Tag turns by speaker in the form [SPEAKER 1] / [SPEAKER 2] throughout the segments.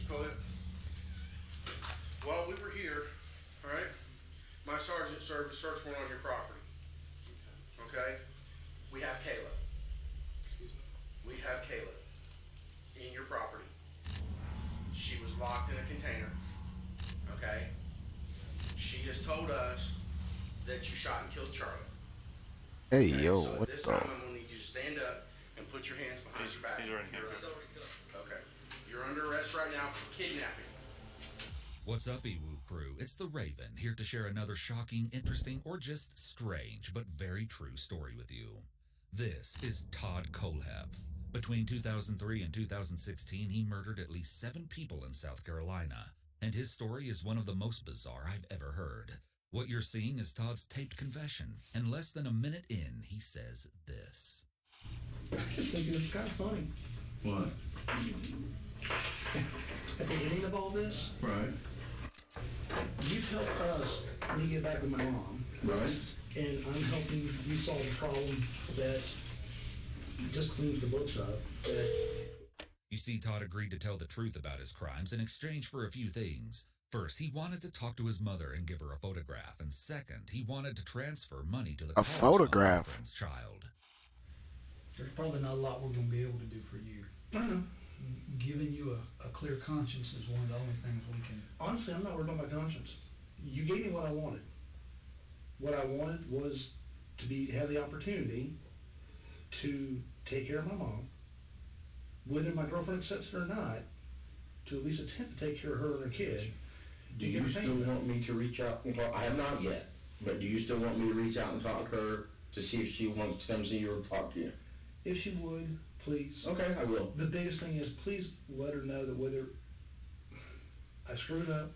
[SPEAKER 1] Kohlhepp. While we were here, all right, my sergeant served a search warrant on your property. Okay? We have Kayla. We have Kayla in your property. She was locked in a container. Okay? She has told us that you shot and killed Charlie.
[SPEAKER 2] Hey,
[SPEAKER 1] Okay?
[SPEAKER 2] yo,
[SPEAKER 1] So at
[SPEAKER 2] what
[SPEAKER 1] this
[SPEAKER 2] the?
[SPEAKER 1] time, I'm going to need you to stand up and put your hands behind your back.
[SPEAKER 3] He's already here.
[SPEAKER 1] Okay. You're under arrest right now for kidnapping.
[SPEAKER 4] What's up, Ewu crew? It's the Raven, here to share another shocking, interesting, or just strange, but very true story with you. This is Todd Kohlhepp. Between 2003 and 2016, he murdered at least 7 people in South Carolina, and his story is one of the most bizarre I've ever heard. What you're seeing is Todd's taped confession, and less than a minute in, he says this.
[SPEAKER 5] I just think it's kind of funny.
[SPEAKER 6] What?
[SPEAKER 5] At the ending of all this,
[SPEAKER 6] Right.
[SPEAKER 5] you've helped us me get back with my mom,
[SPEAKER 6] Right.
[SPEAKER 5] and I'm helping you solve a problem that just cleans the books up.
[SPEAKER 4] You see, Todd agreed to tell the truth about his crimes in exchange for a few things. First, he wanted to talk to his mother and give her a photograph, and second, he wanted to transfer money to the college fund
[SPEAKER 2] photograph?
[SPEAKER 4] of a friend's child.
[SPEAKER 7] There's probably not a lot we're going to be able to do for you.
[SPEAKER 5] I don't know.
[SPEAKER 7] Giving you a clear conscience is one of the only things we can.
[SPEAKER 5] Honestly, I'm not worried about my conscience. You gave me what I wanted. What I wanted was to have the opportunity to take care of my mom, whether my girlfriend accepts it or not, to at least attempt to take care of her and her kid.
[SPEAKER 8] Do you still want me to reach out and talk? I have not yet, but do you still want me to reach out and talk to her to see if she wants to come see you or talk to you?
[SPEAKER 5] If she would, please.
[SPEAKER 8] Okay, I will.
[SPEAKER 5] The biggest thing is, please let her know that whether I screwed up,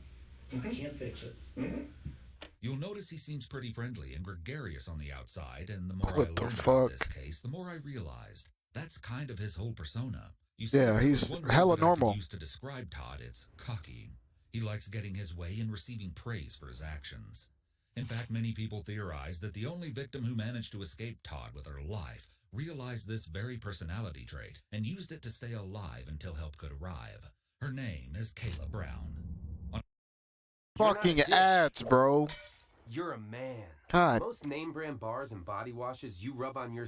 [SPEAKER 5] I can't fix it.
[SPEAKER 8] Mm-hmm.
[SPEAKER 4] You'll notice he seems pretty friendly and gregarious on the outside, and the more I
[SPEAKER 2] What the
[SPEAKER 4] learned
[SPEAKER 2] fuck?
[SPEAKER 4] about this case, the more I realized that's kind of his whole persona. You see,
[SPEAKER 2] Yeah,
[SPEAKER 4] if there
[SPEAKER 2] he's
[SPEAKER 4] was one word
[SPEAKER 2] hella
[SPEAKER 4] that I could
[SPEAKER 2] normal.
[SPEAKER 4] use to describe Todd, it's cocky. He likes getting his way and receiving praise for his actions. In fact, many people theorize that the only victim who managed to escape Todd with her life realized this very personality trait and used it to stay alive until help could arrive. Her name is Kayla Brown.
[SPEAKER 2] Fucking ads, bro.
[SPEAKER 9] You're a man.
[SPEAKER 2] God.
[SPEAKER 9] Most name brand bars and body washes you rub on your...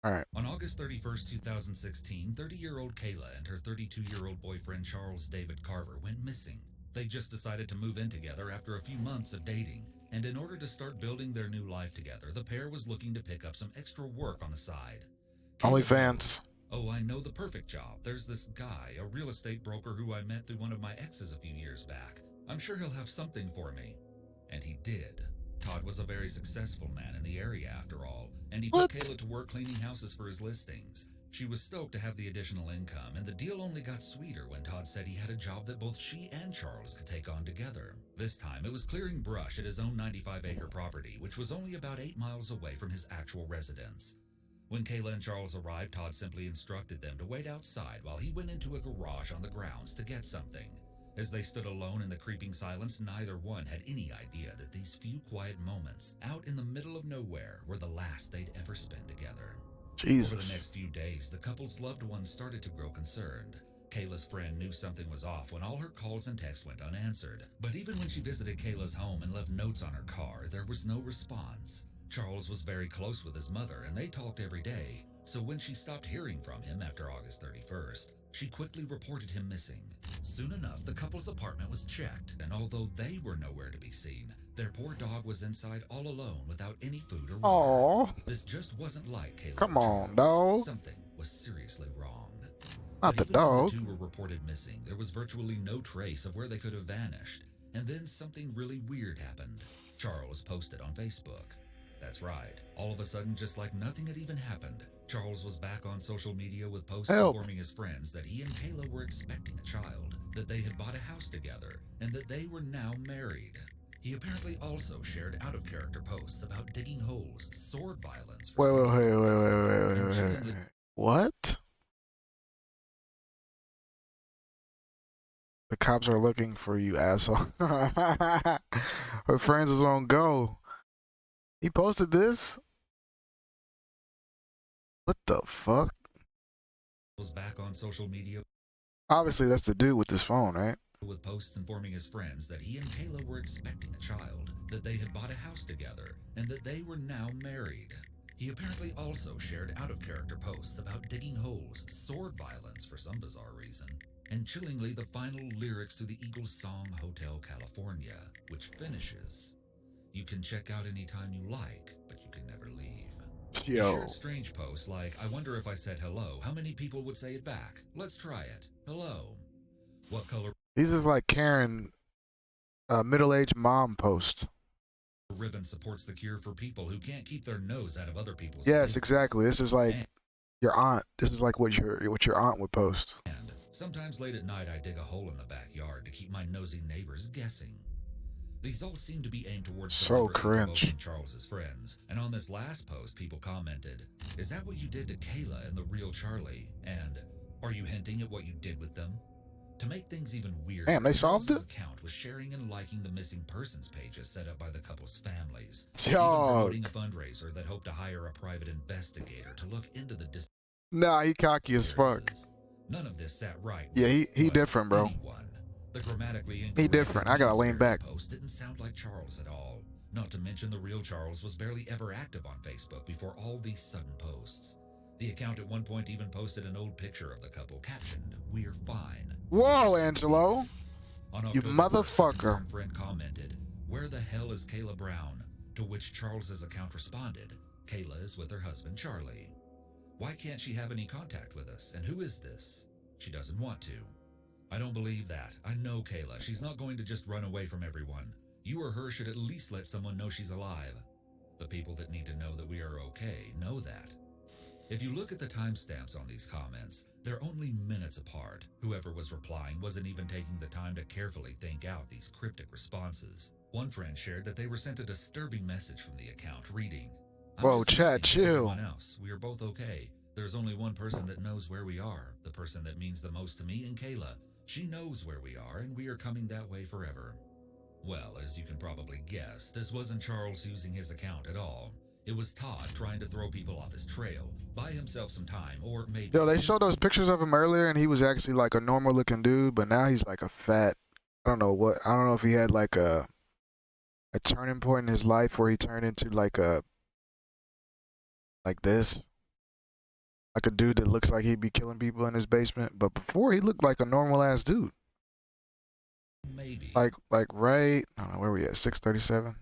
[SPEAKER 2] Alright.
[SPEAKER 4] On August 31st, 2016, 30-year-old Kayla and her 32-year-old boyfriend Charles David Carver went missing. They just decided to move in together after a few months of dating, and in order to start building their new life together, the pair was looking to pick up some extra work on the side.
[SPEAKER 2] OnlyFans.
[SPEAKER 4] Oh, I know the perfect job. There's this guy, a real estate broker who I met through one of my exes a few years back. I'm sure he'll have something for me. And he did. Todd was a very successful man in the area after all, and he put Kayla to work cleaning houses for his listings. She was stoked to have the additional income, and the deal only got sweeter when Todd said he had a job that both she and Charles could take on together. This time, it was clearing brush at his own 95-acre property, which was only about 8 miles away from his actual residence. When Kayla and Charles arrived, Todd simply instructed them to wait outside while he went into a garage on the grounds to get something. As they stood alone in the creeping silence, neither one had any idea that these few quiet moments out in the middle of nowhere were the last they'd ever spend together.
[SPEAKER 2] Jesus.
[SPEAKER 4] Over the next few days, the couple's loved ones started to grow concerned. Kayla's friend knew something was off when all her calls and texts went unanswered. But even when she visited Kayla's home and left notes on her car, there was no response. Charles was very close with his mother, and they talked every day. So when she stopped hearing from him after August 31st, she quickly reported him missing. Soon enough, the couple's apartment was checked, and although they were nowhere to be seen, their poor dog was inside all alone without any food or water.
[SPEAKER 2] Aww.
[SPEAKER 4] This just wasn't like Kayla.
[SPEAKER 2] Come
[SPEAKER 4] and
[SPEAKER 2] on,
[SPEAKER 4] Charles.
[SPEAKER 2] dog.
[SPEAKER 4] Something was seriously wrong.
[SPEAKER 2] Not
[SPEAKER 4] But
[SPEAKER 2] the
[SPEAKER 4] even when
[SPEAKER 2] dog.
[SPEAKER 4] the two were reported missing, there was virtually no trace of where they could have vanished. And then something really weird happened. Charles posted on Facebook. That's right. All of a sudden, just like nothing had even happened, Charles was back on social media with posts informing his friends that he and Kayla were expecting a child, that they had bought a house together, and that they were now married. He apparently also shared out-of-character posts about digging holes, sword violence for
[SPEAKER 2] Wait. What? The cops are looking for you, asshole. Her friends was on go. He posted this? What the fuck?
[SPEAKER 4] Was back on social media.
[SPEAKER 2] Obviously, that's the dude with this phone, right?
[SPEAKER 4] with posts informing his friends that he and Kayla were expecting a child, that they had bought a house together, and that they were now married. He apparently also shared out-of-character posts about digging holes, sword violence for some bizarre reason, and chillingly the final lyrics to the Eagles song Hotel California, which finishes, "You can check out anytime you like, but you can never leave." He
[SPEAKER 2] Yo.
[SPEAKER 4] shared strange posts like, "I wonder if I said hello, how many people would say it back? Let's try it. Hello. What color
[SPEAKER 2] These are like Karen, middle-aged mom post.
[SPEAKER 4] ribbon supports the cure for people who can't keep their nose out of other people's
[SPEAKER 2] Yes,
[SPEAKER 4] business?"
[SPEAKER 2] exactly. This is like your aunt. This is like what your aunt would post.
[SPEAKER 4] And sometimes late at night I dig a hole in the backyard to keep my nosy neighbors guessing. These all seem to be aimed towards
[SPEAKER 2] So
[SPEAKER 4] deliberately
[SPEAKER 2] cringe.
[SPEAKER 4] provoking Charles's friends. And on this last post, people commented, "Is that what you did to Kayla and the real Charlie? And are you hinting at what you did with them?" To make things even weirder,
[SPEAKER 2] Damn, they solved
[SPEAKER 4] Charles's
[SPEAKER 2] it?
[SPEAKER 4] account was sharing and liking the missing persons pages set up by the couple's families.
[SPEAKER 2] Dog.
[SPEAKER 4] Even promoting a fundraiser that hoped to hire a private investigator to look into the
[SPEAKER 2] Nah, he cocky as fuck.
[SPEAKER 4] disappearances. None of this sat right
[SPEAKER 2] Yeah,
[SPEAKER 4] with,
[SPEAKER 2] he
[SPEAKER 4] well,
[SPEAKER 2] different, bro.
[SPEAKER 4] anyone. The grammatically
[SPEAKER 2] He
[SPEAKER 4] incorrect
[SPEAKER 2] different. I gotta lean
[SPEAKER 4] mean-spirited
[SPEAKER 2] back.
[SPEAKER 4] post didn't sound like Charles at all. Not to mention the real Charles was barely ever active on Facebook before all these sudden posts. The account at one point even posted an old picture of the couple captioned, "We're fine."
[SPEAKER 2] Whoa, Angelo.
[SPEAKER 4] On
[SPEAKER 2] You
[SPEAKER 4] October 1st, a
[SPEAKER 2] motherfucker.
[SPEAKER 4] concerned friend commented, "Where the hell is Kayla Brown?" To which Charles's account responded, "Kayla is with her husband Charlie. Why can't she have any contact with us? And who is this? She doesn't want to. I don't believe that. I know Kayla. She's not going to just run away from everyone. You or her should at least let someone know she's alive. The people that need to know that we are okay know that." If you look at the timestamps on these comments, they're only minutes apart. Whoever was replying wasn't even taking the time to carefully think out these cryptic responses. One friend shared that they were sent a disturbing message from the account reading, "I'm
[SPEAKER 2] Whoa,
[SPEAKER 4] just
[SPEAKER 2] Chad,
[SPEAKER 4] missing
[SPEAKER 2] chill.
[SPEAKER 4] everyone else. We are both okay. There's only one person that knows where we are, the person that means the most to me and Kayla. She knows where we are, and we are coming that way forever." Well, as you can probably guess, this wasn't Charles using his account at all. It was Todd trying to throw people off his trail, buy himself some time, or maybe...
[SPEAKER 2] Yo, they showed those pictures of him earlier, and he was actually like a normal looking dude, but now he's like a fat. I don't know if he had like a turning point in his life where he turned into like this. Like a dude that looks like he'd be killing people in his basement, but before he looked like a normal ass dude.
[SPEAKER 4] Maybe.
[SPEAKER 2] Like right, I don't know where we at, 637.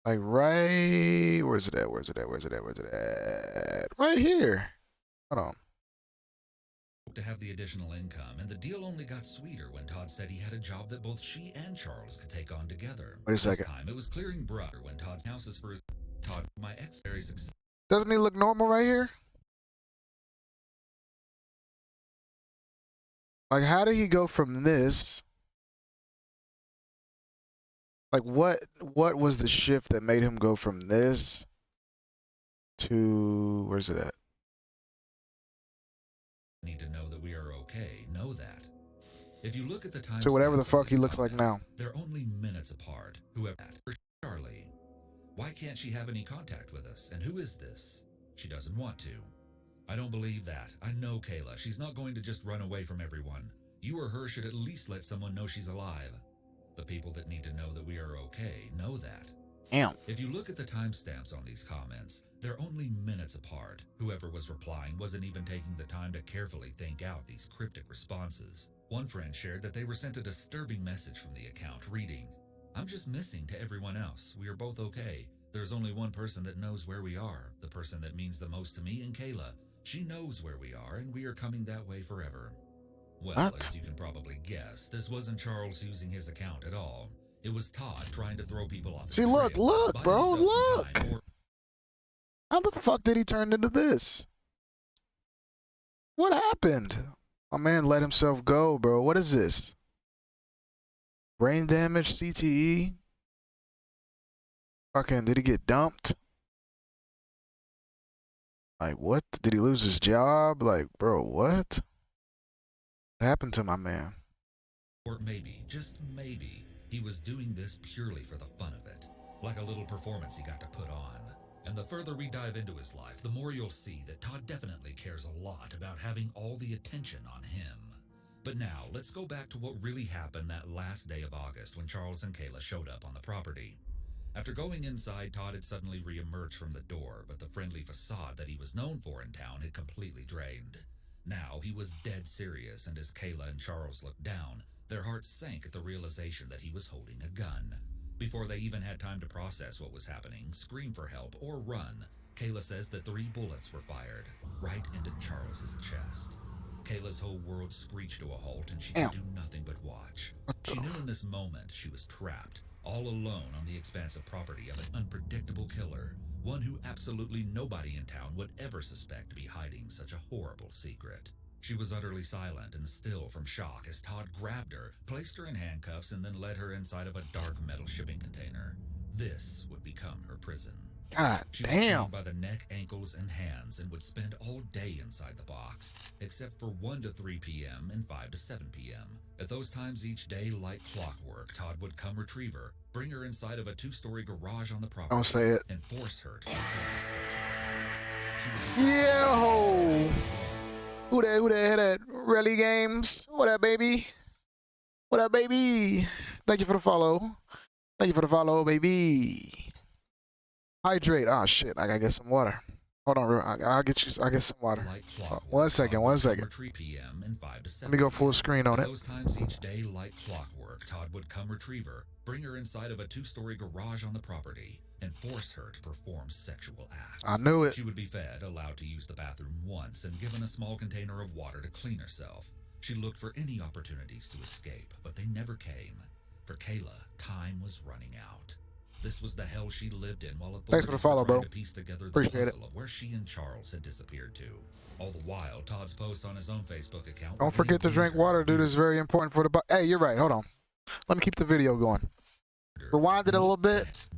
[SPEAKER 2] Like right, where's it at? Right here. Hold on.
[SPEAKER 4] To have the additional income, and the deal only got sweeter when Todd said he had a job that both she and Charles could take on together.
[SPEAKER 2] Wait a second.
[SPEAKER 4] This time it was clearing brother when Todd's house is for his... Todd, my ex, very successful.
[SPEAKER 2] Doesn't he look normal right here? Like, how did he go from this? Like, what was the shift that made him go from this to, where's it at?
[SPEAKER 4] Need to know that we are okay. Know that. If you look at the time,
[SPEAKER 2] To whatever the fuck he looks like now.
[SPEAKER 4] they're only minutes apart. Whoever Charlie. Why can't she have any contact with us? And who is this? She doesn't want to. I don't believe that. I know Kayla. She's not going to just run away from everyone. You or her should at least let someone know she's alive. The people that need to know that we are okay know that.
[SPEAKER 2] Damn.
[SPEAKER 4] If you look at the timestamps on these comments, they're only minutes apart. Whoever was replying wasn't even taking the time to carefully think out these cryptic responses. One friend shared that they were sent a disturbing message from the account reading, "I'm just missing to everyone else. We are both okay. There's only one person that knows where we are, the person that means the most to me and Kayla. She knows where we are, and we are coming that way forever." Well,
[SPEAKER 2] What?
[SPEAKER 4] as you can probably guess, this wasn't Charles using his account at all. It was Todd trying to throw people off his
[SPEAKER 2] See, look,
[SPEAKER 4] trail,
[SPEAKER 2] look,
[SPEAKER 4] buy
[SPEAKER 2] bro,
[SPEAKER 4] himself some
[SPEAKER 2] look.
[SPEAKER 4] time, or
[SPEAKER 2] How the fuck did he turn into this? What happened? My man let himself go, bro. What is this? Brain damage, CTE? Fucking, did he get dumped? Like, what? Did he lose his job? Like, bro, what? What happened to my man?
[SPEAKER 4] Or maybe, just maybe, he was doing this purely for the fun of it, like a little performance he got to put on. And the further we dive into his life, the more you'll see that Todd definitely cares a lot about having all the attention on him. But now, let's go back to what really happened that last day of August when Charles and Kayla showed up on the property. After going inside, Todd had suddenly re-emerged from the door, but the friendly facade that he was known for in town had completely drained. Now, he was dead serious, and as Kayla and Charles looked down, their hearts sank at the realization that he was holding a gun. Before they even had time to process what was happening, scream for help, or run, Kayla says that 3 bullets were fired, right into Charles's chest. Kayla's whole world screeched to a halt, and she could do nothing but watch. She knew in this moment she was trapped, all alone on the expansive property of an unpredictable killer, one who absolutely nobody in town would ever suspect to be hiding such a horrible secret. She was utterly silent and still from shock as Todd grabbed her, placed her in handcuffs, and then led her inside of a dark metal shipping container. This would become her prison.
[SPEAKER 2] God
[SPEAKER 4] She was
[SPEAKER 2] damn.
[SPEAKER 4] chained by the neck, ankles, and hands and would spend all day inside the box, except for 1 to 3 p.m. and 5 to 7 p.m. At those times each day, like clockwork, Todd would come retrieve her, bring her inside of a 2-story garage on the property,
[SPEAKER 2] Don't say it.
[SPEAKER 4] and force her to perform sexual acts. She would be
[SPEAKER 2] Yo! Who that hit at Rally Games? What up, baby? What up, baby? Thank you for the follow. Thank you for the follow, baby. Hydrate. Oh shit! I gotta get some water. Hold on, I'll get some water.
[SPEAKER 4] like clockwork,
[SPEAKER 2] 1 second,
[SPEAKER 4] Todd
[SPEAKER 2] 1
[SPEAKER 4] would come
[SPEAKER 2] second.
[SPEAKER 4] retrieve PM and 5 to 7
[SPEAKER 2] Let me go full screen on
[SPEAKER 4] At
[SPEAKER 2] it.
[SPEAKER 4] those times each day, like clockwork, Todd would come retrieve her, bring her inside of a 2-story garage on the property, and force her to perform sexual acts.
[SPEAKER 2] I knew it.
[SPEAKER 4] She would be fed, allowed to use the bathroom once, and given a small container of water to clean herself. She looked for any opportunities to escape, but they never came. For Kayla, time was running out. This was the hell she lived in while
[SPEAKER 2] Thanks for the
[SPEAKER 4] authorities
[SPEAKER 2] follow,
[SPEAKER 4] were trying
[SPEAKER 2] bro.
[SPEAKER 4] to piece together the
[SPEAKER 2] Appreciate it.
[SPEAKER 4] puzzle of where she and Charles had disappeared to. All the while, Todd's posts on his own Facebook account.
[SPEAKER 2] Don't forget to drink water, dude. It's very important for the. Hey, you're right. Hold on. Let me keep the video going. Rewind it a little bit.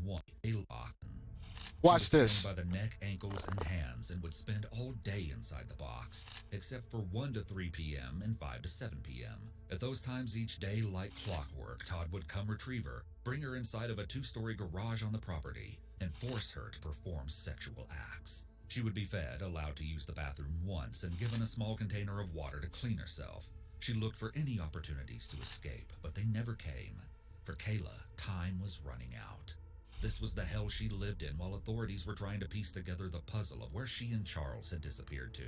[SPEAKER 2] Watch this.
[SPEAKER 4] By the neck, ankles, and hands, and would spend all day inside the box, except for 1 to 3 p.m. and 5 to 7 p.m. At those times each day, like clockwork, Todd would come retrieve her, bring her inside of a 2-story garage on the property, and force her to perform sexual acts. She would be fed, allowed to use the bathroom once, and given a small container of water to clean herself. She looked for any opportunities to escape, but they never came. For Kayla, time was running out. This was the hell she lived in while authorities were trying to piece together the puzzle of where she and Charles had disappeared to.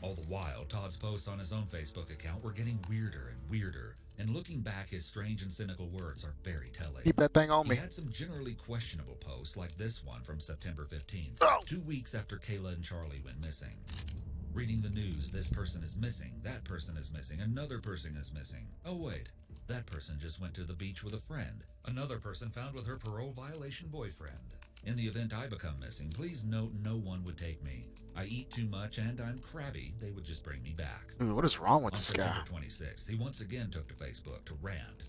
[SPEAKER 4] All the while, Todd's posts on his own Facebook account were getting weirder and weirder, and looking back, his strange and cynical words are very telling.
[SPEAKER 2] Keep that thing on me.
[SPEAKER 4] He had some generally questionable posts like this one from September 15th,
[SPEAKER 2] Oh.
[SPEAKER 4] 2 weeks after Kayla and Charlie went missing. Reading the news, this person is missing, that person is missing, another person is missing. Oh wait, that person just went to the beach with a friend. Another person found with her parole violation boyfriend. In the event I become missing, please note no one would take me. I eat too much and I'm crabby. They would just bring me back.
[SPEAKER 2] Dude, what is wrong with
[SPEAKER 4] On
[SPEAKER 2] this guy?
[SPEAKER 4] September 26th, he once again took to Facebook to rant.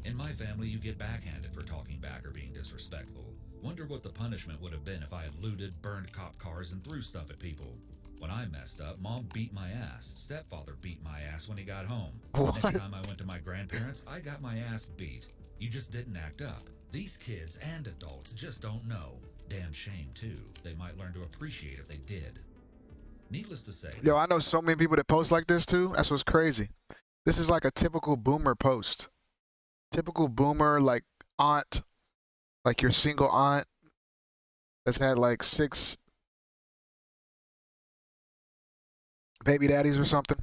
[SPEAKER 4] In my family, you get backhanded for talking back or being disrespectful. Wonder what the punishment would have been if I had looted, burned cop cars, and threw stuff at people. When I messed up, Mom beat my ass. Stepfather beat my ass when he got home.
[SPEAKER 2] What?
[SPEAKER 4] Next time I went to my grandparents, I got my ass beat. You just didn't act up. These kids and adults just don't know. Damn shame, too. They might learn to appreciate if they did. Needless to say,
[SPEAKER 2] Yo, I know so many people that post like this too. That's what's crazy. This is like a typical boomer post. Typical boomer, like aunt, like your single aunt that's had like 6 baby daddies or something.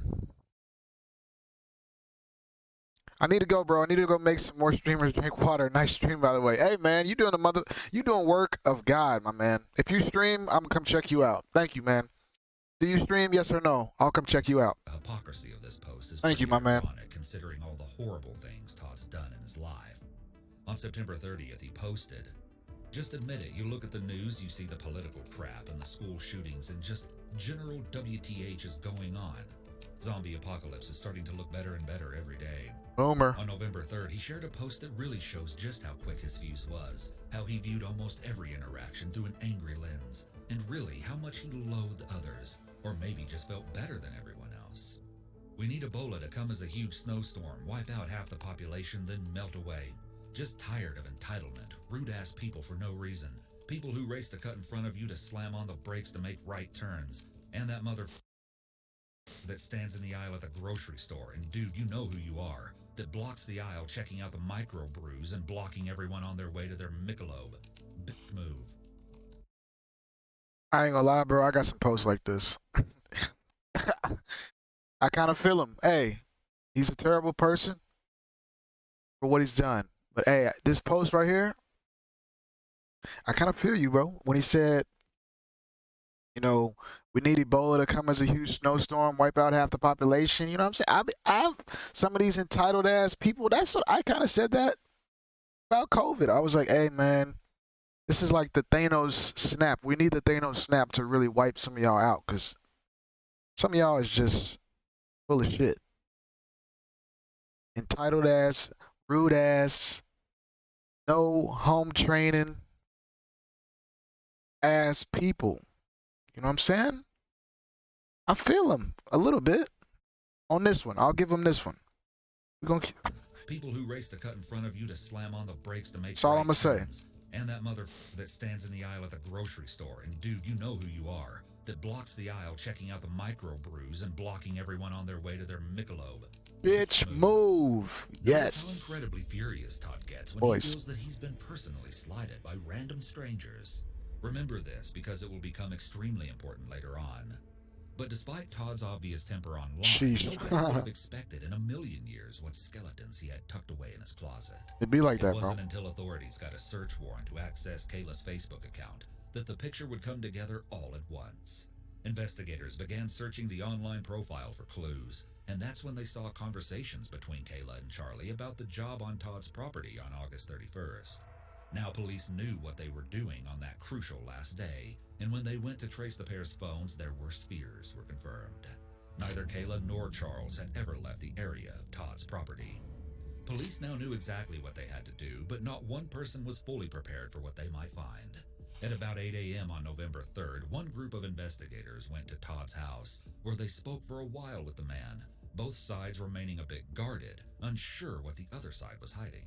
[SPEAKER 2] I need to go, bro. I need to go make some more streamers drink water. Nice stream, by the way. Hey, man, you doing work of God, my man. If you stream, I'm gonna come check you out. Thank you, man. Do you stream? Yes or no? I'll come check you out.
[SPEAKER 4] the hypocrisy of this post is
[SPEAKER 2] Thank you,
[SPEAKER 4] pretty
[SPEAKER 2] my man.
[SPEAKER 4] ironic considering all the horrible things Todd's done in his life. On September 30th, he posted, "Just admit it, you look at the news, you see the political crap and the school shootings and just general WTH is going on. Zombie apocalypse is starting to look better and better every day."
[SPEAKER 2] Boomer.
[SPEAKER 4] On November 3rd, he shared a post that really shows just how quick his fuse was, how he viewed almost every interaction through an angry lens, and really how much he loathed others, or maybe just felt better than everyone else. "We need Ebola to come as a huge snowstorm, wipe out half the population, then melt away. Just tired of entitlement, rude-ass people for no reason. People who race to cut in front of you to slam on the brakes to make right turns. And that mother that stands in the aisle at the grocery store, and dude, you know who you are, that blocks the aisle checking out the microbrews and blocking everyone on their way to their Michelob. Big move.
[SPEAKER 2] I ain't gonna lie, bro. I got some posts like this. I kind of feel him. Hey, he's a terrible person for what he's done. But hey, this post right here, I kind of feel you, bro. When he said, you know, we need Ebola to come as a huge snowstorm, wipe out half the population. You know what I'm saying? I've some of these entitled ass people. That's what I kind of said that about COVID. I was like, hey, man, this is like the Thanos snap. We need the Thanos snap to really wipe some of y'all out, because some of y'all is just full of shit. Entitled ass, rude ass, no home training ass people. You know what I'm saying? I feel him a little bit on this one. I'll give him this one. We're gonna keep...
[SPEAKER 4] People who race to cut in front of you to slam on the brakes to make
[SPEAKER 2] That's all
[SPEAKER 4] right
[SPEAKER 2] I'm gonna say.
[SPEAKER 4] turns. And that mother that stands in the aisle at the grocery store, and dude, you know who you are, that blocks the aisle checking out the microbrews and blocking everyone on their way to their Michelob.
[SPEAKER 2] Bitch, move.
[SPEAKER 4] Notice
[SPEAKER 2] Yes.
[SPEAKER 4] how incredibly furious Todd gets when
[SPEAKER 2] Boys.
[SPEAKER 4] he feels that he's been personally slighted by random strangers. Remember this, because it will become extremely important later on. But despite Todd's obvious temper online,
[SPEAKER 2] Sheesh.
[SPEAKER 4] nobody would have expected in a million years what skeletons he had tucked away in his closet.
[SPEAKER 2] It'd be like
[SPEAKER 4] It
[SPEAKER 2] that, bro.
[SPEAKER 4] wasn't until authorities got a search warrant to access Kayla's Facebook account that the picture would come together all at once. Investigators began searching the online profile for clues, and that's when they saw conversations between Kayla and Charlie about the job on Todd's property on August 31st. Now police knew what they were doing on that crucial last day, and when they went to trace the pair's phones, their worst fears were confirmed. Neither Kayla nor Charles had ever left the area of Todd's property. Police now knew exactly what they had to do, but not one person was fully prepared for what they might find. At about 8 a.m. on November 3rd, one group of investigators went to Todd's house, where they spoke for a while with the man, both sides remaining a bit guarded, unsure what the other side was hiding.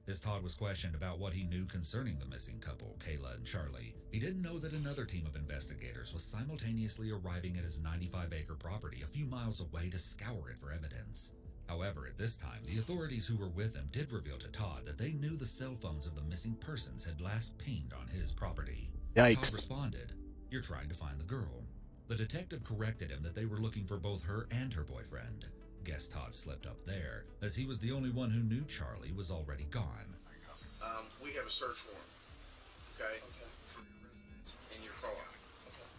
[SPEAKER 4] As Todd was questioned about what he knew concerning the missing couple, Kayla and Charlie, he didn't know that another team of investigators was simultaneously arriving at his 95-acre property a few miles away to scour it for evidence. However, at this time, the authorities who were with him did reveal to Todd that they knew the cell phones of the missing persons had last pinged on his property.
[SPEAKER 2] Yikes.
[SPEAKER 4] Todd responded, "You're trying to find the girl." The detective corrected him that they were looking for both her and her boyfriend. Guess Todd slipped up there, as he was the only one who knew Charlie was already gone.
[SPEAKER 1] We have a search warrant, okay? For your residence and your car,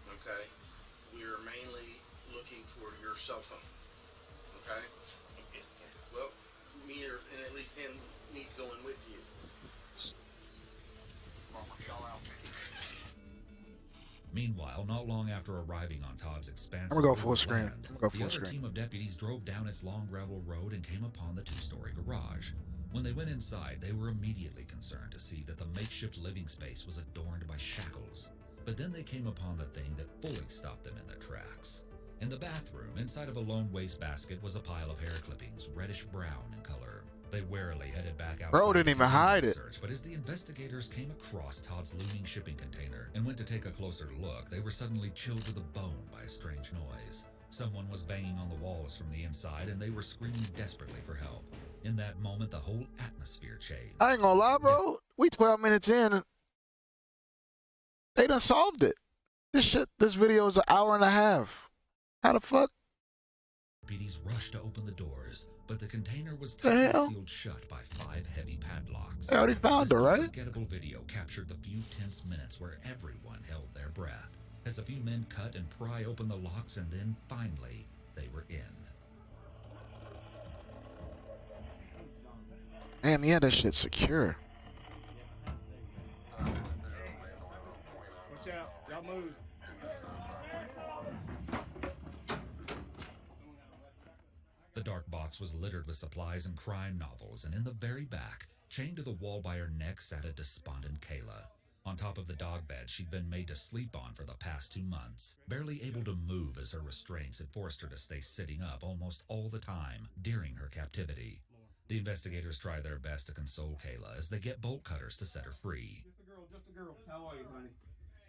[SPEAKER 1] okay? We are mainly looking for your cell phone, okay? Well, me and at least him need to go in with you.
[SPEAKER 4] Meanwhile, not long after arriving on Todd's expansive
[SPEAKER 2] I'm gonna go full screen.
[SPEAKER 4] land,
[SPEAKER 2] I'm gonna go
[SPEAKER 4] the
[SPEAKER 2] full
[SPEAKER 4] other
[SPEAKER 2] screen.
[SPEAKER 4] team of deputies drove down its long gravel road and came upon the two-story garage. When they went inside, they were immediately concerned to see that the makeshift living space was adorned by shackles. But then they came upon the thing that fully stopped them in their tracks. In the bathroom, inside of a lone wastebasket, was a pile of hair clippings, reddish-brown in color. They warily headed back outside.
[SPEAKER 2] Bro didn't
[SPEAKER 4] to
[SPEAKER 2] even
[SPEAKER 4] continue
[SPEAKER 2] hide
[SPEAKER 4] the
[SPEAKER 2] it.
[SPEAKER 4] search, but as the investigators came across Todd's looming shipping container and went to take a closer look, they were suddenly chilled to the bone by a strange noise. Someone was banging on the walls from the inside, and they were screaming desperately for help. In that moment, the whole atmosphere changed.
[SPEAKER 2] I ain't gonna lie, bro. We 12 minutes in. They done solved it. This video is an hour and a half. How the fuck?
[SPEAKER 4] Deputies rushed to open the doors, but the container was
[SPEAKER 2] The
[SPEAKER 4] tightly
[SPEAKER 2] hell?
[SPEAKER 4] sealed shut by 5 heavy padlocks.
[SPEAKER 2] They already found
[SPEAKER 4] This
[SPEAKER 2] her, right?
[SPEAKER 4] unforgettable video captured the few tense minutes where everyone held their breath, as a few men cut and pry open the locks, and then, finally, they were in.
[SPEAKER 2] Damn, yeah, that shit secure.
[SPEAKER 3] Watch out. Y'all move.
[SPEAKER 4] The dark box was littered with supplies and crime novels, and in the very back, chained to the wall by her neck, sat a despondent Kayla. On top of the dog bed she'd been made to sleep on for the past 2 months, barely able to move as her restraints had forced her to stay sitting up almost all the time during her captivity. The investigators try their best to console Kayla as they get bolt cutters to set her free.
[SPEAKER 3] just a girl. How are you, honey?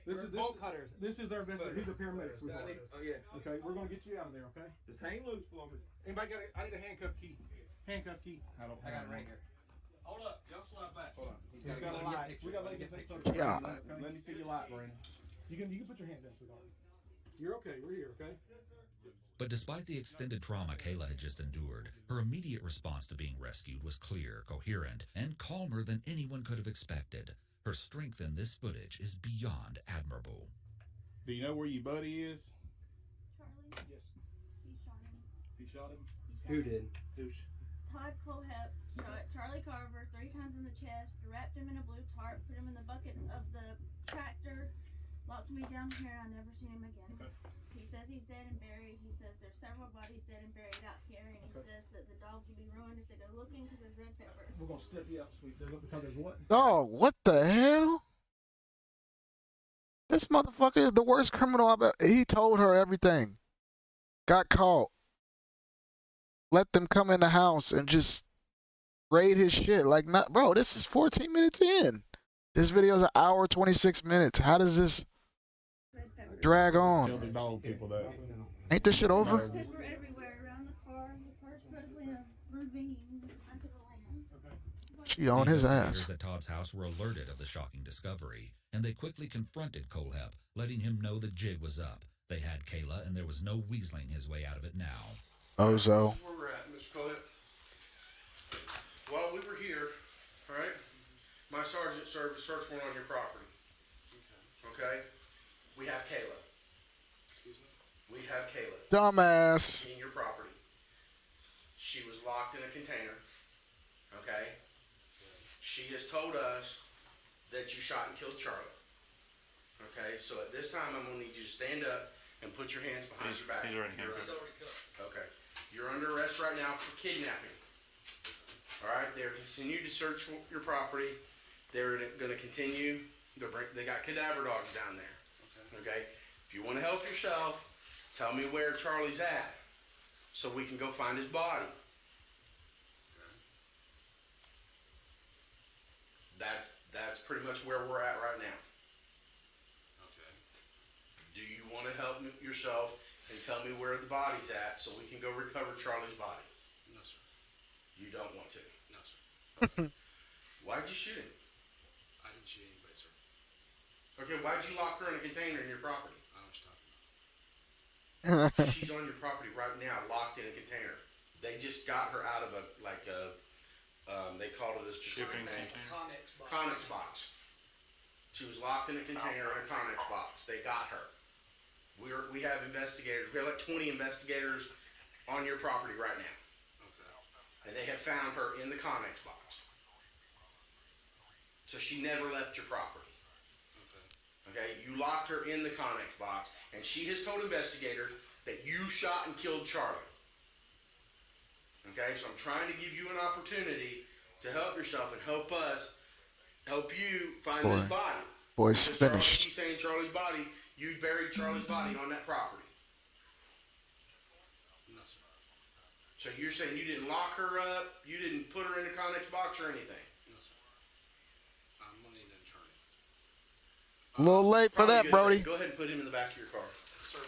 [SPEAKER 3] This is
[SPEAKER 6] bolt cutters.
[SPEAKER 3] This is our investigator. He's a paramedic, sweetheart.
[SPEAKER 6] Oh yeah.
[SPEAKER 3] Okay, we're gonna get you out of there. Okay.
[SPEAKER 6] Just hang loose for me.
[SPEAKER 3] Anybody got? I need a handcuff key. Handcuff key.
[SPEAKER 6] I got it right here. Hold up, y'all slide back.
[SPEAKER 3] Hold on. He's got a light. We gotta let you take photos.
[SPEAKER 2] Yeah.
[SPEAKER 3] Let me see your light, Brandon. You can put your hand down, sweetheart. You're okay. We're here. Okay.
[SPEAKER 4] But despite the extended trauma Kayla had just endured, her immediate response to being rescued was clear, coherent, and calmer than anyone could have expected. Her strength in this footage is beyond admirable.
[SPEAKER 3] Do you know where your buddy is?
[SPEAKER 10] Charlie?
[SPEAKER 3] Yes.
[SPEAKER 10] He shot him.
[SPEAKER 3] He shot him?
[SPEAKER 6] Who did?
[SPEAKER 10] Todd Kohlhepp shot Charlie Carver 3 times in the chest, wrapped him in a blue tarp, put him in the bucket of the tractor, locked me down here, and I never seen him again.
[SPEAKER 3] Okay.
[SPEAKER 10] He says he's dead and buried. He says there's several bodies dead and buried out here, and he says that the dogs will be ruined if they go looking because there's red pepper.
[SPEAKER 3] We're gonna step you up, sweet. Because there's what?
[SPEAKER 2] Oh, what the hell? This motherfucker is the worst criminal I've ever. He told her everything. Got caught. Let them come in the house and just raid his shit. Like, not, bro, this is 14 minutes in. This video is an hour, 26 minutes. How does this drag
[SPEAKER 3] Tell
[SPEAKER 2] on?
[SPEAKER 3] the dog people that.
[SPEAKER 2] Ain't this shit over?
[SPEAKER 10] Pepper everywhere around the car. The car's supposedly a ravine under the land.
[SPEAKER 2] She on his
[SPEAKER 4] Investigators
[SPEAKER 2] ass.
[SPEAKER 4] at Todd's house were alerted of the shocking discovery, and they quickly confronted Kohlhepp, letting him know the jig was up. They had Kayla, and there was no weaseling his way out of it now.
[SPEAKER 2] Ozo.
[SPEAKER 1] Where we're at, Mr. Kohlhepp. While we were here, all right, my sergeant served a search warrant on your property. Okay? We have Kayla. We have Kayla
[SPEAKER 2] Dumbass.
[SPEAKER 1] in your property. She was locked in a container. Okay? She has told us that you shot and killed Charlie. Okay? So at this time, I'm going to need you to stand up and put your hands behind your back.
[SPEAKER 11] He's already handcuffed.
[SPEAKER 1] Okay. You're under arrest right now for kidnapping. All right. They're continue to search your property. They're going to continue. They got cadaver dogs down there. Okay. If you want to help yourself, tell me where Charlie's at, so we can go find his body. That's pretty much where we're at right now.
[SPEAKER 11] Okay.
[SPEAKER 1] Do you want to help yourself and tell me where the body's at so we can go recover Charlie's body?
[SPEAKER 11] No, sir.
[SPEAKER 1] You don't want to.
[SPEAKER 11] No, sir.
[SPEAKER 1] Why'd you shoot him?
[SPEAKER 11] I didn't shoot anybody, sir.
[SPEAKER 1] Okay, why'd you lock her in a container in your property?
[SPEAKER 11] I don't know what you're talking about.
[SPEAKER 1] She's on your property right now, locked in a container. They just got her out of they called it a specific name. Connex box. She was locked in a container in a Connex box. They got her. We have investigators. We have like 20 investigators on your property right now.
[SPEAKER 11] Okay.
[SPEAKER 1] And they have found her in the Connex box. So she never left your property. Okay, you locked her in the Connex box, and she has told investigators that you shot and killed Charlie. Okay, so I'm trying to give you an opportunity to help yourself and help us, help you find this body.
[SPEAKER 2] Boy's
[SPEAKER 1] Because
[SPEAKER 2] finished.
[SPEAKER 1] she's saying Charlie's body, you buried Charlie's body on that property.
[SPEAKER 11] No, sir.
[SPEAKER 1] So you're saying you didn't lock her up, you didn't put her in a Connex box or anything?
[SPEAKER 11] No, sir. I'm gonna need an attorney.
[SPEAKER 2] A little late for that, Brody.
[SPEAKER 1] Go ahead and put him in the back of your car.
[SPEAKER 11] Sir.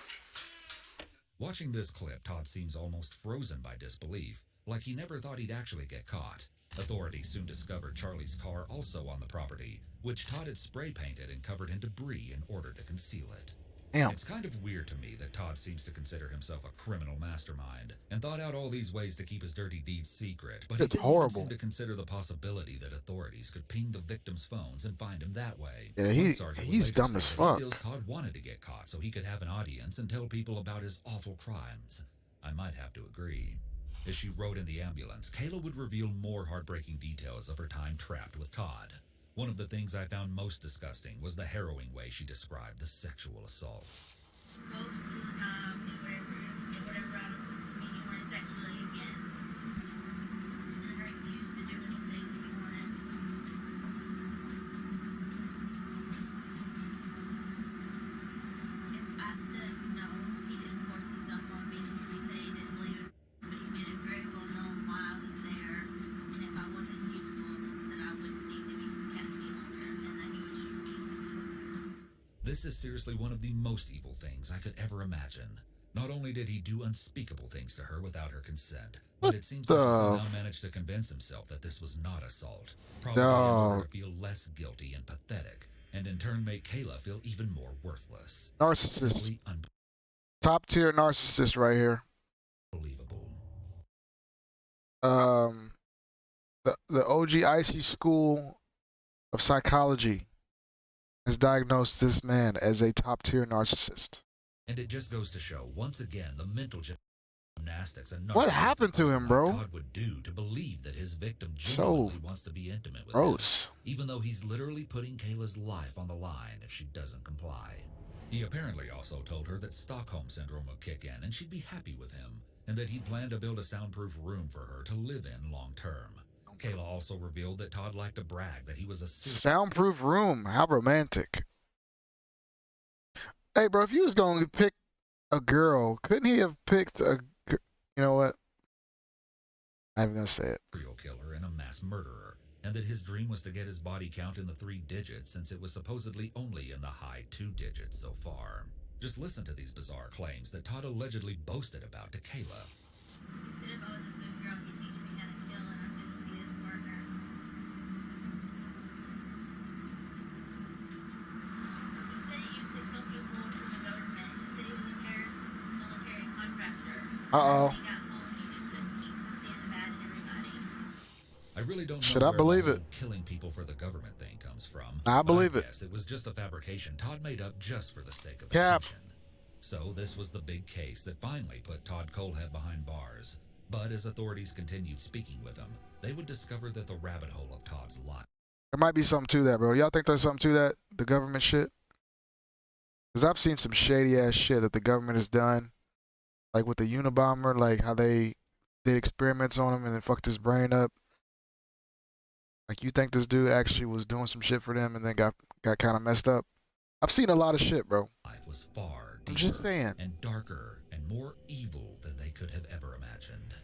[SPEAKER 4] Watching this clip, Todd seems almost frozen by disbelief, like he never thought he'd actually get caught. Authorities soon discovered Charlie's car also on the property, which Todd had spray painted and covered in debris in order to conceal it.
[SPEAKER 2] Damn.
[SPEAKER 4] It's kind of weird to me that Todd seems to consider himself a criminal mastermind and thought out all these ways to keep his dirty deeds secret, but he
[SPEAKER 2] It's
[SPEAKER 4] didn't
[SPEAKER 2] horrible.
[SPEAKER 4] even seem to consider the possibility that authorities could ping the victims' phones and find him that way.
[SPEAKER 2] Yeah,
[SPEAKER 4] One
[SPEAKER 2] he-
[SPEAKER 4] sergeant would
[SPEAKER 2] he's
[SPEAKER 4] later
[SPEAKER 2] dumb
[SPEAKER 4] say
[SPEAKER 2] as
[SPEAKER 4] that
[SPEAKER 2] fuck.
[SPEAKER 4] He feels Todd wanted to get caught so he could have an audience and tell people about his awful crimes. I might have to agree. As she rode in the ambulance, Kayla would reveal more heartbreaking details of her time trapped with Todd. One of the things I found most disgusting was the harrowing way she described the sexual assaults.
[SPEAKER 10] Most of the time, do whatever I don't mean you wanted sexually again. And I refused to do anything that he wanted. If I said no, he didn't force himself on me. He said he didn't believe it, but he made it very well known why I was there. And if I wasn't useful, then I wouldn't need to be kept any longer, and that he would shoot me
[SPEAKER 4] This is seriously one of the most evil things I could ever imagine. Not only did he do unspeakable things to her without her consent, but it seems like he somehow managed to convince himself that this was not assault, probably in order to feel less guilty and pathetic, and in turn make Kayla feel even more worthless.
[SPEAKER 2] Narcissist. Top tier narcissist right here.
[SPEAKER 4] Unbelievable.
[SPEAKER 2] The OG Icy School of Psychology has diagnosed this man as a top tier narcissist.
[SPEAKER 4] And it just goes to show, once again, the mental gymnastics and
[SPEAKER 2] what happened to him, bro?
[SPEAKER 4] Todd would do to believe that his victim genuinely wants to be intimate with him, even though he's literally putting Kayla's life on the line if she doesn't comply. He apparently also told her that Stockholm Syndrome would kick in and she'd be happy with him, and that he planned to build a soundproof room for her to live in long term. Kayla also revealed that Todd liked to brag that he was a
[SPEAKER 2] soundproof room. How romantic. Hey, bro, if you was going to pick a girl, couldn't he have picked a... You know what? I'm not even going to say it.
[SPEAKER 4] Serial killer and a mass murderer, and that his dream was to get his body count in the 3 digits since it was supposedly only in the high 2 digits so far. Just listen to these bizarre claims that Todd allegedly boasted about to Kayla.
[SPEAKER 10] He said if I was a good girl, he'd teach me how to kill and I'm good to be his partner. He said he used to kill people for the government. He said he was a military contractor.
[SPEAKER 2] Uh-oh.
[SPEAKER 10] He got home, he just couldn't keep from seeing the bad in everybody.
[SPEAKER 4] I really don't
[SPEAKER 2] Should
[SPEAKER 4] know
[SPEAKER 2] I believe
[SPEAKER 4] where
[SPEAKER 2] it?
[SPEAKER 4] the killing people for the government thing comes from.
[SPEAKER 2] I believe
[SPEAKER 4] it.
[SPEAKER 2] it.
[SPEAKER 4] It was just a fabrication Todd made up just for the sake of
[SPEAKER 2] Cap.
[SPEAKER 4] attention. So this was the big case that finally put Todd Kohlhepp behind bars. But as authorities continued speaking with him, they would discover that the rabbit hole of Todd's life.
[SPEAKER 2] There might be something to that, bro. Y'all think there's something to that? The government shit? Because I've seen some shady ass shit that the government has done. Like with the Unabomber, like how they did experiments on him and then fucked his brain up. Like, you think this dude actually was doing some shit for them and then got kind of messed up? I've seen a lot of shit, bro.
[SPEAKER 4] Life was far
[SPEAKER 2] I'm
[SPEAKER 4] deeper
[SPEAKER 2] just saying.
[SPEAKER 4] and darker and more evil than they could have ever imagined.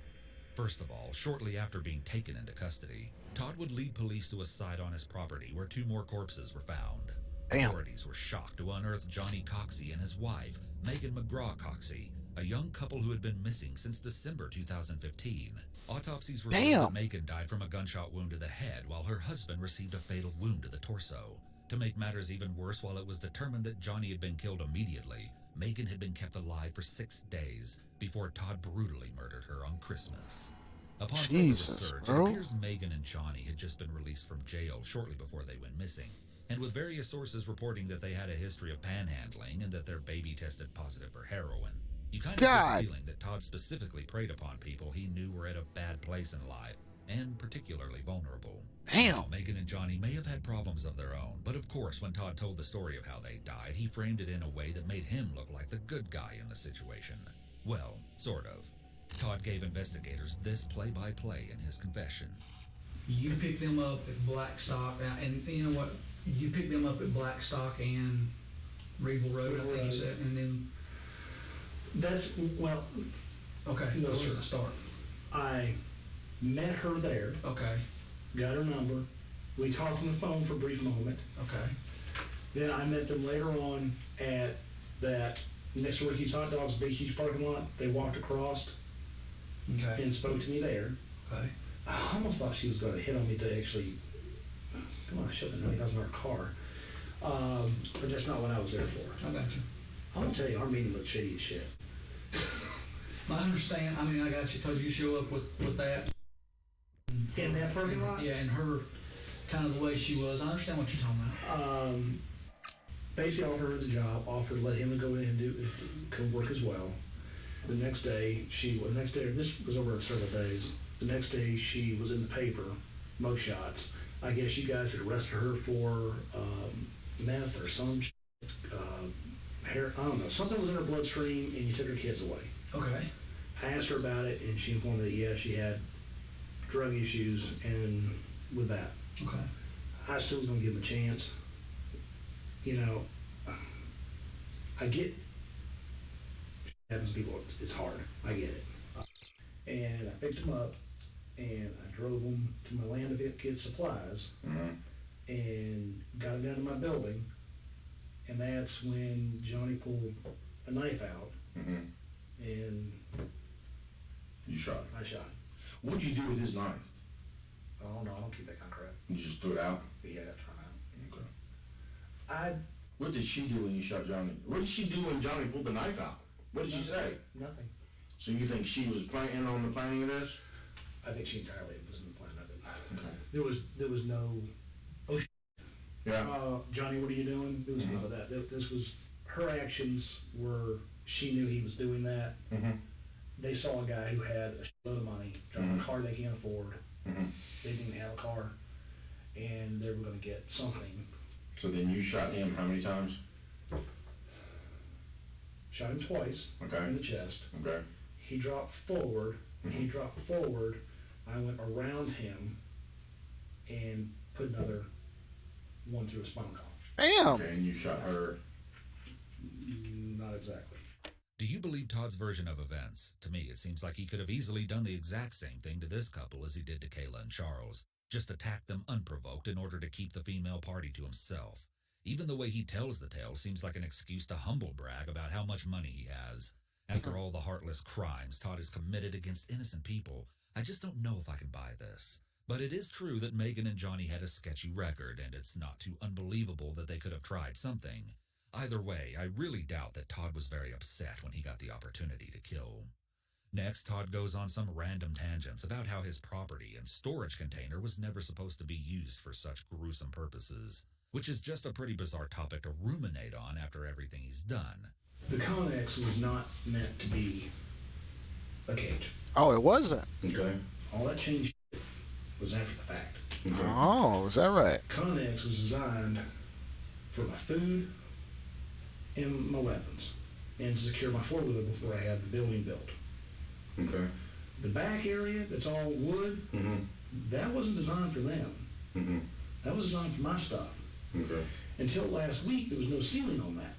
[SPEAKER 4] First of all, shortly after being taken into custody, Todd would lead police to a site on his property where 2 more corpses were found.
[SPEAKER 2] Damn.
[SPEAKER 4] Authorities were shocked to unearth Johnny Coxey and his wife, Megan McGraw Coxey, a young couple who had been missing since December 2015. Autopsies revealed that Megan died from a gunshot wound to the head, while her husband received a fatal wound to the torso. To make matters even worse, while it was determined that Johnny had been killed immediately, Megan had been kept alive for 6 days before Todd brutally murdered her on Christmas. Upon further research, it appears Megan and Johnny had just been released from jail shortly before they went missing, and with various sources reporting that they had a history of panhandling and that their baby tested positive for heroin, you kind of get the feeling that Todd specifically preyed upon people he knew were at a bad place in life and particularly vulnerable.
[SPEAKER 2] Damn.
[SPEAKER 4] Now, Megan and Johnny may have had problems of their own, but of course, when Todd told the story of how they died, he framed it in a way that made him look like the good guy in the situation. Well, sort of. Todd gave investigators this play-by-play in his confession.
[SPEAKER 7] You picked them up at Blackstock, and you know what? You picked them up at Blackstock and Regal Road, I think you said, and then...
[SPEAKER 5] That's, well...
[SPEAKER 7] Okay,
[SPEAKER 5] no,
[SPEAKER 7] where's
[SPEAKER 5] sir.
[SPEAKER 7] the start?
[SPEAKER 5] I met her there.
[SPEAKER 7] Okay.
[SPEAKER 5] Got her number. We talked on the phone for a brief moment.
[SPEAKER 7] Okay.
[SPEAKER 5] Then I met them later on at that next to Ricky's Hot Dogs Beach parking lot. They walked across and spoke to me there.
[SPEAKER 7] Okay.
[SPEAKER 5] I almost thought she was going to hit on me to actually, come on, shut the noise, that was in our car. But that's not what I was there for.
[SPEAKER 7] I got you.
[SPEAKER 5] I'm going to tell you, our meeting looked shady as shit.
[SPEAKER 7] I understand. I mean, I got you because you show up with that.
[SPEAKER 5] In that parking lot?
[SPEAKER 7] Yeah, and her, kind of the way she was. I understand what you're talking about.
[SPEAKER 5] Basically offered her the job, offered to let him go in and come work as well. The next day, this was over several days. The next day, she was in the paper, mo shots. I guess you guys had arrested her for meth or some hair, I don't know. Something was in her bloodstream and you took her kids away.
[SPEAKER 7] Okay.
[SPEAKER 5] I asked her about it and she informed me that, yeah, she had drug issues and with that.
[SPEAKER 7] Okay.
[SPEAKER 5] I still was going to give him a chance. You know, I get happens to people, it's hard. I get it. And I picked him up and I drove him to my land of it, kids supplies, and got him down to my building And that's when Johnny pulled a knife out,
[SPEAKER 8] Mm-hmm.
[SPEAKER 5] and
[SPEAKER 8] You shot him.
[SPEAKER 5] I shot him.
[SPEAKER 8] What'd you do with his knife?
[SPEAKER 5] Oh, no, I don't keep that kind of crap.
[SPEAKER 8] You just threw it out?
[SPEAKER 5] Yeah, that's right.
[SPEAKER 8] Okay.
[SPEAKER 5] I,
[SPEAKER 8] What did she do when you shot Johnny? What did she do when Johnny pulled the knife out? What did she say?
[SPEAKER 5] nothing.
[SPEAKER 8] So you think she was in on the planning of this?
[SPEAKER 5] I think she entirely was in the plan of it.
[SPEAKER 8] Okay.
[SPEAKER 5] There was no,
[SPEAKER 8] Yeah.
[SPEAKER 5] Johnny, what are you doing? There was none of that. This was, her actions were, she knew he was doing that.
[SPEAKER 8] Mm-hmm.
[SPEAKER 5] They saw a guy who had a shitload of money, driving a car they can't afford.
[SPEAKER 8] Mm-hmm.
[SPEAKER 5] They didn't have a car, and they were gonna get something.
[SPEAKER 8] So then you shot him how many times?
[SPEAKER 5] Shot him twice
[SPEAKER 8] Okay.
[SPEAKER 5] in the chest.
[SPEAKER 8] Okay.
[SPEAKER 5] He dropped forward. When he dropped forward, I went around him and put another one through his spinal column.
[SPEAKER 2] Damn.
[SPEAKER 8] Okay, and you shot her.
[SPEAKER 5] Not exactly.
[SPEAKER 4] Do you believe Todd's version of events? To me, it seems like he could have easily done the exact same thing to this couple as he did to Kayla and Charles. Just attack them unprovoked in order to keep the female party to himself. Even the way he tells the tale seems like an excuse to humble brag about how much money he has. After all the heartless crimes Todd has committed against innocent people, I just don't know if I can buy this. But it is true that Megan and Johnny had a sketchy record, and it's not too unbelievable that they could have tried something. Either way, I really doubt that Todd was very upset when he got the opportunity to kill. Next, Todd goes on some random tangents about how his property and storage container was never supposed to be used for such gruesome purposes, which is just a pretty bizarre topic to ruminate on after everything he's done.
[SPEAKER 5] The Connex was not meant to be a cage.
[SPEAKER 2] Oh, it wasn't.
[SPEAKER 8] Okay.
[SPEAKER 5] All that change was after the fact.
[SPEAKER 8] Okay.
[SPEAKER 2] Oh, is that right?
[SPEAKER 5] Connex was designed for my food and my weapons, and to secure my four-wheeler before I had the building built.
[SPEAKER 8] Okay.
[SPEAKER 5] The back area that's all wood, that wasn't designed for them.
[SPEAKER 8] Mm-hmm.
[SPEAKER 5] That was designed for my stuff.
[SPEAKER 8] Okay.
[SPEAKER 5] Until last week, there was no ceiling on that.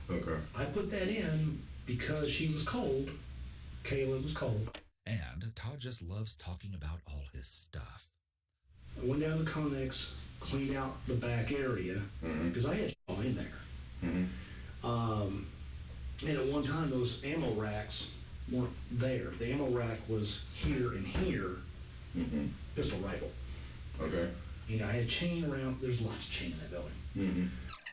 [SPEAKER 8] Okay.
[SPEAKER 5] I put that in because she was cold. Kayla was cold.
[SPEAKER 4] And Todd just loves talking about all his stuff.
[SPEAKER 5] I went down to Connex, cleaned out the back area, because I had all in there. And at one time, those ammo racks weren't there. The ammo rack was here and here, pistol rifle.
[SPEAKER 8] Okay.
[SPEAKER 5] You know, I had chain around. There's lots of chain in that building.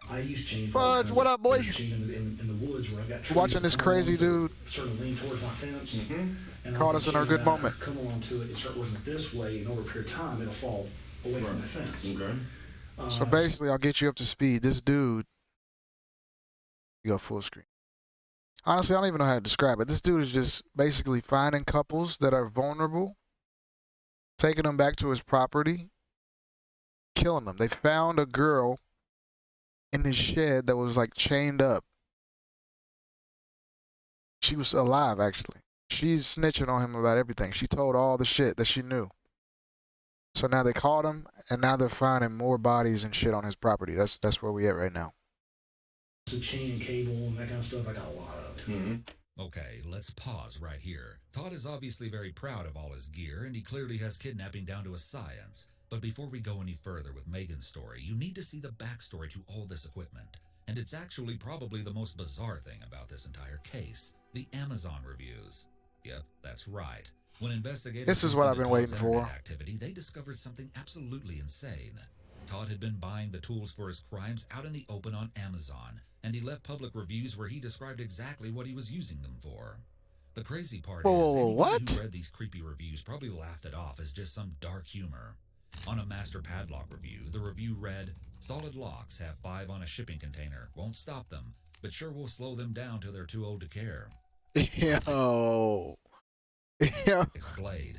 [SPEAKER 5] I use chain.
[SPEAKER 2] Fudge, what up, boy?
[SPEAKER 5] Chain in the woods where I got trees
[SPEAKER 2] Watching this
[SPEAKER 5] that come
[SPEAKER 2] crazy
[SPEAKER 5] along
[SPEAKER 2] dude.
[SPEAKER 5] Sort of lean towards my fence. And
[SPEAKER 2] Caught
[SPEAKER 5] I
[SPEAKER 2] us in our
[SPEAKER 5] chain
[SPEAKER 2] good
[SPEAKER 5] it
[SPEAKER 2] moment.
[SPEAKER 5] Come along to it and start working it this way, and over a period of time, it'll fall away from the fence.
[SPEAKER 8] Okay.
[SPEAKER 2] So basically, I'll get you up to speed. This dude, you go full screen. Honestly, I don't even know how to describe it. This dude is just basically finding couples that are vulnerable, taking them back to his property, killing them. They found a girl in his shed that was like chained up. She was alive, actually. She's snitching on him about everything. She told all the shit that she knew. So now they caught him, and now they're finding more bodies and shit on his property. That's where we at right now.
[SPEAKER 5] The chain and cable and that kind of stuff, I got a lot of it.
[SPEAKER 4] Okay, let's pause right here. Todd is obviously very proud of all his gear, and he clearly has kidnapping down to a science. But before we go any further with Megan's story, you need to see the backstory to all this equipment. And it's actually probably the most bizarre thing about this entire case, the Amazon reviews. Yep, that's right. When investigators
[SPEAKER 2] This is what I've been waiting for.
[SPEAKER 4] activity, they discovered something absolutely insane. Todd had been buying the tools for his crimes out in the open on Amazon, and he left public reviews where he described exactly what he was using them for. The crazy part is, anyone who read these creepy reviews probably laughed it off as just some dark humor. On a master padlock review, the review read, "Solid locks have 5 on a shipping container. Won't stop them, but sure will slow them down till they're too old to care."
[SPEAKER 2] Yo.
[SPEAKER 4] Exblade.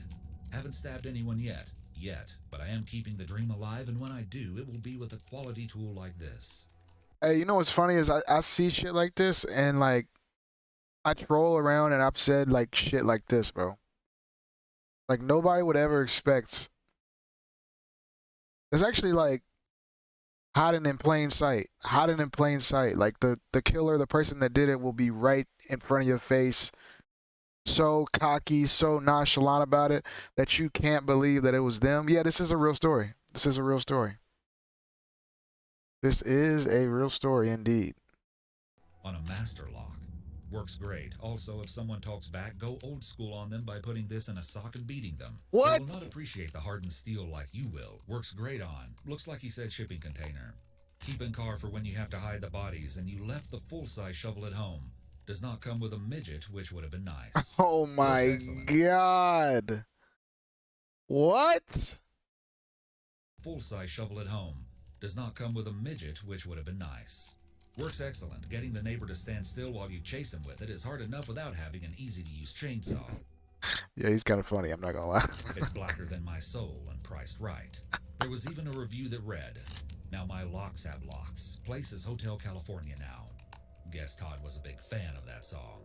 [SPEAKER 4] Haven't stabbed anyone yet, but I am keeping the dream alive, and when I do, it will be with a quality tool like this.
[SPEAKER 2] Hey, you know what's funny is I see shit like this, and like I troll around, and I've said like shit like this, bro. Like nobody would ever expect. It's actually like hiding in plain sight. Hiding in plain sight. Like the killer, the person that did it, will be right in front of your face. So cocky, so nonchalant about it that you can't believe that it was them. Yeah, this is a real story. This is a real story. This is a real story indeed.
[SPEAKER 4] on a master lock. Works great. Also, if someone talks back, go old school on them by putting this in a sock and beating them.
[SPEAKER 2] What?
[SPEAKER 4] They will not appreciate the hardened steel like you will. Works great on. Looks like he said shipping container. Keep in car for when you have to hide the bodies and you left the full-size shovel at home. Does not come with a midget, which would have been nice.
[SPEAKER 2] Oh my god. What?
[SPEAKER 4] Full-size shovel at home. Does not come with a midget, which would have been nice. Works excellent. Getting the neighbor to stand still while you chase him with it is hard enough without having an easy-to-use chainsaw.
[SPEAKER 2] Yeah, he's kind of funny, I'm not gonna lie.
[SPEAKER 4] It's blacker than my soul and priced right. There was even a review that read, "Now my locks have locks. Place is Hotel California now." Guess Todd was a big fan of that song.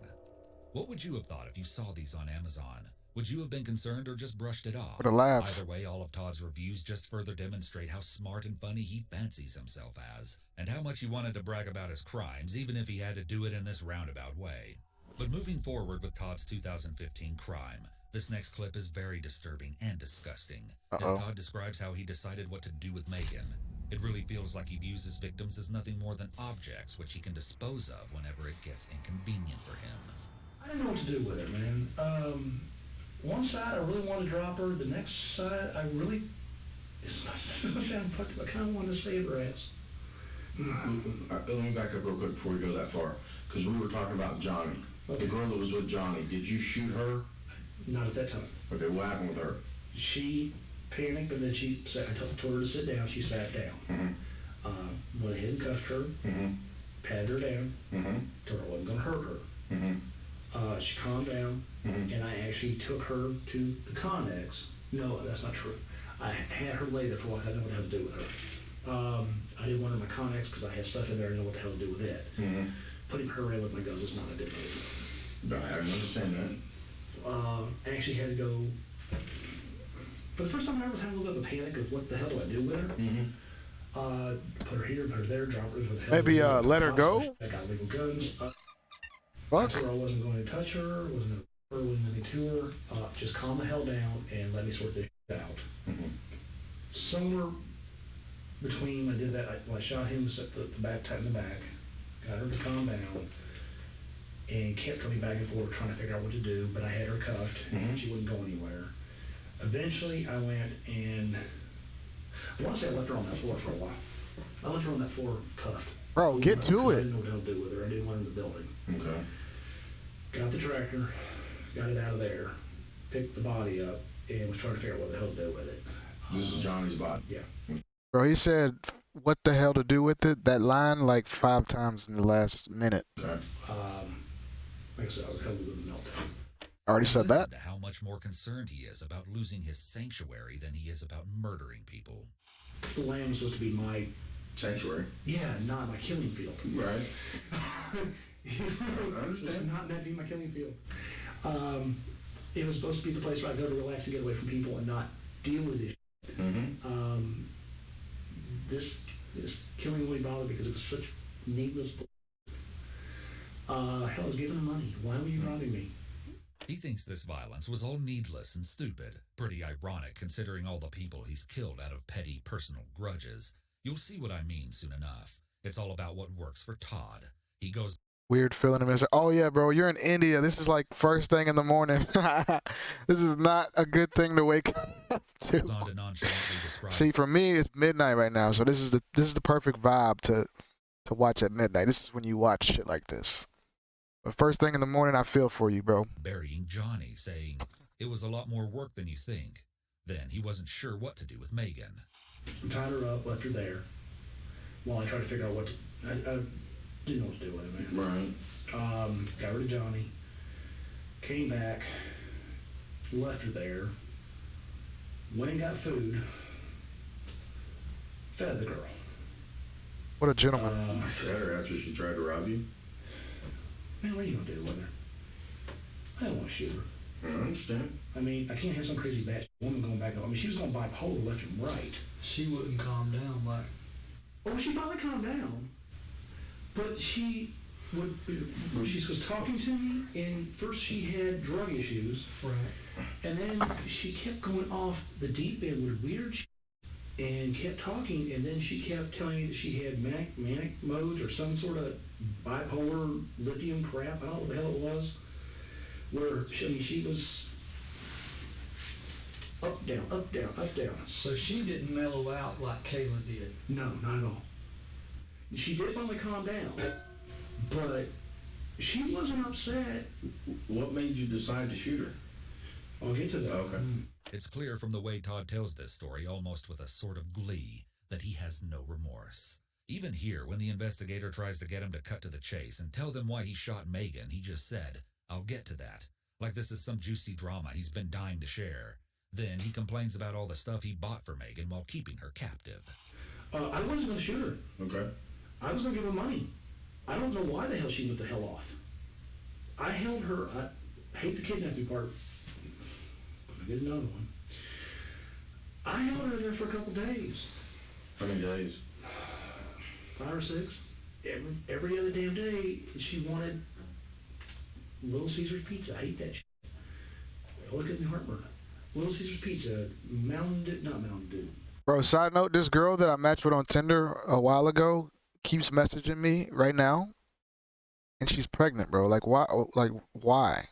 [SPEAKER 4] What would you have thought if you saw these on Amazon? Would you have been concerned or just brushed it off?
[SPEAKER 2] Would have laughed.
[SPEAKER 4] Either way, all of Todd's reviews just further demonstrate how smart and funny he fancies himself as, and how much he wanted to brag about his crimes, even if he had to do it in this roundabout way. But moving forward with Todd's 2015 crime, this next clip is very disturbing and disgusting. As Todd describes how he decided what to do with Megan, it really feels like he views his victims as nothing more than objects which he can dispose of whenever it gets inconvenient for him.
[SPEAKER 5] I didn't know what to do with her, man. One side, I really wanted to drop her. The next side, I really... It's not sound fucked up. I kind of wanted to save her ass.
[SPEAKER 8] Let me back up real quick before we go that far. Because we were talking about Johnny. Okay. The girl that was with Johnny, did you shoot her?
[SPEAKER 5] Not at that time.
[SPEAKER 8] Okay, what happened with her?
[SPEAKER 5] She panicked, and then I told her to sit down. She sat down. Mm-hmm. Went ahead and cuffed her. Mm-hmm. Patted her down. Mm-hmm. Told her I wasn't going to hurt her. Mm-hmm. She calmed down, and I actually took her to the Connex. No, that's not true. I had her lay there for a while. I didn't know what the hell to do with her. I didn't want her in my Connex because I had stuff in there. I didn't know what the hell to do with it. Putting her in with my guns is not a good idea.
[SPEAKER 8] I understand that.
[SPEAKER 5] I actually had to go. For the first time I ever had a little bit of a panic of what the hell do I do with her. Put her here, put her there, drop her. What the hell
[SPEAKER 2] Maybe let her go?
[SPEAKER 5] I got legal guns.
[SPEAKER 2] Fuck.
[SPEAKER 5] I told her I wasn't going to touch her, wasn't going to anything to her. Just calm the hell down and let me sort this shit out. Somewhere between I did that, I shot him the back, tight in the back, got her to calm down, and kept coming back and forth trying to figure out what to do, but I had her cuffed, and she wouldn't go anywhere. Eventually, I went and, I want to say I left her on that floor for a while. I left her on that floor cuffed.
[SPEAKER 2] Bro, get to it.
[SPEAKER 5] I didn't know what to do with her. I didn't want her in the building.
[SPEAKER 8] Okay.
[SPEAKER 5] Got the tractor, got it out of there, picked the body up, and was trying to figure out what the hell to do with it.
[SPEAKER 8] This is Johnny's body.
[SPEAKER 5] Yeah.
[SPEAKER 2] Bro, he said, what the hell to do with it? That line like 5 times in the last minute.
[SPEAKER 8] Okay.
[SPEAKER 5] Like I said, I was having a little meltdown.
[SPEAKER 2] I already said that.
[SPEAKER 4] Listen to how much more concerned he is about losing his sanctuary than he is about murdering people.
[SPEAKER 5] The land was supposed to be my
[SPEAKER 8] sanctuary.
[SPEAKER 5] Yeah, not my killing field.
[SPEAKER 8] Right.
[SPEAKER 5] I understand. Not meant to be my killing field. It was supposed to be the place where I go to relax and get away from people and not deal with this. This killing really bothered me because it was such needless. Hell, I was giving him money. Why were you robbing me?
[SPEAKER 4] He thinks this violence was all needless and stupid. Pretty ironic considering all the people he's killed out of petty personal grudges. You'll see what I mean soon enough. It's all about what works for Todd. He goes...
[SPEAKER 2] Weird feeling him. Oh yeah, bro, you're in India. This is like first thing in the morning. This is not a good thing to wake up to. See, for me, it's midnight right now, so this is the perfect vibe to watch at midnight. This is when you watch shit like this. But first thing in the morning, I feel for you, bro.
[SPEAKER 4] Burying Johnny, saying it was a lot more work than you think. Then he wasn't sure what to do with Megan.
[SPEAKER 5] Tied her up, left her there, while I tried to figure out what to... I didn't know what to do with it, man.
[SPEAKER 8] Right.
[SPEAKER 5] Got rid of Johnny, came back, left her there, went and got food, fed the girl.
[SPEAKER 2] What a gentleman.
[SPEAKER 8] Fed her after she tried to rob you?
[SPEAKER 5] Man, what are you going to do with her? I don't want to shoot her.
[SPEAKER 8] I understand.
[SPEAKER 5] I mean, I can't have some crazy bad woman going back. I mean, she was going bipolar left and right.
[SPEAKER 7] She wouldn't calm down, like...
[SPEAKER 5] Well, she finally calmed down. But she would... She was talking to me, and first she had drug issues.
[SPEAKER 7] Right.
[SPEAKER 5] And then she kept going off the deep end with weird shit. and kept talking, and then she kept telling me that she had manic modes or some sort of bipolar lithium crap, I don't know what the hell it was, where she was up, down, up, down, up, down.
[SPEAKER 7] So she didn't mellow out like Kayla did.
[SPEAKER 5] No, not at all. She did finally calm down, but she wasn't upset.
[SPEAKER 8] What made you decide to shoot her?
[SPEAKER 5] I'll get to that.
[SPEAKER 8] Okay.
[SPEAKER 4] It's clear from the way Todd tells this story, almost with a sort of glee, that he has no remorse. Even here, when the investigator tries to get him to cut to the chase and tell them why he shot Megan, he just said, "I'll get to that," like this is some juicy drama he's been dying to share. Then he complains about all the stuff he bought for Megan while keeping her captive.
[SPEAKER 5] I wasn't going to shoot her.
[SPEAKER 8] Okay.
[SPEAKER 5] I was going to give her money. I don't know why the hell she went the hell off. I held her. I hate the kidnapping part. I did another one. I held her there for a couple days.
[SPEAKER 8] How many days?
[SPEAKER 5] 5 or 6. Every other damn day, she wanted Little Caesar's pizza. I hate that shit. Look at me heartburn. Little Caesar's pizza, Mountain Dew, not Mountain Dew.
[SPEAKER 2] Bro, side note, this girl that I matched with on Tinder a while ago keeps messaging me right now, and she's pregnant, bro. Like, why? Like, why?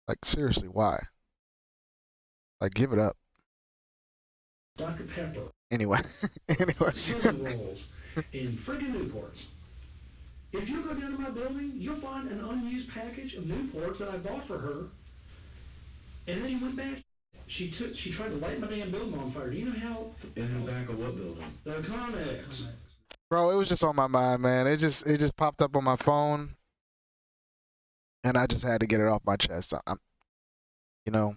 [SPEAKER 2] Like, seriously, why? Like, give it up.
[SPEAKER 5] Dr. Pepper.
[SPEAKER 2] Anyway.
[SPEAKER 5] Cinnamon rolls in friggin' Newports. If you go down to my building, you'll find an unused package of Newports that I bought for her. And then he went back. She tried to light my damn building on fire. Do you know how?
[SPEAKER 8] In the back of what building?
[SPEAKER 5] The Connex.
[SPEAKER 2] Bro, it was just on my mind, man. It just popped up on my phone, and I just had to get it off my chest. I'm, you know,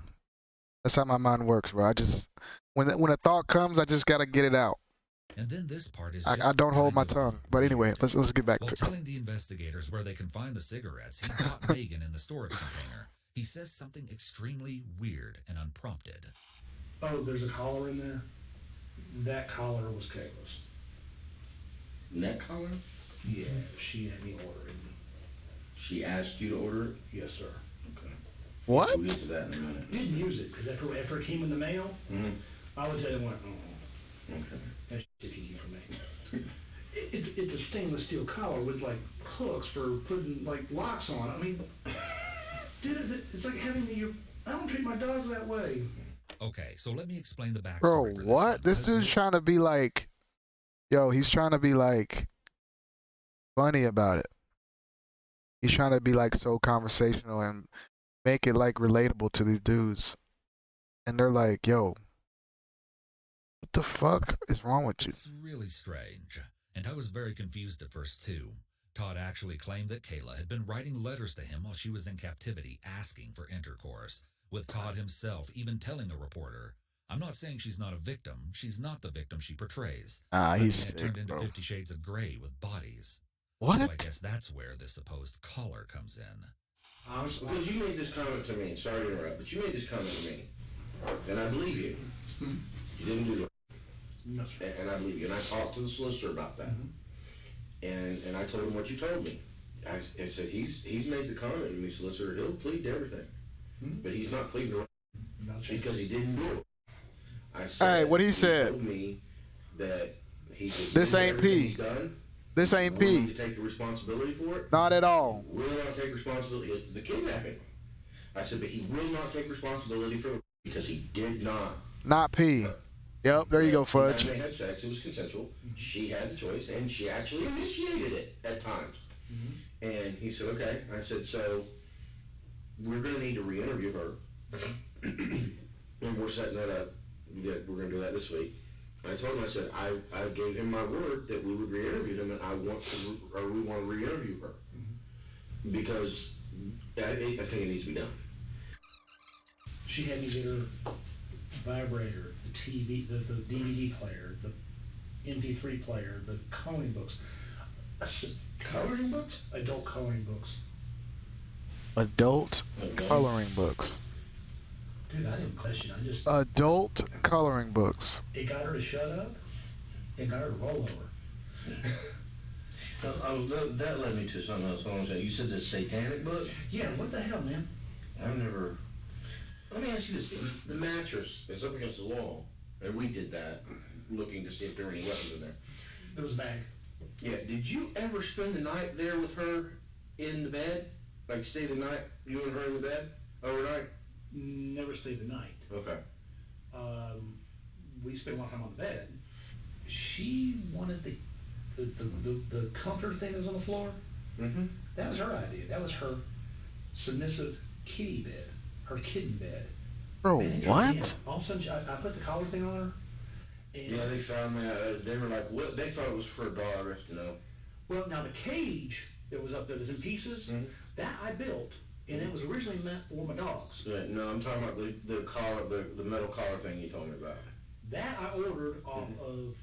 [SPEAKER 2] that's how my mind works, bro. I just when a thought comes, I just gotta get it out.
[SPEAKER 4] And then this part is
[SPEAKER 2] I don't hold my tongue. But anyway, let's get back
[SPEAKER 4] While
[SPEAKER 2] to
[SPEAKER 4] telling the investigators where they can find the cigarettes he bought Megan in the storage container, he says something extremely weird and unprompted.
[SPEAKER 5] Oh, there's a collar in there? That collar was Kayla's.
[SPEAKER 8] Neck collar?
[SPEAKER 5] Yeah, she had me order it.
[SPEAKER 8] She asked you to order it?
[SPEAKER 5] Yes, sir.
[SPEAKER 8] Okay.
[SPEAKER 2] What?
[SPEAKER 8] We'll get to that in a minute.
[SPEAKER 5] Didn't use it, because after it came in the mail, I would tell you,
[SPEAKER 8] Okay.
[SPEAKER 5] that's sticky for me. It's a stainless steel collar with, like, hooks for putting, like, locks on. I mean, dude, it's like having I don't treat my dogs that way.
[SPEAKER 4] Okay, so let me explain the backstory.
[SPEAKER 2] Bro,
[SPEAKER 4] for
[SPEAKER 2] what? This
[SPEAKER 4] because
[SPEAKER 2] dude's trying to be like, he's trying to be like funny about it. He's trying to be like so conversational and make it like relatable to these dudes. And they're like, yo, what the fuck is wrong with you?
[SPEAKER 4] It's really strange. And I was very confused at first, too. Todd actually claimed that Kayla had been writing letters to him while she was in captivity, asking for intercourse, with Todd himself even telling a reporter, "I'm not saying she's not a victim. She's not the victim she portrays."
[SPEAKER 2] He's
[SPEAKER 4] it
[SPEAKER 2] sick,
[SPEAKER 4] turned into
[SPEAKER 2] bro.
[SPEAKER 4] 50 Shades of Grey with bodies.
[SPEAKER 2] What?
[SPEAKER 4] So I guess that's where this supposed collar comes in.
[SPEAKER 8] Because you made this comment to me, sorry to interrupt, but you made this comment to me, and I believe you. You didn't do it.
[SPEAKER 5] No, sir.
[SPEAKER 8] And I believe you. And I talked to the solicitor about that. And I told him what you told me. I said, he's made the comment to me, solicitor, he'll plead to everything. But he's not pleading to because he didn't do it. I said,
[SPEAKER 2] Hey, what he said?
[SPEAKER 8] Told me that he could
[SPEAKER 2] This
[SPEAKER 8] do
[SPEAKER 2] ain't
[SPEAKER 8] everything
[SPEAKER 2] P.
[SPEAKER 8] he's done.
[SPEAKER 2] This ain't
[SPEAKER 8] Willing
[SPEAKER 2] P.
[SPEAKER 8] to take the responsibility for it.
[SPEAKER 2] Not at all.
[SPEAKER 8] Will not take responsibility. It's the kidnapping. I said, but he will not take responsibility for it because he did not.
[SPEAKER 2] Not P. Yep, there you go, Fudge.
[SPEAKER 8] They had sex. It was consensual. She had the choice, and she actually initiated it at times. And he said, okay. I said, so we're going to need to re-interview her. And we're setting that up. Yeah, we're going to do that this week. I told him, I said, I gave him my word that we would re-interview him, and we want to re-interview her. Because I think it needs to be done.
[SPEAKER 5] She had me get her vibrator, the TV, the DVD player, the MP3 player, the coloring books. I said, coloring books? Adult coloring books.
[SPEAKER 2] Adult coloring books.
[SPEAKER 5] Dude, I didn't question. I just.
[SPEAKER 2] Adult coloring books.
[SPEAKER 5] It got her to shut up. It got her to roll over.
[SPEAKER 8] That led me to something else. You said the satanic book?
[SPEAKER 5] Yeah, what the hell, man?
[SPEAKER 8] I've never. Let me ask you this: the mattress is up against the wall, and we did that. looking to see if there were any weapons in there.
[SPEAKER 5] There was a bag.
[SPEAKER 8] Yeah, did you ever spend the night there with her in the bed? Like stay the night, you and her in the bed overnight?
[SPEAKER 5] Never stayed the night.
[SPEAKER 8] Okay.
[SPEAKER 5] We spent a lot of time on the bed. She wanted the comforter thing that was on the floor.
[SPEAKER 8] Mm-hmm.
[SPEAKER 5] That was her idea. That was her submissive kitty bed, her kitten bed.
[SPEAKER 2] Bro,
[SPEAKER 5] Man,
[SPEAKER 2] what?
[SPEAKER 5] All of a sudden, I put the collar thing on her. And
[SPEAKER 8] Yeah, they found that. They were like, what? They thought it was for a dog, you know.
[SPEAKER 5] Well, now the cage that was up there was in pieces.
[SPEAKER 8] Mm-hmm.
[SPEAKER 5] That I built, and it was originally meant for my dogs.
[SPEAKER 8] Yeah, no, I'm talking about the collar, the metal collar thing you told me about.
[SPEAKER 5] That I ordered off of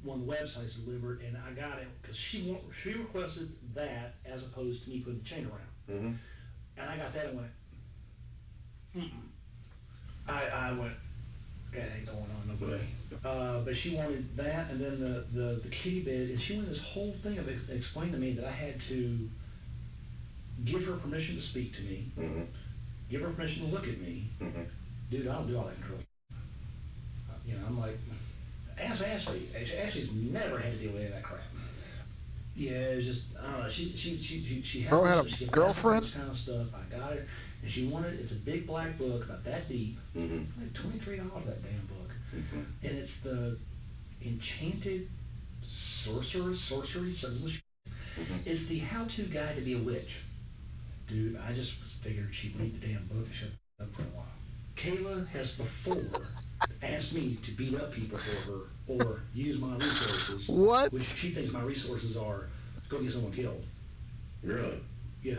[SPEAKER 5] one of the websites delivered, and I got it because she requested that as opposed to me putting the chain around.
[SPEAKER 8] Mm-hmm.
[SPEAKER 5] And I got that and went, I went, that ain't going on no way. But she wanted that, and then the kitty bed, and she wanted this whole thing of explained to me that I had to give her permission to speak to me, give her permission to look at me. Dude, I don't do all that control. You know, I'm like, ask Ashley. Ashley's never had to deal with any of that crap. Yeah, it's just, I don't know, she
[SPEAKER 2] Bro had a
[SPEAKER 5] she gets
[SPEAKER 2] girlfriend?
[SPEAKER 5] this kind of stuff. I got her, and she wanted, it's a big black book about that deep, like $23 that damn book. And it's the Enchanted Sorcery, it's the how-to guide to be a witch. Dude, I just figured she'd read the damn book and shut up for a while. Kayla has before asked me to beat up people for her or use my resources.
[SPEAKER 2] What?
[SPEAKER 5] Which she thinks my resources are go get someone killed.
[SPEAKER 8] Really?
[SPEAKER 5] Yeah.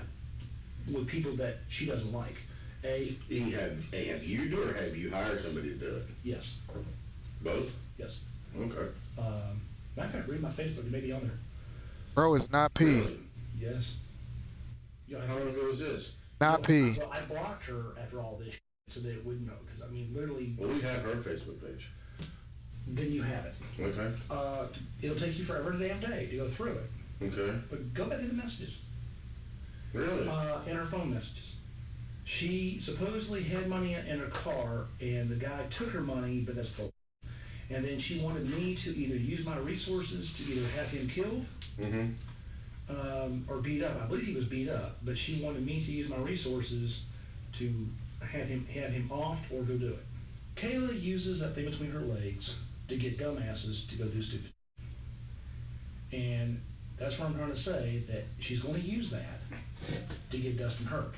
[SPEAKER 5] With people that she doesn't like.
[SPEAKER 8] Have you do it, or have you hired somebody to do it?
[SPEAKER 5] Yes.
[SPEAKER 8] Both?
[SPEAKER 5] Yes.
[SPEAKER 8] Okay.
[SPEAKER 5] Matter of fact, read my Facebook, it may be on there.
[SPEAKER 2] Bro is not P.
[SPEAKER 8] Really?
[SPEAKER 5] Yes. Yeah,
[SPEAKER 8] How long ago was this?
[SPEAKER 2] Not P.
[SPEAKER 5] Well, I blocked her after all this so that it wouldn't know. Because, I mean, literally.
[SPEAKER 8] Well, we have her Facebook page.
[SPEAKER 5] Then you have it.
[SPEAKER 8] Okay.
[SPEAKER 5] It'll take you forever a damn day to go through it.
[SPEAKER 8] Okay.
[SPEAKER 5] But go back to the messages.
[SPEAKER 8] Really?
[SPEAKER 5] In her phone messages. She supposedly had money in her car, and the guy took her money, but that's full. And then she wanted me to either use my resources to either have him killed, or beat up. I believe he was beat up, but she wanted me to use my resources to have him off or go do it. Kayla uses that thing between her legs to get dumbasses to go do stupid. And that's what I'm trying to say, that she's going to use that to get Dustin hurt.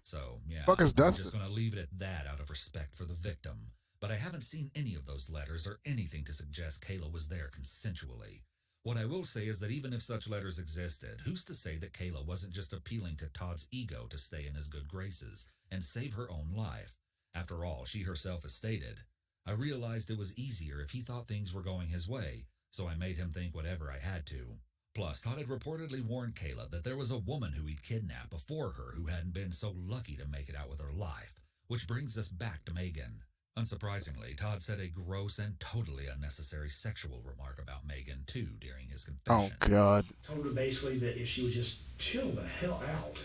[SPEAKER 4] So, yeah,
[SPEAKER 2] Fuck is
[SPEAKER 4] I'm
[SPEAKER 2] Dustin?
[SPEAKER 4] just going to leave it at that out of respect for the victim. But I haven't seen any of those letters or anything to suggest Kayla was there consensually. What I will say is that even if such letters existed, who's to say that Kayla wasn't just appealing to Todd's ego to stay in his good graces and save her own life? After all, she herself has stated, I realized it was easier if he thought things were going his way, so I made him think whatever I had to. Plus, Todd had reportedly warned Kayla that there was a woman who he'd kidnapped before her who hadn't been so lucky to make it out with her life, which brings us back to Megan. Unsurprisingly, Todd said a gross and totally unnecessary sexual remark about Megan, too, during his
[SPEAKER 2] Oh,
[SPEAKER 4] confession.
[SPEAKER 2] God.
[SPEAKER 5] Told her basically that if she would just chill the hell out.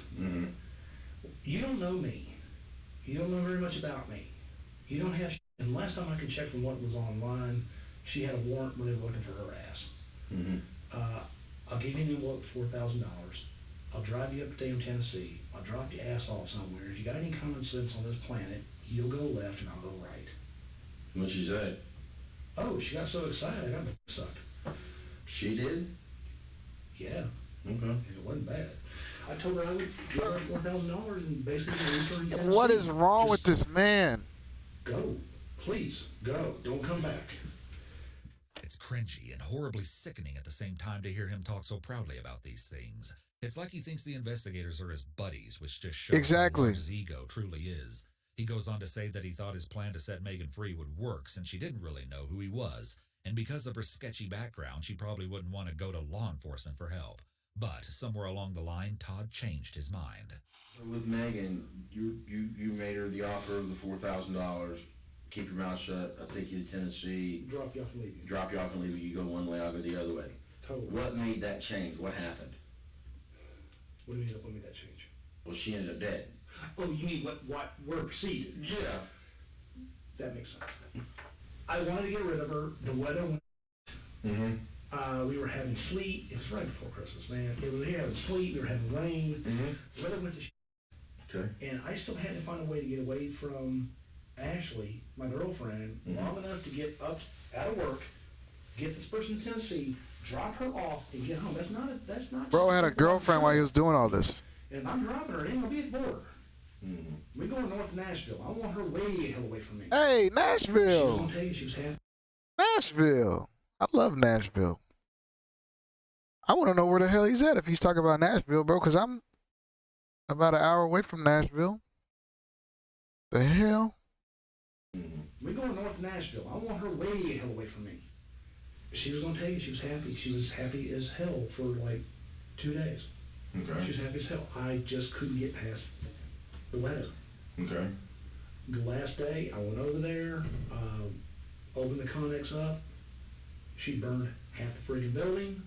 [SPEAKER 5] You don't know me. You don't know very much about me. You don't have. And last time I could check from what was online, she had a warrant when they were looking for her ass. I'll give you an envelope for $4,000. I'll drive you up to Dayton, Tennessee. I'll drop your ass off somewhere. If you got any common sense on this planet, you'll go left and I'll go right.
[SPEAKER 8] What'd she say?
[SPEAKER 5] Oh, she got so excited, I got sucked.
[SPEAKER 8] She did?
[SPEAKER 5] Yeah.
[SPEAKER 8] Okay.
[SPEAKER 5] And it wasn't bad. I told her I would give her $4,000 and basically release her in Tennessee.
[SPEAKER 2] What is wrong with this man?
[SPEAKER 5] Go. Please, go. Don't come back.
[SPEAKER 4] It's cringy and horribly sickening at the same time to hear him talk so proudly about these things. It's like he thinks the investigators are his buddies, which just shows how large his ego truly is. He goes on to say that he thought his plan to set Megan free would work since she didn't really know who he was, and because of her sketchy background, she probably wouldn't want to go to law enforcement for help. But somewhere along the line, Todd changed his mind.
[SPEAKER 8] With Megan, you made her the offer of the $4,000. Keep your mouth shut. I'll take you to Tennessee.
[SPEAKER 5] Drop you off and leave you.
[SPEAKER 8] Drop you off and leave you. You go one way, I'll go the other way.
[SPEAKER 5] Totally.
[SPEAKER 8] What made that change? What happened?
[SPEAKER 5] What do you mean what made that change?
[SPEAKER 8] Well, she ended up dead.
[SPEAKER 5] Oh, you mean what word proceeded?
[SPEAKER 8] Yeah.
[SPEAKER 5] That makes sense. I wanted to get rid of her. The weather went.
[SPEAKER 8] Mm-hmm.
[SPEAKER 5] We were having sleet. It was right before Christmas, man. We were having sleet. We were having rain.
[SPEAKER 8] Mm-hmm.
[SPEAKER 5] The weather went to shit.
[SPEAKER 8] Okay.
[SPEAKER 5] And I still had to find a way to get away from Ashley, my girlfriend, long enough to get up out of work, get this person to Tennessee, drop her off, and get home. That's not.
[SPEAKER 2] Bro had a girlfriend while he was doing all this.
[SPEAKER 5] And if I'm dropping her, it ain't gonna be at the border. We're going north to Nashville. I want her way the hell away from me.
[SPEAKER 2] Hey,
[SPEAKER 5] She was
[SPEAKER 2] Nashville.
[SPEAKER 5] gonna tell you she was happy.
[SPEAKER 2] Nashville. I love Nashville. I want to know where the hell he's at if he's talking about Nashville, bro, because I'm about an hour away from Nashville. The hell?
[SPEAKER 5] We're going north to Nashville. I want her way the hell away from me. She was gonna tell you she was happy. She was happy as hell for like 2 days.
[SPEAKER 8] Okay.
[SPEAKER 5] She was happy as hell. I just couldn't get past the weather.
[SPEAKER 8] Okay.
[SPEAKER 5] The last day, I went over there, opened the Connex up. She burned half the friggin' building.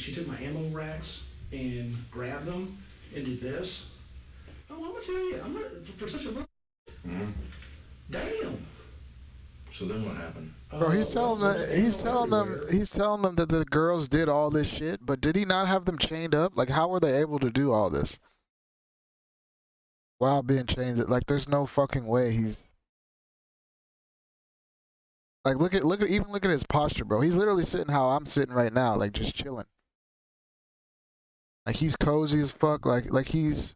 [SPEAKER 5] She took my ammo racks and grabbed them and did this. Oh, I'm gonna tell you, I'm not, for such a little. Damn.
[SPEAKER 8] So then what happened?
[SPEAKER 2] Bro, he's telling them that the girls did all this shit, but did he not have them chained up? Like, how were they able to do all this while being chained? Like, there's no fucking way he's. Like, look at his posture, bro. He's literally sitting how I'm sitting right now, like just chilling. Like he's cozy as fuck. Like he's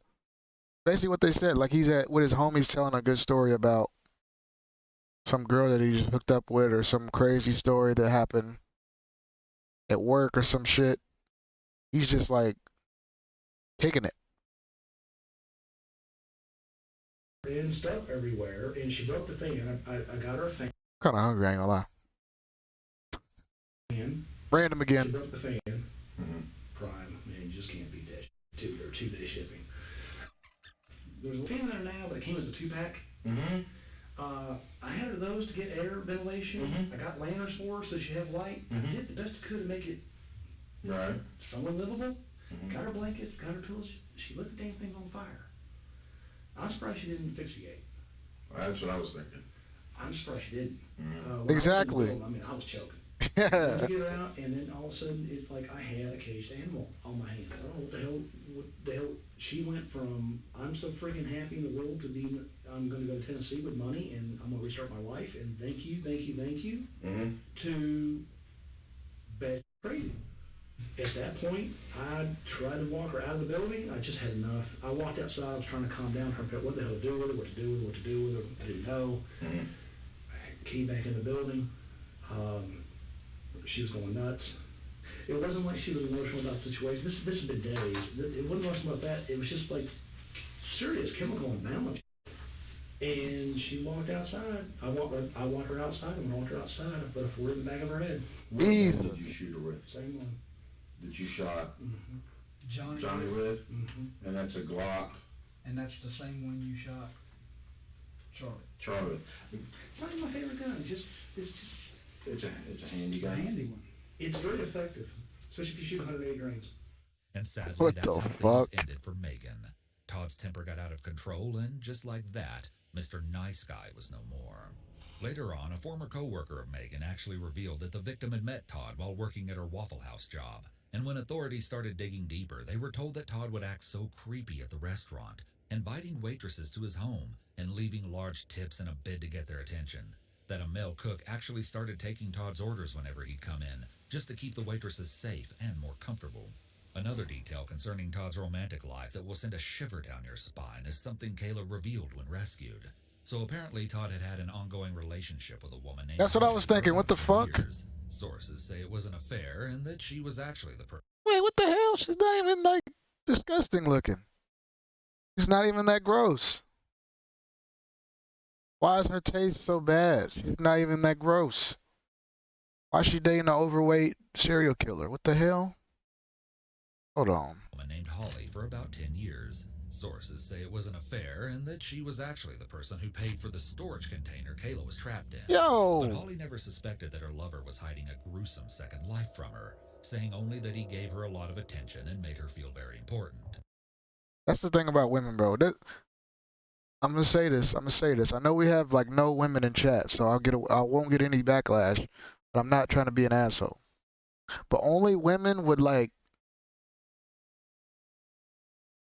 [SPEAKER 2] basically what they said. Like he's at with his homies telling a good story about some girl that he just hooked up with, or some crazy story that happened at work or some shit. He's just like kicking it.
[SPEAKER 5] And stuff everywhere, and she broke the fan. I got her a fan.
[SPEAKER 2] Kind of hungry, I ain't gonna lie. Random
[SPEAKER 5] She
[SPEAKER 2] again.
[SPEAKER 5] broke the fan. Prime, man, you just can't beat that. 2-day shipping. There's a fan there now, but it came as a 2-pack. I had her those to get air ventilation. I got lanterns for her so she had light. I did the best I could to make it somewhat livable. Got her blankets, got her tools. She lit the damn thing on fire. I'm surprised she didn't asphyxiate.
[SPEAKER 8] That's what I was thinking.
[SPEAKER 5] I'm surprised she didn't.
[SPEAKER 2] Exactly.
[SPEAKER 5] I was choking. I went to get her out, and then all of a sudden, it's like I had a caged animal on my hands. I don't know what the hell. She went from I'm so freaking happy in the world to being I'm going to go to Tennessee with money and I'm going to restart my life and thank you, to bad crazy. At that point, I tried to walk her out of the building. I just had enough. I walked outside. I was trying to calm down her. What the hell to do with her? What to do with her? What to do with her? I didn't know. I came back in the building. She was going nuts. It wasn't like she was emotional about the situation. This has been days. It wasn't much about that. It was just like serious chemical imbalance. And she walked outside. I walked her outside, and when I walked her outside, I put a 4 in the back of her head.
[SPEAKER 8] What gun did you shoot her with?
[SPEAKER 5] Same one.
[SPEAKER 8] That you shot
[SPEAKER 7] Johnny
[SPEAKER 8] with? And that's a Glock.
[SPEAKER 7] And that's the same one you shot
[SPEAKER 8] Charlie.
[SPEAKER 5] It's not my favorite gun.
[SPEAKER 8] It's a handy gun.
[SPEAKER 5] A handy one. It's very effective, especially if you shoot 180 grains.
[SPEAKER 4] And sadly,
[SPEAKER 2] What
[SPEAKER 4] that's
[SPEAKER 2] the
[SPEAKER 4] how
[SPEAKER 2] fuck?
[SPEAKER 4] things ended for Megan. Todd's temper got out of control, and just like that, Mr. Nice Guy was no more. Later on, a former co-worker of Megan actually revealed that the victim had met Todd while working at her Waffle House job. And when authorities started digging deeper, they were told that Todd would act so creepy at the restaurant, inviting waitresses to his home and leaving large tips in a bid to get their attention. That a male cook actually started taking Todd's orders whenever he'd come in, just to keep the waitresses safe and more comfortable. Another detail concerning Todd's romantic life that will send a shiver down your spine is something Kayla revealed when rescued. So apparently Todd had had an ongoing relationship with a woman named
[SPEAKER 2] That's what I was
[SPEAKER 4] Holly for
[SPEAKER 2] thinking. What the
[SPEAKER 4] about 10
[SPEAKER 2] fuck?
[SPEAKER 4] years. Sources say it was an affair and that she was actually the person.
[SPEAKER 2] Wait, what the hell? She's not even like disgusting looking. She's not even that gross. Why is her taste so bad? She's not even that gross. Why is she dating an overweight serial killer? What the hell? Hold on.
[SPEAKER 4] Woman named Holly for about 10 years. Sources say it was an affair and that she was actually the person who paid for the storage container Kayla was trapped in.
[SPEAKER 2] Yo!
[SPEAKER 4] But Holly never suspected that her lover was hiding a gruesome second life from her, saying only that he gave her a lot of attention and made her feel very important.
[SPEAKER 2] That's the thing about women, bro. I'm gonna say this. I'm gonna say this. I know we have like no women in chat, so I won't get any backlash. But I'm not trying to be an asshole. But only women would like.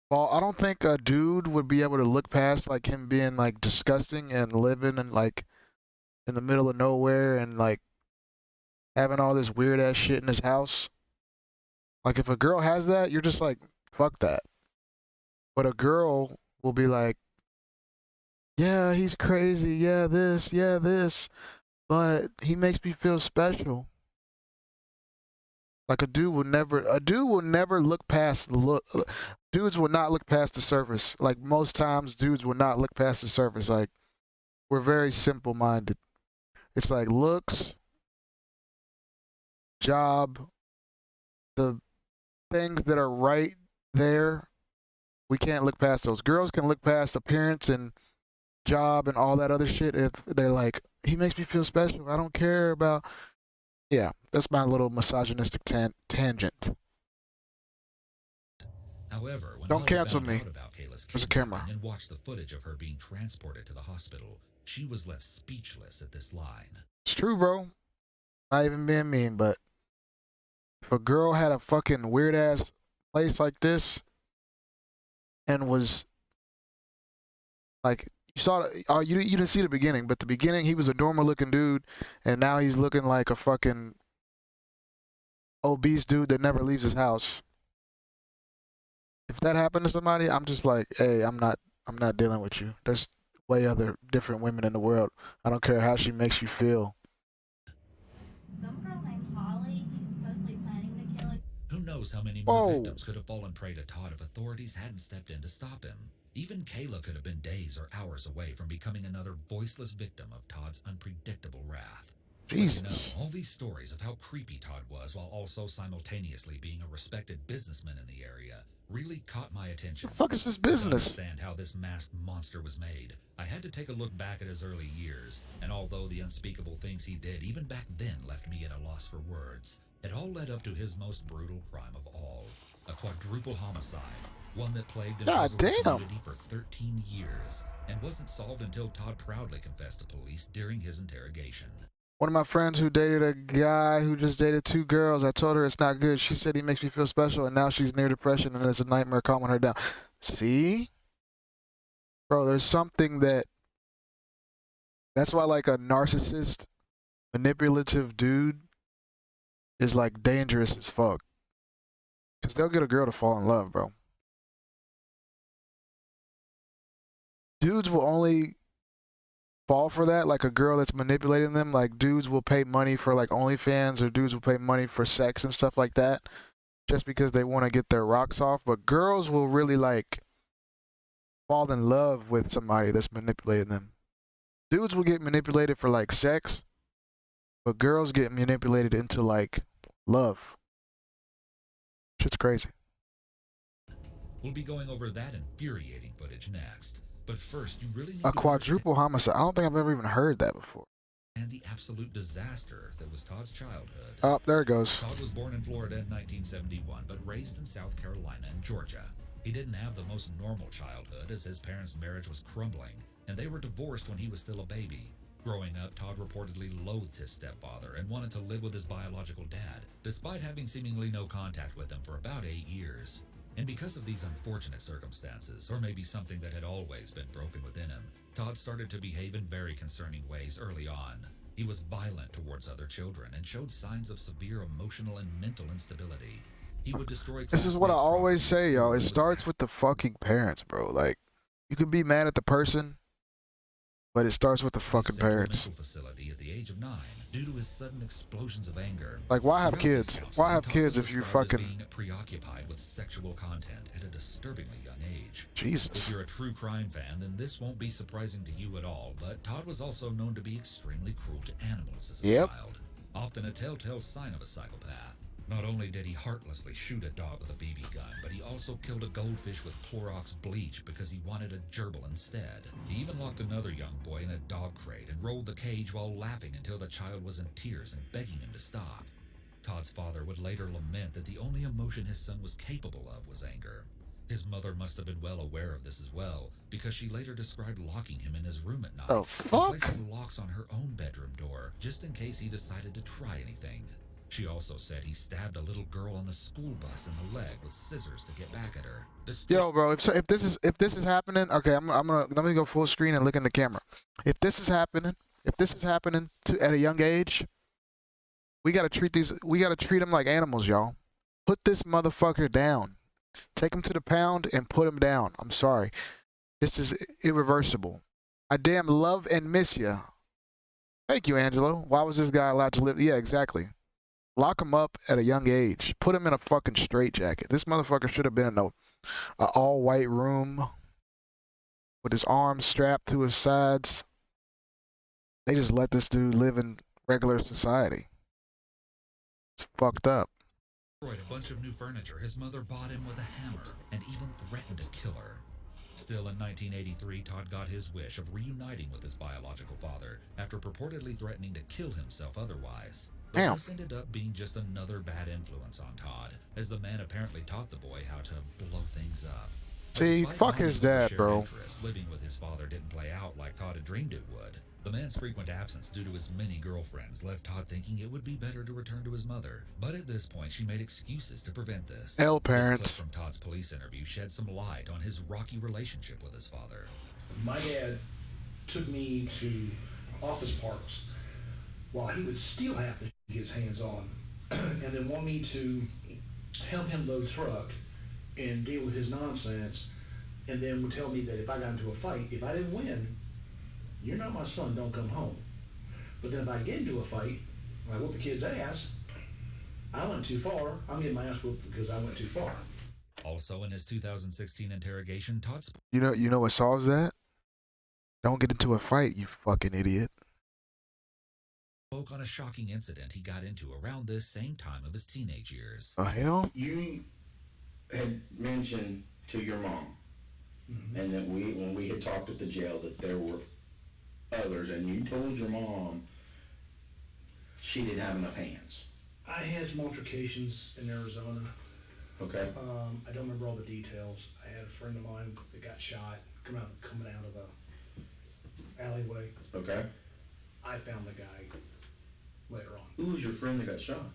[SPEAKER 2] Well, I don't think a dude would be able to look past like him being like disgusting and living and like in the middle of nowhere and like having all this weird ass shit in his house. Like if a girl has that, you're just like, fuck that. But a girl will be like, yeah, he's crazy, yeah, this, but he makes me feel special. Like a dude will never look past the look. Dudes will not look past the surface. Like most times, dudes will not look past the surface. Like we're very simple minded. It's like looks, job, the things that are right there. We can't look past those. Girls can look past appearance and job and all that other shit if they're like, he makes me feel special. I don't care about. Yeah, that's my little misogynistic tangent.
[SPEAKER 4] However, when
[SPEAKER 2] Don't
[SPEAKER 4] Holly
[SPEAKER 2] cancel
[SPEAKER 4] found
[SPEAKER 2] me.
[SPEAKER 4] out about Kayla's
[SPEAKER 2] There's a camera.
[SPEAKER 4] kidnapping and watched the footage of her being transported to the hospital, she was left speechless at this line.
[SPEAKER 2] It's true, bro. Not even being mean, but if a girl had a fucking weird ass place like this and was like, you saw, you didn't see the beginning, but the beginning he was a normal looking dude, and now he's looking like a fucking obese dude that never leaves his house. If that happened to somebody, I'm just like, hey, I'm not dealing with you. There's way other different women in the world. I don't care how she makes you feel.
[SPEAKER 10] Some girl named Holly, he's supposedly planning to kill her.
[SPEAKER 4] Who knows how many more victims could have fallen prey to Todd if authorities hadn't stepped in to stop him. Even Kayla could have been days or hours away from becoming another voiceless victim of Todd's unpredictable wrath.
[SPEAKER 2] Jesus.
[SPEAKER 4] But you know, all these stories of how creepy Todd was while also simultaneously being a respected businessman in the area really caught my attention.
[SPEAKER 2] The fuck is this business?
[SPEAKER 4] To understand how this masked monster was made, I had to take a look back at his early years, and although the unspeakable things he did even back then left me at a loss for words, it all led up to his most brutal crime of all, a quadruple homicide, one that plagued and puzzled the community for 13 years, and wasn't solved until Todd proudly confessed to police during his interrogation.
[SPEAKER 2] One of my friends who dated a guy who just dated 2 girls, I told her it's not good. She said he makes me feel special, and now she's near depression, and it's a nightmare calming her down. See? Bro, there's something that's why like a narcissist, manipulative dude is like dangerous as fuck. Because they'll get a girl to fall in love, bro. Dudes will only fall for that, like a girl that's manipulating them. Like dudes will pay money for like OnlyFans, or dudes will pay money for sex and stuff like that just because they want to get their rocks off. But girls will really like fall in love with somebody that's manipulating them. Dudes will get manipulated for like sex, but girls get manipulated into like love. Shit's crazy.
[SPEAKER 4] We'll be going over that infuriating footage next. But first, you really need
[SPEAKER 2] A
[SPEAKER 4] to
[SPEAKER 2] quadruple homicide. I don't think I've ever even heard that before.
[SPEAKER 4] and the absolute disaster that was Todd's childhood.
[SPEAKER 2] Oh, there it goes.
[SPEAKER 4] Todd was born in Florida in 1971, but raised in South Carolina and Georgia. He didn't have the most normal childhood, as his parents' marriage was crumbling, and they were divorced when he was still a baby. Growing up, Todd reportedly loathed his stepfather and wanted to live with his biological dad, despite having seemingly no contact with him for about 8 years. And because of these unfortunate circumstances, or maybe something that had always been broken within him, Todd started to behave in very concerning ways early on. He was violent towards other children and showed signs of severe emotional and mental instability. He would destroy.
[SPEAKER 2] This is what I always say, y'all. It starts with the fucking parents, bro. Like, you can be mad at the person, but it starts with the fucking parents.
[SPEAKER 4] Facility at the age of 9 due to his sudden explosions of anger.
[SPEAKER 2] Like, why have kids? Why have kids if you fucking
[SPEAKER 4] being preoccupied with sexual content at a disturbingly young age?
[SPEAKER 2] Jesus.
[SPEAKER 4] If you're a true crime fan, then this won't be surprising to you at all. But Todd was also known to be extremely cruel to animals as a child, often a telltale sign of a psychopath. Not only did he heartlessly shoot a dog with a BB gun, but he also killed a goldfish with Clorox bleach because he wanted a gerbil instead. He even locked another young boy in a dog crate and rolled the cage while laughing until the child was in tears and begging him to stop. Todd's father would later lament that the only emotion his son was capable of was anger. His mother must have been well aware of this as well, because she later described locking him in his room at night
[SPEAKER 2] The
[SPEAKER 4] and
[SPEAKER 2] fuck?
[SPEAKER 4] placing locks on her own bedroom door, just in case he decided to try anything. She also said he stabbed a little girl on the school bus in the leg with scissors to get back at her.
[SPEAKER 2] Yo, bro, if this is happening, okay, I'm gonna let me go full screen and look in the camera. If this is happening to at a young age, we gotta treat them like animals, y'all. Put this motherfucker down. Take him to the pound and put him down. I'm sorry. This is irreversible. I damn love and miss ya. Thank you, Angelo. Why was this guy allowed to live? Yeah, exactly. Lock him up at a young age. Put him in a fucking straitjacket. This motherfucker should have been in a all-white room with his arms strapped to his sides. They just let this dude live in regular society. It's fucked up.
[SPEAKER 4] Destroyed a bunch of new furniture. His mother bought him with a hammer and even threatened to kill her. Still in 1983, Todd got his wish of reuniting with his biological father after purportedly threatening to kill himself otherwise. But
[SPEAKER 2] Damn.
[SPEAKER 4] this ended up being just another bad influence on Todd, as the man apparently taught the boy how to blow things up. But
[SPEAKER 2] See,
[SPEAKER 4] despite
[SPEAKER 2] fuck
[SPEAKER 4] bonding
[SPEAKER 2] his
[SPEAKER 4] with a
[SPEAKER 2] dad,
[SPEAKER 4] shared
[SPEAKER 2] bro.
[SPEAKER 4] interest, living with his father didn't play out like Todd had dreamed it would. The man's frequent absence due to his many girlfriends left Todd thinking it would be better to return to his mother. But at this point, she made excuses to prevent this.
[SPEAKER 2] Hell,
[SPEAKER 4] This
[SPEAKER 2] parents.
[SPEAKER 4] clip from Todd's police interview shed some light on his rocky relationship with his father.
[SPEAKER 5] My dad took me to office parks while he would still have to get his hands on, and then want me to help him load truck and deal with his nonsense, and then would tell me that if I got into a fight, if I didn't win, you're not my son, don't come home. But then if I get into a fight, and I whoop the kid's ass, I went too far, I'm getting my ass whooped because I went too far.
[SPEAKER 4] Also, in his 2016 interrogation, Todd
[SPEAKER 2] You know what solves that? Don't get into a fight, you fucking idiot.
[SPEAKER 4] spoke on a shocking incident he got into around this same time of his teenage years.
[SPEAKER 2] The hell?
[SPEAKER 8] You had mentioned to your mom, and that when we had talked at the jail, that there were others, and you told your mom she didn't have enough hands.
[SPEAKER 5] I had some altercations in Arizona.
[SPEAKER 8] Okay.
[SPEAKER 5] I don't remember all the details. I had a friend of mine that got shot coming out of a alleyway.
[SPEAKER 8] Okay.
[SPEAKER 5] I found the guy later on.
[SPEAKER 8] Who was your friend that got shot?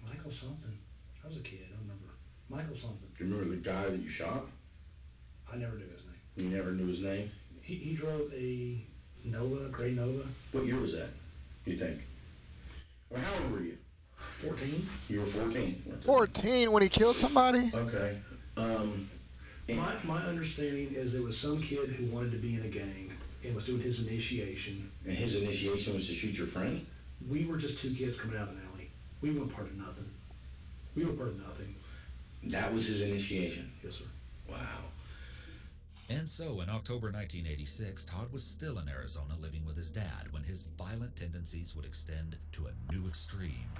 [SPEAKER 5] Michael something. I was a kid, I don't remember. Michael something.
[SPEAKER 8] Do you remember the guy that you shot?
[SPEAKER 5] I never knew his name.
[SPEAKER 8] You never knew his name?
[SPEAKER 5] He drove a Nova, gray Nova.
[SPEAKER 8] What year was that, you think? Well, how old were you?
[SPEAKER 5] 14.
[SPEAKER 8] You were 14.
[SPEAKER 2] 14 when he killed somebody?
[SPEAKER 8] Okay.
[SPEAKER 5] My understanding is there was some kid who wanted to be in a gang and was doing his initiation.
[SPEAKER 8] And his initiation was to shoot your friend?
[SPEAKER 5] We were just two kids coming out of an alley. We weren't part of nothing. We were part of nothing.
[SPEAKER 8] That was his initiation?
[SPEAKER 5] Yes, sir.
[SPEAKER 8] Wow.
[SPEAKER 4] And so, in October 1986, Todd was still in Arizona living with his dad when his violent tendencies would extend to a new extreme.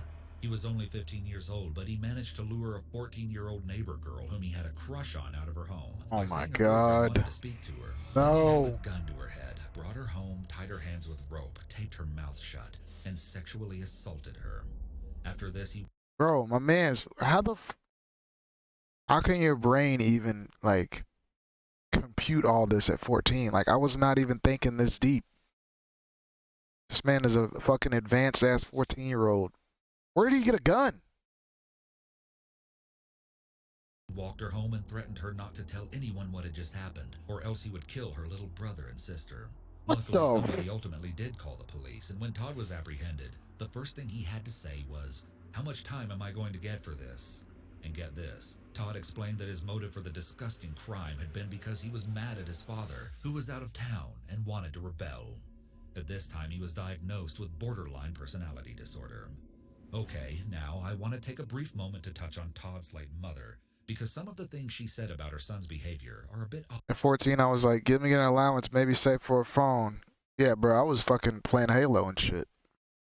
[SPEAKER 4] He was only 15 years old, but he managed to lure a 14-year-old neighbor girl whom he had a crush on out of her home.
[SPEAKER 2] Oh
[SPEAKER 4] by
[SPEAKER 2] my
[SPEAKER 4] saying her boyfriend
[SPEAKER 2] God.
[SPEAKER 4] wanted to speak to her.
[SPEAKER 2] No.
[SPEAKER 4] He held a gun to her head, brought her home, tied her hands with rope, taped her mouth shut, and sexually assaulted her. After this, he...
[SPEAKER 2] Bro, my man's, how can your brain even, like, compute all this at 14? Like, I was not even thinking this deep. This man is a fucking advanced-ass 14-year-old. Where did he get a gun?
[SPEAKER 4] walked her home and threatened her not to tell anyone what had just happened, or else he would kill her little brother and sister. Luckily, somebody ultimately did call the police, and when Todd was apprehended, the first thing he had to say was, "How much time am I going to get for this?" And get this, Todd explained that his motive for the disgusting crime had been because he was mad at his father, who was out of town and wanted to rebel. At this time, he was diagnosed with borderline personality disorder. Okay, now I want to take a brief moment to touch on Todd's late mother, because some of the things she said about her son's behavior are a bit odd.
[SPEAKER 2] At 14, I was like, give me an allowance, maybe save for a phone. Yeah, bro, I was fucking playing Halo and shit.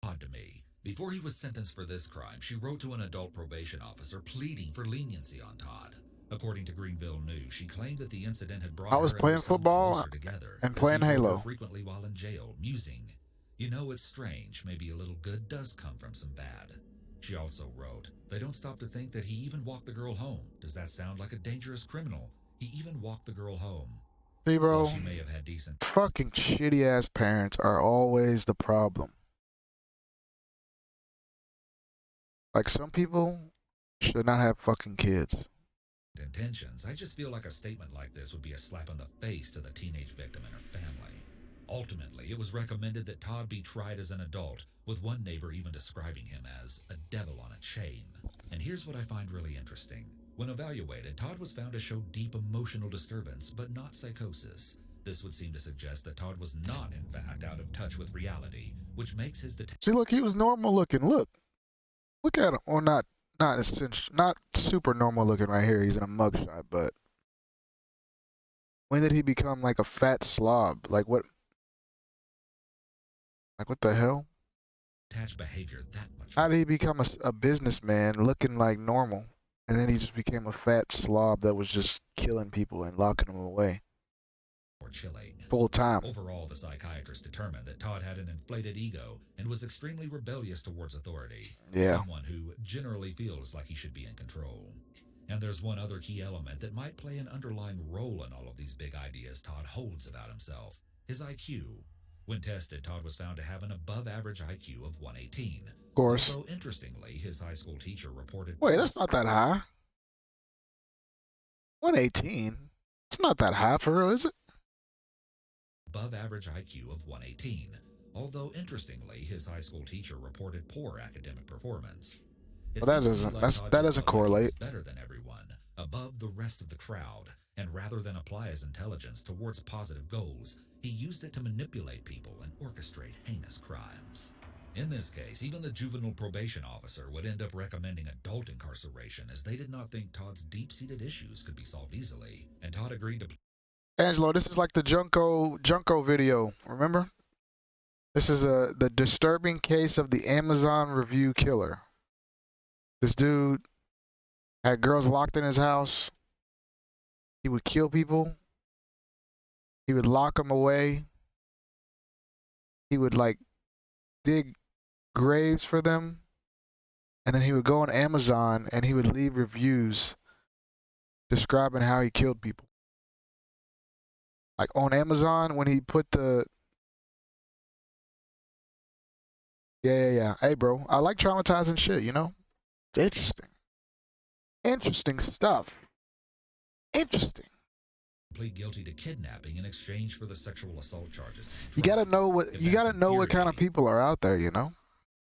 [SPEAKER 4] Odd to me. Before he was sentenced for this crime, she wrote to an adult probation officer pleading for leniency on Todd. According to Greenville News, she claimed that the incident had brought
[SPEAKER 2] I was
[SPEAKER 4] her
[SPEAKER 2] playing
[SPEAKER 4] and her son
[SPEAKER 2] football
[SPEAKER 4] closer together,
[SPEAKER 2] and
[SPEAKER 4] as
[SPEAKER 2] playing
[SPEAKER 4] he wrote her
[SPEAKER 2] Halo.
[SPEAKER 4] frequently while in jail, musing, "You know, it's strange. Maybe a little good does come from some bad." She also wrote, "They don't stop to think that he even walked the girl home. Does that sound like a dangerous criminal? He even walked the girl home."
[SPEAKER 2] See, bro,
[SPEAKER 4] While she may have had decent
[SPEAKER 2] fucking shitty ass parents are always the problem. Like, some people should not have fucking kids.
[SPEAKER 4] intentions, I just feel like a statement like this would be a slap in the face to the teenage victim and her family. Ultimately, it was recommended that Todd be tried as an adult, with one neighbor even describing him as a devil on a chain. And here's what I find really interesting. When evaluated, Todd was found to show deep emotional disturbance, but not psychosis. This would seem to suggest that Todd was not, in fact, out of touch with reality, which makes his
[SPEAKER 2] See, look, he was normal looking. Look at him. Or not super normal looking right here. He's in a mugshot, but when did he become like a fat slob? Like what? Like what the hell?
[SPEAKER 4] detached behavior that much.
[SPEAKER 2] How did he become a businessman looking like normal, and then he just became a fat slob that was just killing people and locking them away?
[SPEAKER 4] Or chilling.
[SPEAKER 2] Full time.
[SPEAKER 4] Overall, the psychiatrist determined that Todd had an inflated ego and was extremely rebellious towards authority.
[SPEAKER 2] Yeah.
[SPEAKER 4] Someone who generally feels like he should be in control. And there's one other key element that might play an underlying role in all of these big ideas Todd holds about himself: his IQ. When tested, Todd was found to have an above-average IQ of 118.
[SPEAKER 2] Of course.
[SPEAKER 4] Although, interestingly, his high school teacher reported...
[SPEAKER 2] Wait, that's not that high. 118? It's not that high for real, is it?
[SPEAKER 4] Above-average IQ of 118. Although, interestingly, his high school teacher reported poor academic performance.
[SPEAKER 2] Well, that doesn't correlate.
[SPEAKER 4] Better than everyone, above the rest of the crowd, and rather than apply his intelligence towards positive goals, he used it to manipulate people and orchestrate heinous crimes. In this case, even the juvenile probation officer would end up recommending adult incarceration, as they did not think Todd's deep-seated issues could be solved easily, and Todd agreed to...
[SPEAKER 2] Angelo, this is like the Junko video, remember? This is the disturbing case of the Amazon review killer. This dude had girls locked in his house. He would kill people. He would lock them away. He would like dig graves for them. And then he would go on Amazon and he would leave reviews describing how he killed people. Like on Amazon, when he put the... Yeah. Hey, bro, I like traumatizing shit, you know? It's interesting. Interesting stuff. Interesting.
[SPEAKER 4] Plead guilty to kidnapping in exchange for the sexual assault charges.
[SPEAKER 2] You gotta know what kind of people are out there, you know?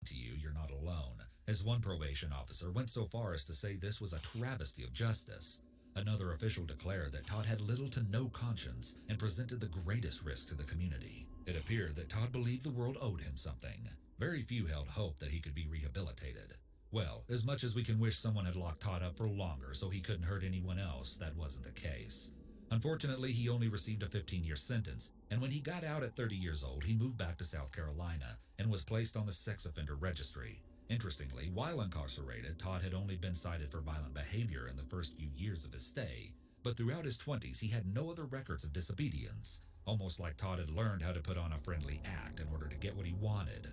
[SPEAKER 4] To you, you're not alone, as one probation officer went so far as to say this was a travesty of justice. Another official declared that Todd had little to no conscience and presented the greatest risk to the community. It appeared that Todd believed the world owed him something. Very few held hope that he could be rehabilitated. Well, as much as we can wish someone had locked Todd up for longer so he couldn't hurt anyone else, that wasn't the case. Unfortunately, he only received a 15-year sentence, and when he got out at 30 years old, he moved back to South Carolina and was placed on the sex offender registry. Interestingly, while incarcerated, Todd had only been cited for violent behavior in the first few years of his stay, but throughout his 20s, he had no other records of disobedience, almost like Todd had learned how to put on a friendly act in order to get what he wanted.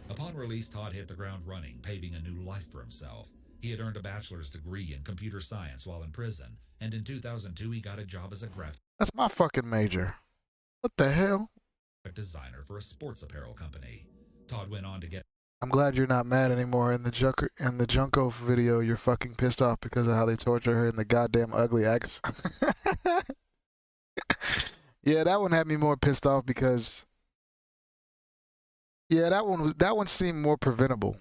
[SPEAKER 4] Upon release, Todd hit the ground running, paving a new life for himself. He had earned a bachelor's degree in computer science while in prison, and in 2002 he got a job as a graphic
[SPEAKER 2] That's my fucking major. What the hell?
[SPEAKER 4] designer for a sports apparel company. Todd went on to get...
[SPEAKER 2] I'm glad you're not mad anymore. In the Junko video, you're fucking pissed off because of how they torture her in the goddamn ugly ex. Yeah, that one had me more pissed off because... Yeah, that one seemed more preventable.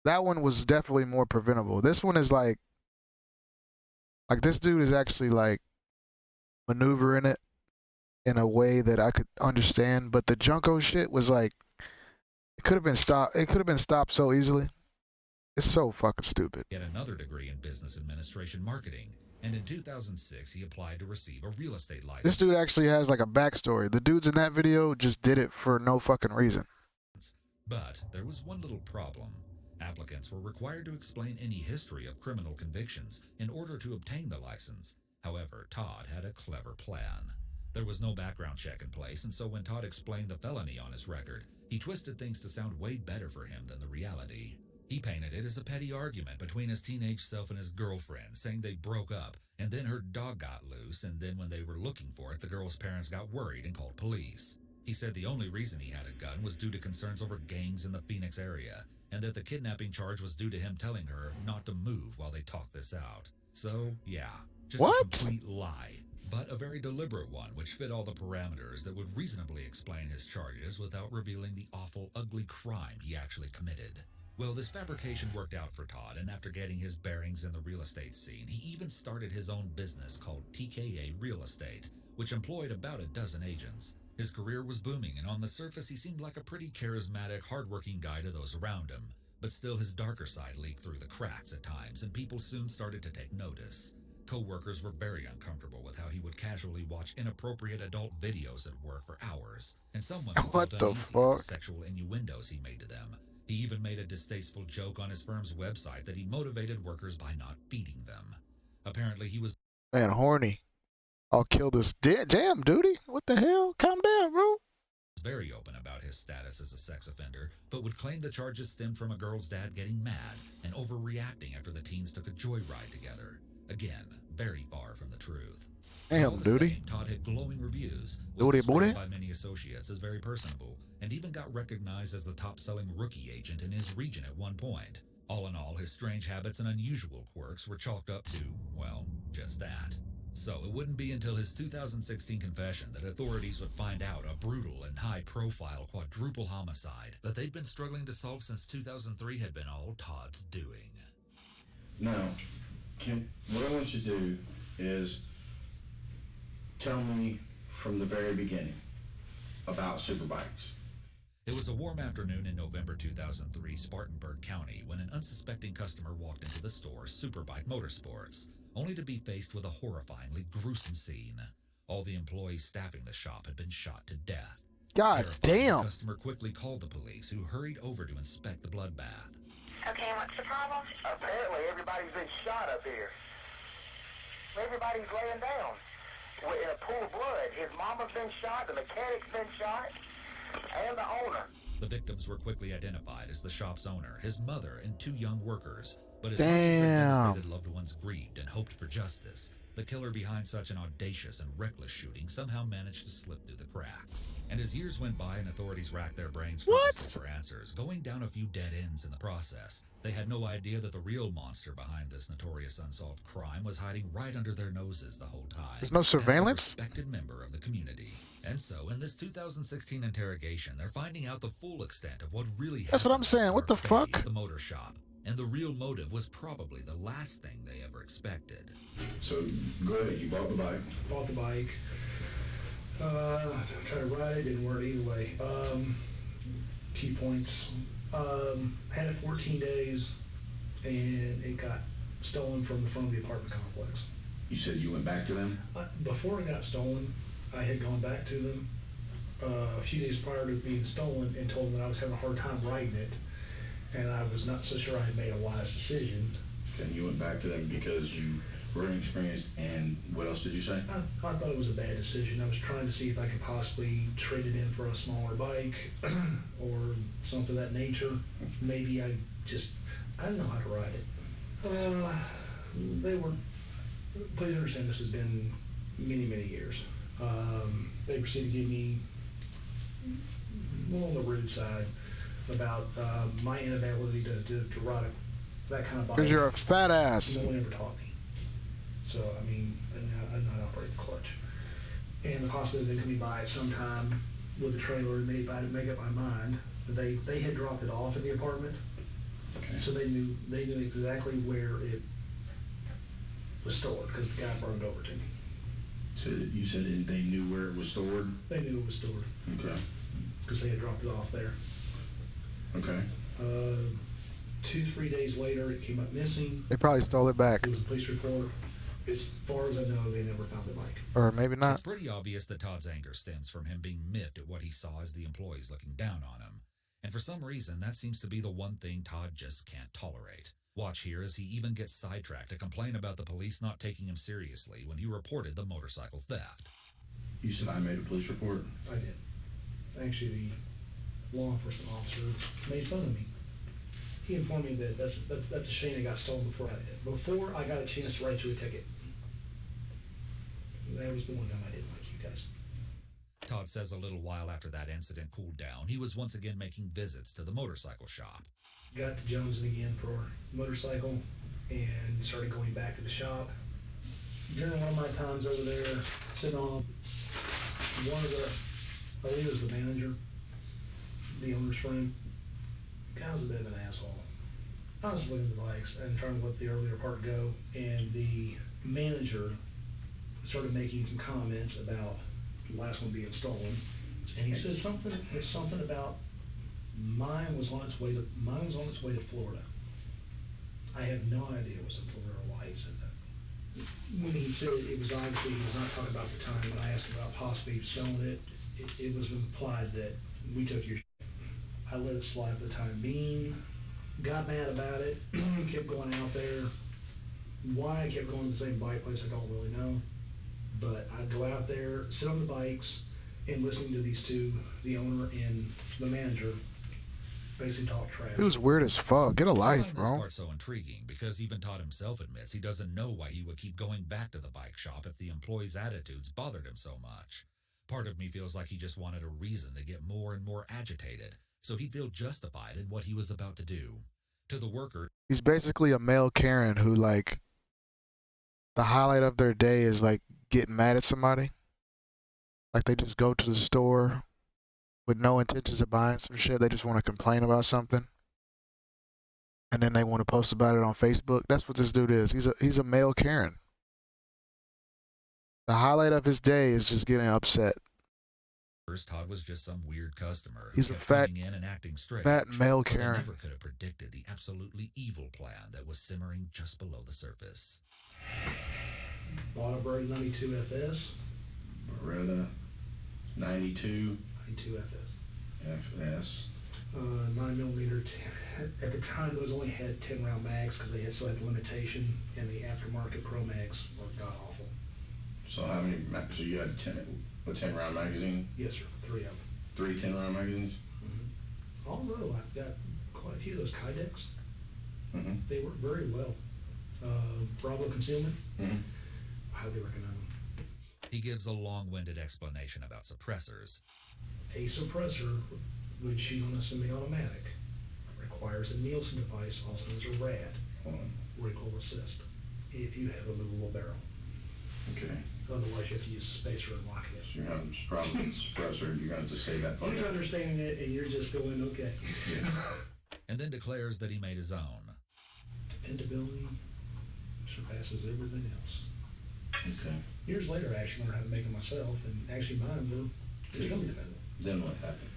[SPEAKER 2] That one was definitely more preventable. This one is like this dude is actually like maneuvering it in a way that I could understand, but the Junko shit was like, it could have been stopped. It could have been stopped so easily. It's so fucking stupid.
[SPEAKER 4] Get another degree in business administration marketing, and in 2006 he applied to receive a real estate license.
[SPEAKER 2] This dude actually has like a backstory. The dudes in that video just did it for no fucking reason.
[SPEAKER 4] But there was one little problem. Applicants were required to explain any history of criminal convictions in order to obtain the license. However, Todd had a clever plan. There was no background check in place, and so when Todd explained the felony on his record, he twisted things to sound way better for him than the reality. He painted it as a petty argument between his teenage self and his girlfriend, saying they broke up, and then her dog got loose, and then when they were looking for it, the girl's parents got worried and called police. He said the only reason he had a gun was due to concerns over gangs in the Phoenix area, and that the kidnapping charge was due to him telling her not to move while they talked this out. So, yeah, just a complete lie. But a very deliberate one, which fit all the parameters that would reasonably explain his charges without revealing the awful, ugly crime he actually committed. Well, this fabrication worked out for Todd, and after getting his bearings in the real estate scene, he even started his own business called TKA Real Estate, which employed about a dozen agents. His career was booming, and on the surface he seemed like a pretty charismatic, hardworking guy to those around him. But still, his darker side leaked through the cracks at times, and people soon started to take notice. Co-workers were very uncomfortable with how he would casually watch inappropriate adult videos at work for hours, and some women felt uneasy at the sexual innuendos he made to them. He even made a distasteful joke on his firm's website that he motivated workers by not feeding them. Apparently he was
[SPEAKER 2] horny. I'll kill this damn duty. What the hell? Calm down, bro.
[SPEAKER 4] Very open about his status as a sex offender, but would claim the charges stemmed from a girl's dad getting mad and overreacting after the teens took a joyride together. Again, very far from the truth.
[SPEAKER 2] Damn, duty.
[SPEAKER 4] Todd had glowing reviews, was described by many associates as very personable, and even got recognized as the top-selling rookie agent in his region at one point. All in all, his strange habits and unusual quirks were chalked up to, well, just that. So it wouldn't be until his 2016 confession that authorities would find out a brutal and high-profile quadruple homicide that they'd been struggling to solve since 2003 had been all Todd's doing.
[SPEAKER 8] Now, what I want you to do is tell me from the very beginning about Superbikes.
[SPEAKER 4] It was a warm afternoon in November 2003, Spartanburg County, when an unsuspecting customer walked into the store, Superbike Motorsports, only to be faced with a horrifyingly gruesome scene. All the employees staffing the shop had been shot to death.
[SPEAKER 2] God damn.
[SPEAKER 4] The customer quickly called the police, who hurried over to inspect the bloodbath.
[SPEAKER 12] Okay, what's the problem? Apparently everybody's been shot up here. Everybody's laying down in a pool of blood. His mama's been shot, the mechanic's been shot, and the owner.
[SPEAKER 4] The victims were quickly identified as the shop's owner, his mother, and two young workers. But as much as their devastated loved ones grieved and hoped for justice, the killer behind such an audacious and reckless shooting somehow managed to slip through the cracks. And as years went by and authorities racked their brains for answers, going down a few dead ends in the process, they had no idea that the real monster behind this notorious unsolved crime was hiding right under their noses the whole time.
[SPEAKER 2] There's no surveillance?
[SPEAKER 4] As a respected member of the community. And so, in this 2016 interrogation, they're finding out the full extent of what really happened.
[SPEAKER 2] That's what I'm saying. What the fuck?
[SPEAKER 4] At the motor shop. And the real motive was probably the last thing they ever expected.
[SPEAKER 8] So, go ahead. You bought the bike.
[SPEAKER 5] Bought the bike. Tried to ride it, didn't work either way. Key points. Had it 14 days, and it got stolen from the front of the apartment complex.
[SPEAKER 8] You said you went back to them?
[SPEAKER 5] Before it got stolen, I had gone back to them a few days prior to it being stolen and told them that I was having a hard time riding it, and I was not so sure I had made a wise decision.
[SPEAKER 8] And you went back to them because you were inexperienced, and what else did you say?
[SPEAKER 5] I thought it was a bad decision. I was trying to see if I could possibly trade it in for a smaller bike or something of that nature. Maybe I didn't know how to ride it. Please understand this has been many, many years. They proceeded to give me more on the rude side about my inability to ride that kind of bike.
[SPEAKER 2] Because you're a fat ass.
[SPEAKER 5] No one ever taught me. So, I mean, I know how to operate the clutch. And the possibility they could be by at some time with the trailer, maybe if I didn't make up my mind. They had dropped it off at the apartment. Okay. So they knew exactly where it was stored because the guy brought it over to me.
[SPEAKER 8] So you said they knew where it was stored?
[SPEAKER 5] They knew it was stored.
[SPEAKER 8] Okay.
[SPEAKER 5] Because they had dropped it off there.
[SPEAKER 8] Okay.
[SPEAKER 5] 2-3 days later, it came up missing.
[SPEAKER 2] They probably stole it back.
[SPEAKER 5] It was a police report. As far as I know, they never found the bike.
[SPEAKER 2] Or maybe not.
[SPEAKER 4] It's pretty obvious that Todd's anger stems from him being miffed at what he saw as the employees looking down on him. And for some reason, that seems to be the one thing Todd just can't tolerate. Watch here as he even gets sidetracked to complain about the police not taking him seriously when he reported the motorcycle theft.
[SPEAKER 8] You said I made a police report?
[SPEAKER 5] I did. Actually, the law enforcement officer made fun of me. he informed me that that's a shame it got stolen before I got a chance to write you a ticket. That was the one time I didn't like you guys.
[SPEAKER 4] Todd says a little while after that incident cooled down, he was once again making visits to the motorcycle shop.
[SPEAKER 5] Got to Jonesing again for a motorcycle and started going back to the shop. During one of my times over there, sitting on one of the, I believe it was the manager, the owner's friend. The guy was a bit of an asshole. I was looking at the bikes and trying to let the earlier part go, and the manager started making some comments about the last one being stolen, and he said something about mine was on its way to Florida. I have no idea it was in Florida or why he said that. When he said it was obviously, he was not talking about the time when I asked about possibly selling it, it was implied that we took your shit. I let it slide for the time being, got mad about it, kept going out there. Why I kept going to the same bike place, I don't really know. But I'd go out there, sit on the bikes, and listening to these two, the owner and the manager, basically talk trash.
[SPEAKER 2] It was weird as fuck. Get a
[SPEAKER 4] I
[SPEAKER 2] life,
[SPEAKER 4] find this
[SPEAKER 2] bro.
[SPEAKER 4] part so intriguing because even Todd himself admits he doesn't know why he would keep going back to the bike shop if the employees' attitudes bothered him so much. Part of me feels like he just wanted a reason to get more and more agitated, so he'd feel justified in what he was about to do. To the worker,
[SPEAKER 2] He's basically a male Karen who, like, the highlight of their day is, like, getting mad at somebody. Like, they just go to the store with no intentions of buying some shit. They just want to complain about something. And then they want to post about it on Facebook. That's what this dude is. He's a male Karen. The highlight of his day is just getting upset.
[SPEAKER 4] first Todd was just some weird customer who
[SPEAKER 2] He's a
[SPEAKER 4] kept
[SPEAKER 2] fat,
[SPEAKER 4] coming in and acting strange.
[SPEAKER 2] fat male
[SPEAKER 4] but they
[SPEAKER 2] Karen.
[SPEAKER 4] never could have predicted the absolutely evil plan that was simmering just below the surface.
[SPEAKER 5] Bought a Beretta 92 FS.
[SPEAKER 8] Beretta 92
[SPEAKER 5] FS.
[SPEAKER 8] FS.
[SPEAKER 5] 9mm. At the time, those only had 10 round mags because they still had the limitation, and the aftermarket Pro Mags were god awful.
[SPEAKER 8] So how many? So you had a 10 round magazine?
[SPEAKER 5] Yes, sir. 3 of them.
[SPEAKER 8] 3 10 round magazines?
[SPEAKER 5] Mm-hmm. Although I've got quite a few of those Kydex.
[SPEAKER 8] Mm-hmm.
[SPEAKER 5] They work very well. Bravo Concealment.
[SPEAKER 8] Mm-hmm.
[SPEAKER 5] Highly recommend them.
[SPEAKER 4] He gives a long-winded explanation about suppressors.
[SPEAKER 5] A suppressor would shoot on a semi-automatic. Requires a Nielsen device, also known as a RAD, recoil assist, if you have a movable barrel.
[SPEAKER 8] Okay.
[SPEAKER 5] Otherwise, you have to use a spacer and lock it.
[SPEAKER 8] So you're having a problem with the suppressor, you're going to say that.
[SPEAKER 5] You're understanding it, and you're just going, okay.
[SPEAKER 8] Yeah.
[SPEAKER 4] And then declares that he made his own.
[SPEAKER 5] Dependability surpasses everything else.
[SPEAKER 8] Okay.
[SPEAKER 5] Years later, I actually learned how to make it myself, and actually mine were extremely dependable.
[SPEAKER 8] Then what happened?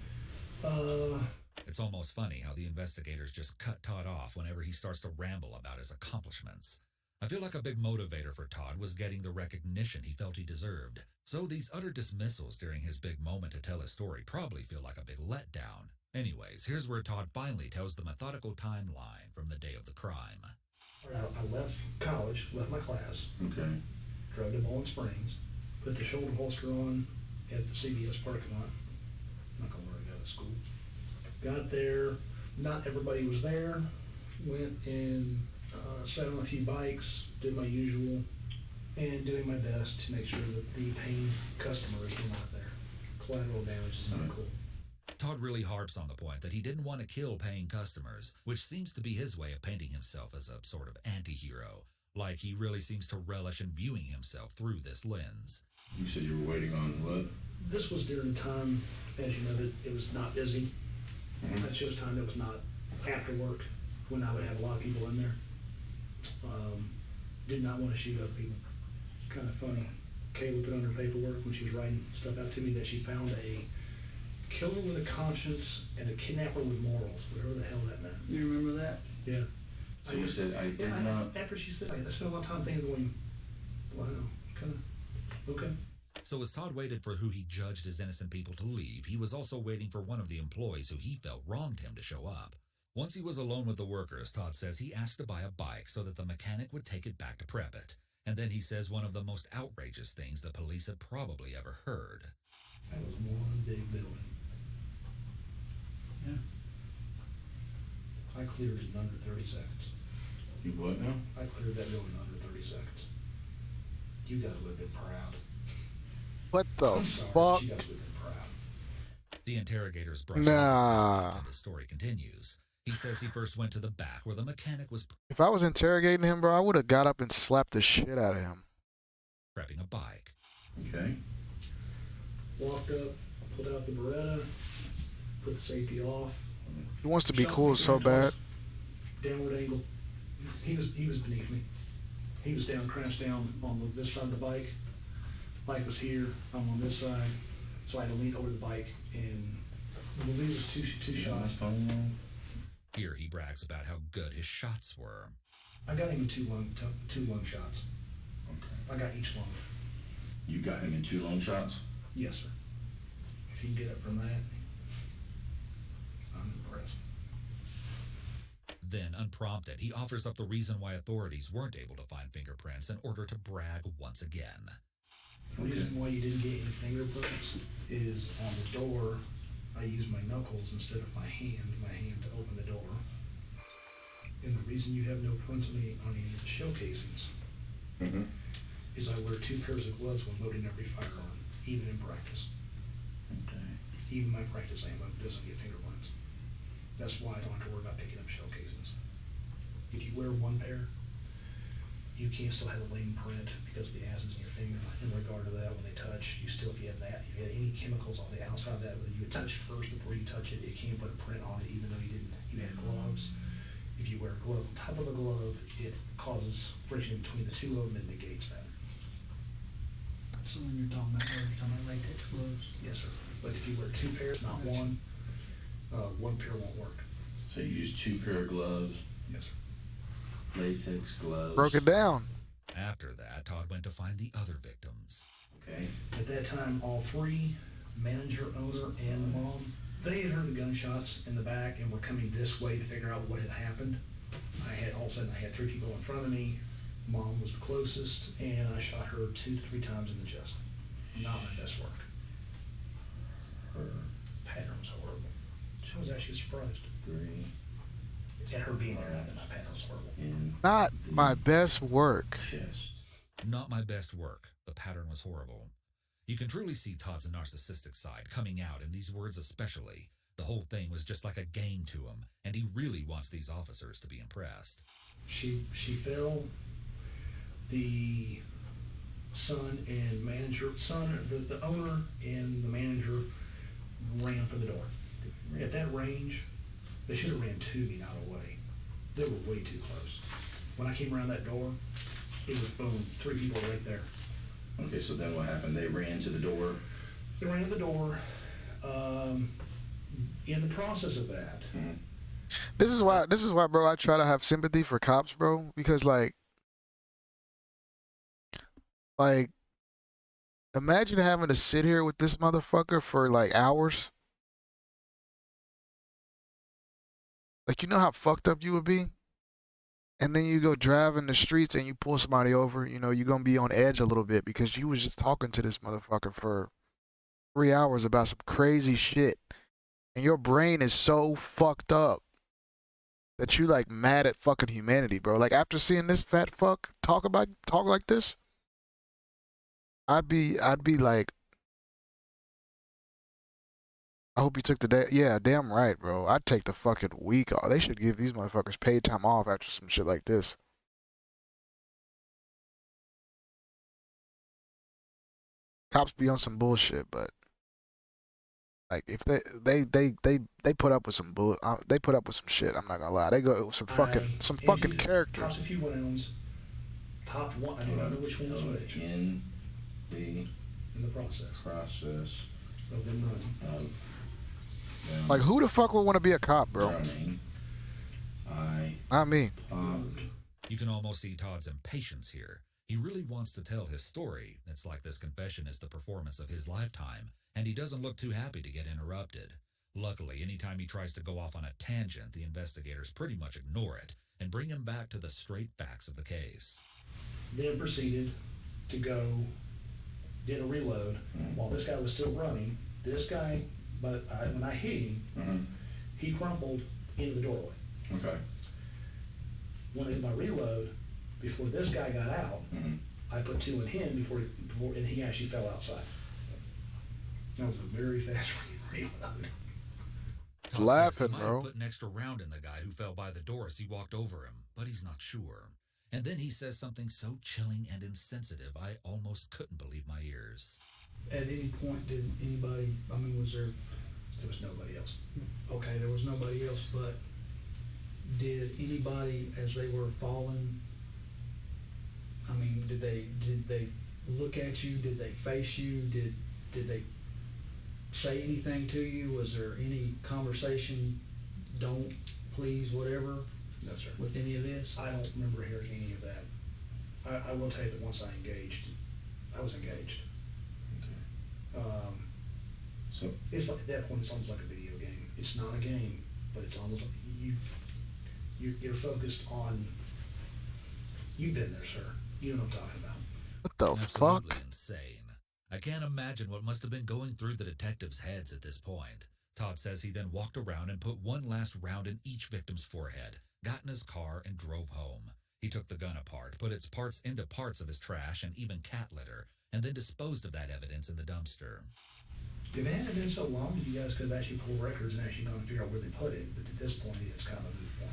[SPEAKER 4] It's almost funny how the investigators just cut Todd off whenever he starts to ramble about his accomplishments. I feel like a big motivator for Todd was getting the recognition he felt he deserved. So these utter dismissals during his big moment to tell his story probably feel like a big letdown. Anyways, here's where Todd finally tells the methodical timeline from the day of the crime.
[SPEAKER 5] I left college, left my class.
[SPEAKER 8] Okay.
[SPEAKER 5] Drove to Bowling Springs, put the shoulder holster on at the CBS parking lot. Not gonna worry, go to school. Got there, not everybody was there. Went and sat on a few bikes, did my usual, and doing my best to make sure that the paying customers were not there. Collateral damage is not cool.
[SPEAKER 4] Todd really harps on the point that he didn't want to kill paying customers, which seems to be his way of painting himself as a sort of anti-hero. Like he really seems to relish in viewing himself through this lens.
[SPEAKER 8] You said you were waiting on what?
[SPEAKER 5] This was during the time, as you know, that it was not busy.
[SPEAKER 8] Mm-hmm.
[SPEAKER 5] That's just time that was not after work, when I would have a lot of people in there. Did not want to shoot other people. Kind of funny. Kayla put on her paperwork when she was writing stuff out to me that she found a killer with a conscience and a kidnapper with morals, whatever the hell that meant.
[SPEAKER 7] You remember that?
[SPEAKER 5] Yeah.
[SPEAKER 8] So you said I did not.
[SPEAKER 5] After she said, I spent a lot of time thinking, going, wow, kind of, okay.
[SPEAKER 4] So as Todd waited for who he judged as innocent people to leave, he was also waiting for one of the employees who he felt wronged him to show up. Once he was alone with the workers, Todd says he asked to buy a bike so that the mechanic would take it back to prep it. And then he says one of the most outrageous things the police had probably ever heard.
[SPEAKER 5] That was one big building. Yeah. I I cleared it in under 30 seconds.
[SPEAKER 8] You what now?
[SPEAKER 5] I cleared that building in under 30 seconds. You guys would have been proud.
[SPEAKER 2] What the
[SPEAKER 5] I'm sorry,
[SPEAKER 2] fuck?
[SPEAKER 5] you guys would have been proud.
[SPEAKER 4] The interrogators brush off his
[SPEAKER 2] Nah.
[SPEAKER 4] statement and his story continues. He says he first went to the back where the mechanic was
[SPEAKER 2] If I was interrogating him, bro, I would have got up and slapped the shit out of him.
[SPEAKER 4] prepping a bike.
[SPEAKER 8] Okay.
[SPEAKER 5] Walked up, pulled out the Beretta, put the safety off.
[SPEAKER 2] He wants to be
[SPEAKER 5] Shot
[SPEAKER 2] cool
[SPEAKER 5] me
[SPEAKER 2] so
[SPEAKER 5] 3
[SPEAKER 2] bad.
[SPEAKER 5] times, Downward angle. He was beneath me. He was down, crouched down on this side of the bike. Bike was here. I'm on this side, so I had to lean over the bike, and I believe it was two shots.
[SPEAKER 4] Here he brags about how good his shots were.
[SPEAKER 5] I got him in two lung shots.
[SPEAKER 8] Okay.
[SPEAKER 5] I got each lung.
[SPEAKER 8] You got him in 2 long shots?
[SPEAKER 5] Yes, sir. If you can get up from that, I'm impressed.
[SPEAKER 4] Then, unprompted, he offers up the reason why authorities weren't able to find fingerprints in order to brag once again.
[SPEAKER 5] The reason why you didn't get any fingerprints is on the door, I used my knuckles instead of my hand to open the door. And the reason you have no prints on any of the shell casings is I wear 2 pairs of gloves when loading every firearm, even in practice.
[SPEAKER 8] Okay.
[SPEAKER 5] Even my practice ammo doesn't get fingerprints. That's why I don't have to worry about picking up shell casings. If you wear 1 pair, you can still have a lane print because of the acids in your finger. In regard to that, when they touch, if you have that, if you had any chemicals on the outside of that, whether you would touch first before you touch it, it can put a print on it even though you had gloves. If you wear a glove on top of a glove, it causes friction between the 2 of them and negates that.
[SPEAKER 7] So when you're talking about latex gloves?
[SPEAKER 5] Yes, sir. But if you wear 2 pairs, not 1, 1 pair won't work.
[SPEAKER 8] So you use 2 pair of gloves?
[SPEAKER 5] Yes, sir.
[SPEAKER 8] Latex gloves.
[SPEAKER 2] Broke it down.
[SPEAKER 4] After that, Todd went to find the other victims.
[SPEAKER 5] Okay. At that time, all 3, manager, owner, and the mom, they had heard the gunshots in the back and were coming this way to figure out what had happened. All of a sudden, I had 3 people in front of me. Mom was the closest, and I shot her 2 to 3 times in the chest. Not my best work. Her pattern was horrible. I was actually surprised.
[SPEAKER 8] 3.
[SPEAKER 5] At her being there, and my pattern was horrible.
[SPEAKER 2] Not my best work.
[SPEAKER 4] Not my best work. The pattern was horrible. You can truly see Todd's narcissistic side coming out in these words especially. The whole thing was just like a game to him, and he really wants these officers to be impressed.
[SPEAKER 5] She fell. The the owner and the manager ran for the door. At that range, they should have ran to me, not away. They were way too close. When I came around that door, it was boom, 3 people right there.
[SPEAKER 8] Okay, so then what happened? They ran to the door?
[SPEAKER 5] They ran to the door. In the process of that.
[SPEAKER 2] This is why, bro, I try to have sympathy for cops, bro, because like, imagine having to sit here with this motherfucker for like hours. Like, you know how fucked up you would be? And then you go drive in the streets and you pull somebody over, you know, you're going to be on edge a little bit because you was just talking to this motherfucker for 3 hours about some crazy shit. And your brain is so fucked up that you like mad at fucking humanity, bro. Like, after seeing this fat fuck talk like this, I'd be like, I hope you took the day. Yeah, damn right, bro. I'd take the fucking week off. They should give these motherfuckers paid time off after some shit like this. Cops be on some bullshit, but like if they put up with some they put up with some shit. I'm not gonna lie. They go with some fucking characters.
[SPEAKER 5] Tossed a few rounds. Top 1. I don't remember which one was which.
[SPEAKER 8] In
[SPEAKER 5] the process of them running.
[SPEAKER 2] Like, who the fuck would want to be a cop, bro? Not me.
[SPEAKER 4] You can almost see Todd's impatience here. He really wants to tell his story. It's like this confession is the performance of his lifetime, and he doesn't look too happy to get interrupted. Luckily, anytime he tries to go off on a tangent, the investigators pretty much ignore it and bring him back to the straight facts of the case.
[SPEAKER 5] Then proceeded to go, did a reload. While this guy was still running, this guy, when I hit him, he crumpled into the doorway.
[SPEAKER 6] Okay.
[SPEAKER 5] When I did my reload, before this guy got out, I put 2 in him before, and he actually fell outside. That was a very fast reload.
[SPEAKER 4] Todd says he
[SPEAKER 2] Laughing,
[SPEAKER 4] might
[SPEAKER 2] bro.
[SPEAKER 4] have put an extra round in the guy who fell by the door as he walked over him, but he's not sure. And then he says something so chilling and insensitive, I almost couldn't believe my ears.
[SPEAKER 7] At any point, did anybody, I mean, was there,
[SPEAKER 5] There was nobody else.
[SPEAKER 7] okay, there was nobody else, but did anybody, as they were falling, I mean, did they look at you? Did they face you? Did they say anything to you? Was there any conversation, don't, please, whatever,
[SPEAKER 5] No, sir.
[SPEAKER 7] with any of this?
[SPEAKER 5] I don't remember hearing any of that. I will tell you that once I was engaged.
[SPEAKER 6] So,
[SPEAKER 5] It's like, at that point, it's almost like a video game. It's not a game, but it's almost like you're focused on, you've been there, sir. You know what I'm talking about.
[SPEAKER 2] What the
[SPEAKER 4] Absolutely
[SPEAKER 2] fuck?
[SPEAKER 4] insane. I can't imagine what must have been going through the detectives' heads at this point. Todd says he then walked around and put one last round in each victim's forehead, got in his car, and drove home. He took the gun apart, put its parts into parts of his trash and even cat litter, and then disposed of that evidence in the dumpster.
[SPEAKER 5] If it hadn't been so long, you guys could have actually pulled records and actually gone and figure out where they put it, but at this point, it's kind of a moot point.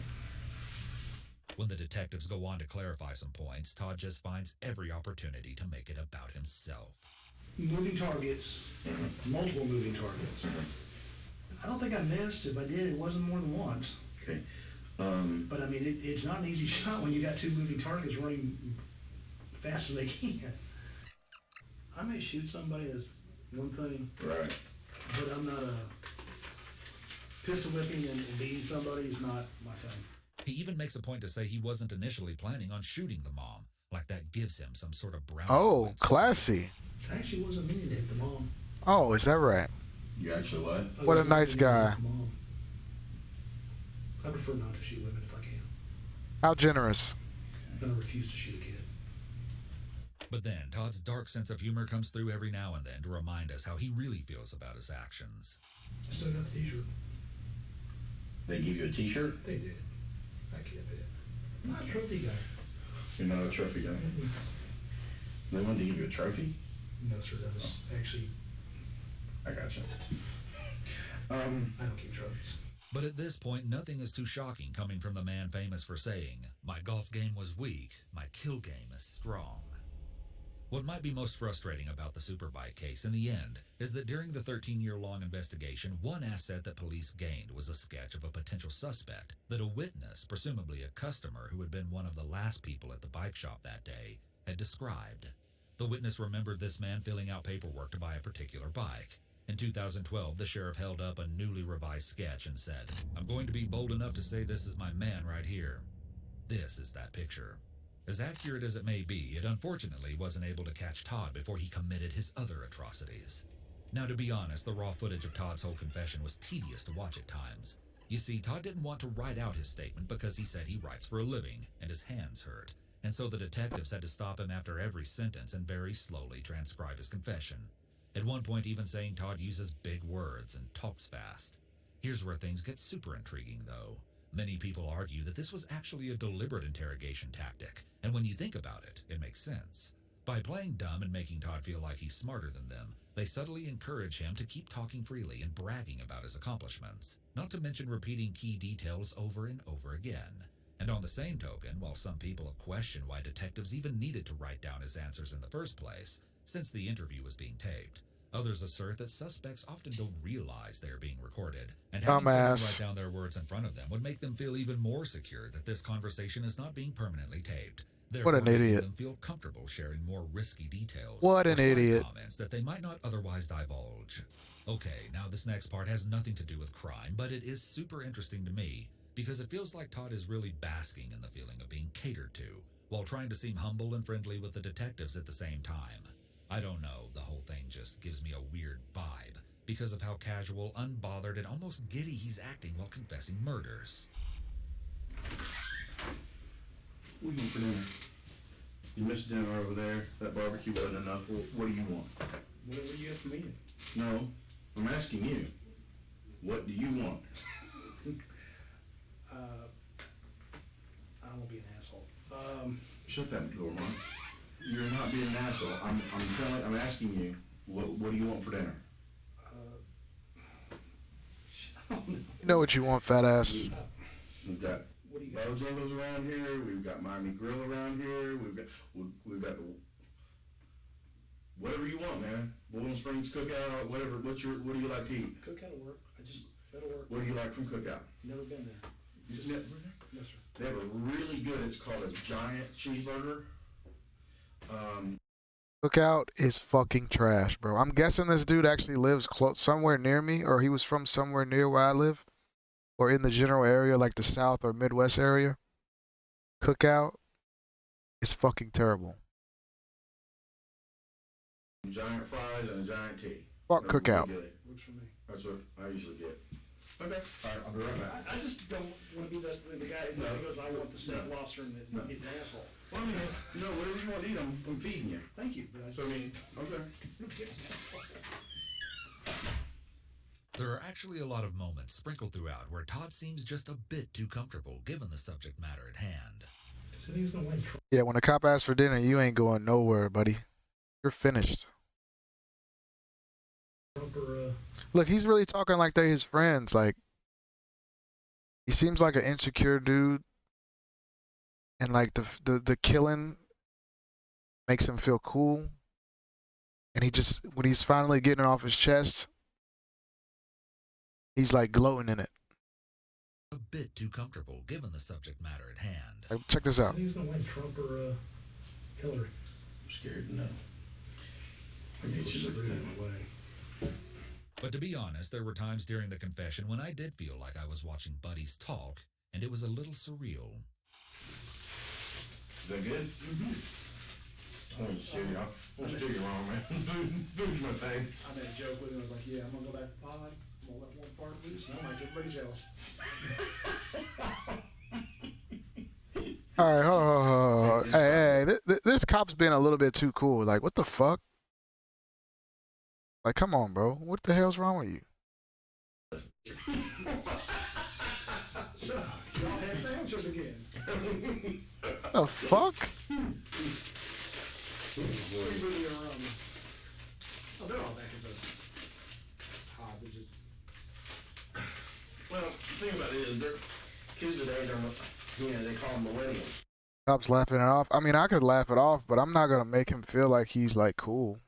[SPEAKER 4] When the detectives go on to clarify some points, Todd just finds every opportunity to make it about himself.
[SPEAKER 5] Moving targets, multiple moving targets. I don't think I missed. If I did, it wasn't more than once.
[SPEAKER 6] okay.
[SPEAKER 5] But I mean, it's not an easy shot when you got 2 moving targets running fast as they can. I may shoot somebody as one thing,
[SPEAKER 6] Right.
[SPEAKER 5] but I'm not a pistol whipping and beating somebody is not my thing.
[SPEAKER 4] He even makes a point to say he wasn't initially planning on shooting the mom, like that gives him some sort of brownie
[SPEAKER 2] Oh,
[SPEAKER 4] points.
[SPEAKER 2] classy.
[SPEAKER 5] I actually wasn't meaning to hit the mom.
[SPEAKER 2] Oh, is that right?
[SPEAKER 6] You actually what?
[SPEAKER 5] I
[SPEAKER 2] What a
[SPEAKER 5] wasn't
[SPEAKER 2] nice
[SPEAKER 5] meaning to
[SPEAKER 2] guy.
[SPEAKER 5] hit the mom. I prefer not to shoot women if I can.
[SPEAKER 2] How generous.
[SPEAKER 5] But I refuse to shoot a kid.
[SPEAKER 4] But then, Todd's dark sense of humor comes through every now and then to remind us how he really feels about his actions.
[SPEAKER 5] I still got the t-shirt.
[SPEAKER 6] They give you a t-shirt?
[SPEAKER 5] They did. I kept it. I'm not a trophy guy.
[SPEAKER 6] You're not a trophy guy. They wanted to give you a trophy?
[SPEAKER 5] No, sir, that was actually,
[SPEAKER 6] I gotcha.
[SPEAKER 5] I don't keep trophies.
[SPEAKER 4] But at this point, nothing is too shocking coming from the man famous for saying, "My golf game was weak, my kill game is strong." What might be most frustrating about the Superbike case in the end is that during the 13-year-long investigation, one asset that police gained was a sketch of a potential suspect that a witness, presumably a customer who had been one of the last people at the bike shop that day, had described. The witness remembered this man filling out paperwork to buy a particular bike. In 2012, the sheriff held up a newly revised sketch and said, "I'm going to be bold enough to say this is my man right here." This is that picture. As accurate as it may be, it unfortunately wasn't able to catch Todd before he committed his other atrocities. Now, to be honest, the raw footage of Todd's whole confession was tedious to watch at times. You see, Todd didn't want to write out his statement because he said he writes for a living, and his hands hurt, and so the detectives had to stop him after every sentence and very slowly transcribe his confession. At one point even saying Todd uses big words and talks fast. Here's where things get super intriguing, though. Many people argue that this was actually a deliberate interrogation tactic, and when you think about it, it makes sense. By playing dumb and making Todd feel like he's smarter than them, they subtly encourage him to keep talking freely and bragging about his accomplishments, not to mention repeating key details over and over again. And on the same token, while some people have questioned why detectives even needed to write down his answers in the first place, since the interview was being taped, others assert that suspects often don't realize they are being recorded, and having someone write down their words in front of them would make them feel even more secure that this conversation is not being permanently taped. Therefore,
[SPEAKER 2] What an
[SPEAKER 4] making
[SPEAKER 2] idiot.
[SPEAKER 4] them feel comfortable sharing more risky details.
[SPEAKER 2] What an
[SPEAKER 4] or side
[SPEAKER 2] idiot.
[SPEAKER 4] comments that they might not otherwise divulge. Okay, now this next part has nothing to do with crime, but it is super interesting to me because it feels like Todd is really basking in the feeling of being catered to, while trying to seem humble and friendly with the detectives at the same time. I don't know, the whole thing just gives me a weird vibe because of how casual, unbothered, and almost giddy he's acting while confessing murders.
[SPEAKER 6] What do you want for dinner? You missed dinner over there. That barbecue wasn't enough. What do you want?
[SPEAKER 5] What do you have for me?
[SPEAKER 6] No, I'm asking you. What do you want?
[SPEAKER 5] I won't be an asshole.
[SPEAKER 6] Shut that door, man. You're not being an asshole. I'm asking you, what do you want for dinner?
[SPEAKER 2] You know what you want, fat ass.
[SPEAKER 6] We've got Bojangles around here. We've got Miami Grill around here. We've got the whatever you want, man. Boiling Springs Cookout, whatever. What do you like to eat?
[SPEAKER 5] Cookout will work. That'll work.
[SPEAKER 6] What do you like from Cookout?
[SPEAKER 5] Never been there.
[SPEAKER 6] You never been there?
[SPEAKER 5] No, sir.
[SPEAKER 6] They have a really good. It's called a giant cheeseburger.
[SPEAKER 2] Cookout is fucking trash, bro. I'm guessing this dude actually lives close somewhere near me, or he was from somewhere near where I live, or in the general area, like the South or Midwest area. Cookout is fucking terrible.
[SPEAKER 6] Giant fries and a giant tea.
[SPEAKER 2] Fuck
[SPEAKER 6] That's
[SPEAKER 2] Cookout.
[SPEAKER 6] really good.
[SPEAKER 5] Works for me.
[SPEAKER 6] That's what I usually get. Okay. All right, I'll be right back.
[SPEAKER 5] I just don't want to be the guy who goes, I want the steak lobster and
[SPEAKER 6] No.
[SPEAKER 5] he's an asshole.
[SPEAKER 6] Well, I mean, whatever you want to eat, I'm feeding you.
[SPEAKER 5] Thank you.
[SPEAKER 6] So, I mean, okay.
[SPEAKER 4] There are actually a lot of moments sprinkled throughout where Todd seems just a bit too comfortable given the subject matter at hand.
[SPEAKER 5] Said he was gonna win.
[SPEAKER 2] Yeah, when a cop asks for dinner, you ain't going nowhere, buddy. You're finished. Look, he's really talking like they're his friends. Like, he seems like an insecure dude, and like the killing makes him feel cool. And he just, when he's finally getting it off his chest, he's like gloating in it.
[SPEAKER 4] A bit too comfortable given the subject matter at hand.
[SPEAKER 2] Like, check this out.
[SPEAKER 5] Said he was gonna win Trump or Hillary.
[SPEAKER 6] I'm scared to know. I
[SPEAKER 5] Maybe
[SPEAKER 6] get you
[SPEAKER 5] she's
[SPEAKER 6] look
[SPEAKER 5] really
[SPEAKER 6] at
[SPEAKER 5] in the way.
[SPEAKER 4] But to be honest, there were times during the confession when I did feel like I was watching buddies talk, and it was a little surreal.
[SPEAKER 6] Is that good? Mm-hmm. I won't steer you. I won't steer you wrong, man. Food's my thing.
[SPEAKER 5] I made a joke with him. I was like, yeah, I'm gonna go back to pod. I'm gonna let one part loose, and I'll make everybody jealous.
[SPEAKER 2] All right, hold on. Hey, this cop's being a little bit too cool. Like, what the fuck? Like, come on, bro. What the hell's wrong with you?
[SPEAKER 5] Y'all had sandwiches again.
[SPEAKER 2] The fuck?
[SPEAKER 5] Oh, they're all back at the pod. They're just...
[SPEAKER 6] Well, the thing about it is, they're kids today, they call them millennials.
[SPEAKER 2] Cop's laughing it off. I mean, I could laugh it off, but I'm not gonna make him feel like he's like cool.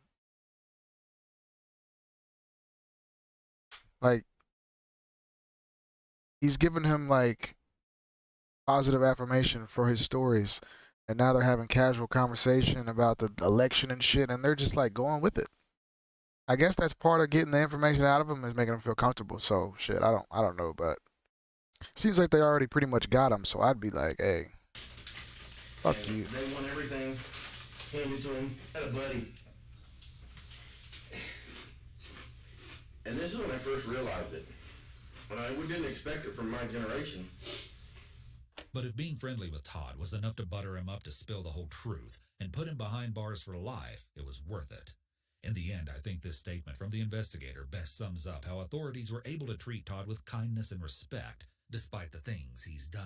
[SPEAKER 2] Like, he's giving him like positive affirmation for his stories, and now they're having casual conversation about the election and shit, and they're just like going with it. I guess that's part of getting the information out of him, is making him feel comfortable. So shit, I don't know, but seems like they already pretty much got him. So I'd be like, hey, fuck
[SPEAKER 6] And
[SPEAKER 2] you.
[SPEAKER 6] they want everything handed to them. I had a buddy. And this is when I first realized it. And we didn't expect it from my generation.
[SPEAKER 4] But if being friendly with Todd was enough to butter him up to spill the whole truth and put him behind bars for life, it was worth it. In the end, I think this statement from the investigator best sums up how authorities were able to treat Todd with kindness and respect, despite the things he's done.